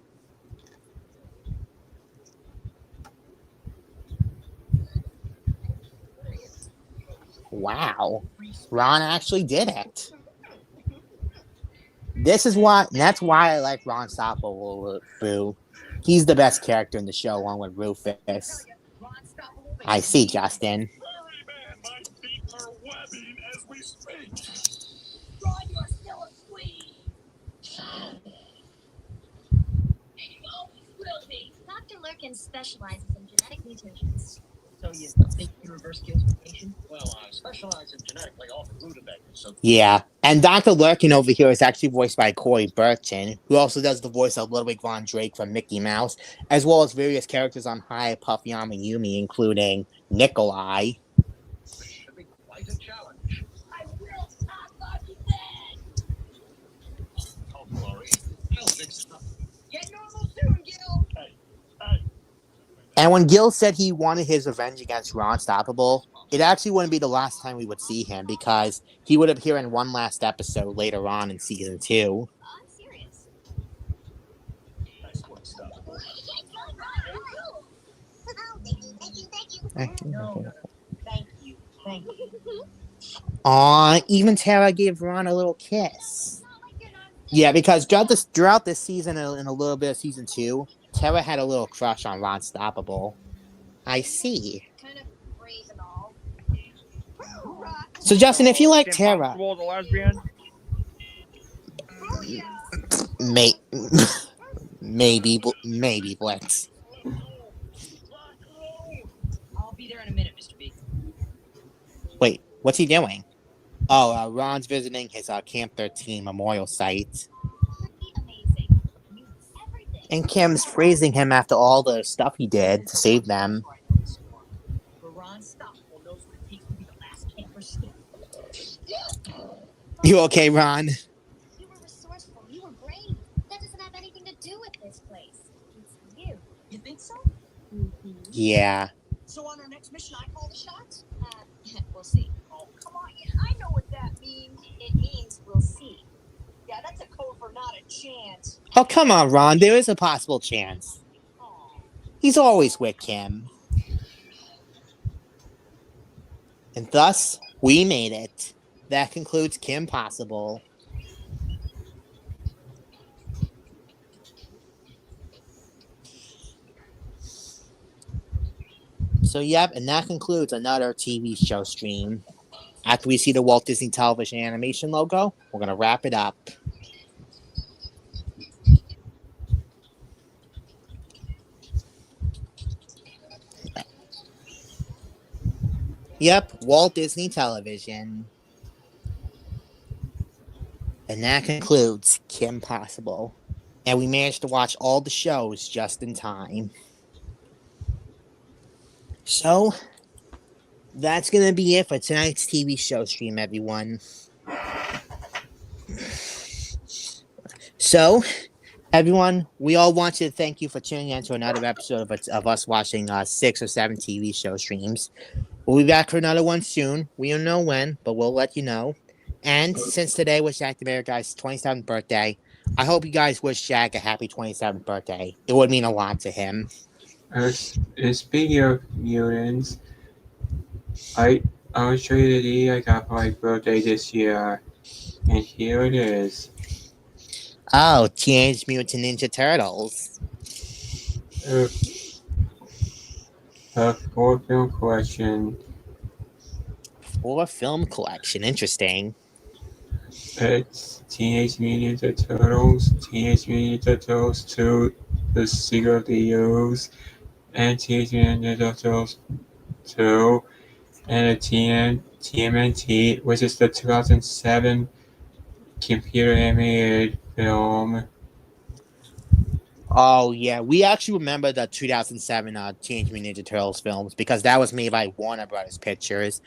Wow. Ron actually did it. That's why I like Ron Stoppable, Boo. He's the best character in the show along with Rufus. I see, Justin. Furry man might beat her webbing as we speak. Ron, you're still asleep. He always will be. Dr. Lurkin specializes in genetic mutations. So you think you reverse Gil's mutation? Well, I specialize in genetically altered rutabagas, so Yeah, and Dr. Lurkin over here is actually voiced by Corey Burton, who also does the voice of Ludwig von Drake from Mickey Mouse, as well as various characters on Hi, Puffy, and Yumi, including Nikolai. should be quite a challenge. I will not let you dead. Don't worry, I'll fix it up. Get normal soon, Gil. Hey. And when Gil said he wanted his revenge against Ron Stoppable, it actually wouldn't be the last time we would see him because he would appear in one last episode later on in season 2. I'm serious. Nice work, Stoppable. Thank you. No. Thank you. Thank you. Aw, even Tara gave Ron a little kiss. Yeah, because throughout this season and a little bit of season 2, Tara had a little crush on Ron Stoppable. I see. Kind of brave and all. So, Justin, if you like Kim Tara... Possible, the lesbian? Maybe, Blitz. I'll be there in a minute, Mr. B. Wait, what's he doing? Oh, Ron's visiting his Camp 13 memorial site. Amazing. Everything. And Kim's praising him after all the stuff he did to save them. You okay, Ron? You were resourceful. You were brave. That doesn't have anything to do with this place. It's you. You think so? Yeah. So on our next mission, I call the shots? We'll see. Oh, come on. Yeah, I know what that means. It means we'll see. Yeah, that's a code for not a chance. Oh, come on, Ron. There is a possible chance. Aw. He's always with Kim. And thus, we made it. That concludes Kim Possible. So, yep, and that concludes another TV show stream. After we see the Walt Disney Television Animation logo, we're going to wrap it up. Yep, Walt Disney Television. And that concludes Kim Possible. And we managed to watch all the shows just in time. So, that's going to be it for tonight's TV show stream, everyone. So, everyone, we all want to thank you for tuning in to another episode of us watching 6 or 7 TV show streams. We'll be back for another one soon. We don't know when, but we'll let you know. And since today was JackTheMakerGuy's 27th birthday, I hope you guys wish Jack a happy 27th birthday. It would mean a lot to him. Speaking of mutants, I'll show you the day I got for my birthday this year. And here it is. Oh, Teenage Mutant Ninja Turtles. A 4-film collection. 4-film collection. Interesting. It's Teenage Mutant Ninja Turtles, Teenage Mutant Ninja Turtles 2, The Secret of the Ooze, and Teenage Mutant Ninja Turtles 2, and a TMNT, which is the 2007 computer animated film. Oh, yeah. We actually remember the 2007 Teenage Mutant Ninja Turtles films because that was made by Warner Brothers Pictures.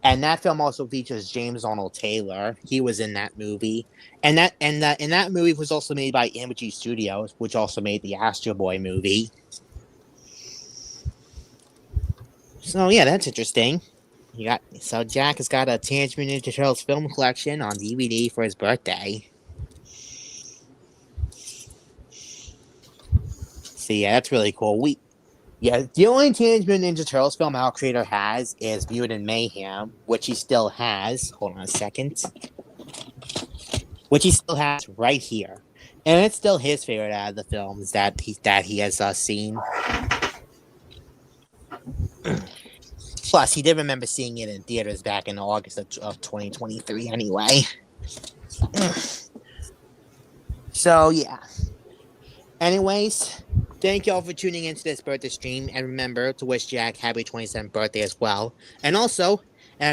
And that film also features James Arnold Taylor. He was in that movie. And that movie was also made by Image Studios, which also made the Astro Boy movie. So, yeah, that's interesting. So Jack has got a Teenage Mutant Ninja Turtles film collection on DVD for his birthday. So yeah, that's really cool. The only Teenage Mutant Ninja Turtles film our creator has is Mutant Mayhem, which he still has. Hold on a second. Which he still has right here, and it's still his favorite out of the films that he has seen. Plus, he did remember seeing it in theaters back in August of 2023 anyway. So, yeah. Anyways, thank y'all for tuning into this birthday stream. And remember to wish Jack happy 27th birthday as well. And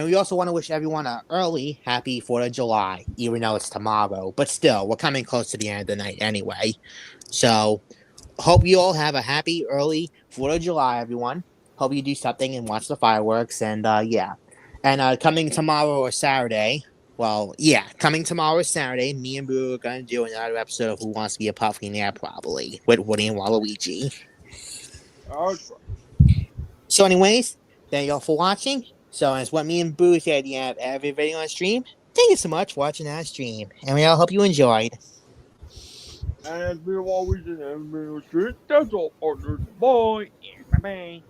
we also want to wish everyone an early happy 4th of July, even though it's tomorrow. But still, we're coming close to the end of the night anyway. So, hope you all have a happy early 4th of July, everyone. Hope you do something and watch the fireworks, and yeah. And coming tomorrow or Saturday, coming tomorrow or Saturday, me and Boo are going to do another episode of Who Wants to Be a Puffinator, probably, with Woody and Waluigi. So anyways, thank y'all for watching. So as what me and Boo said at the end of every video on stream, thank you so much for watching our stream, and we all hope you enjoyed. And as we always in every street, that's all. Bye. Bye-bye.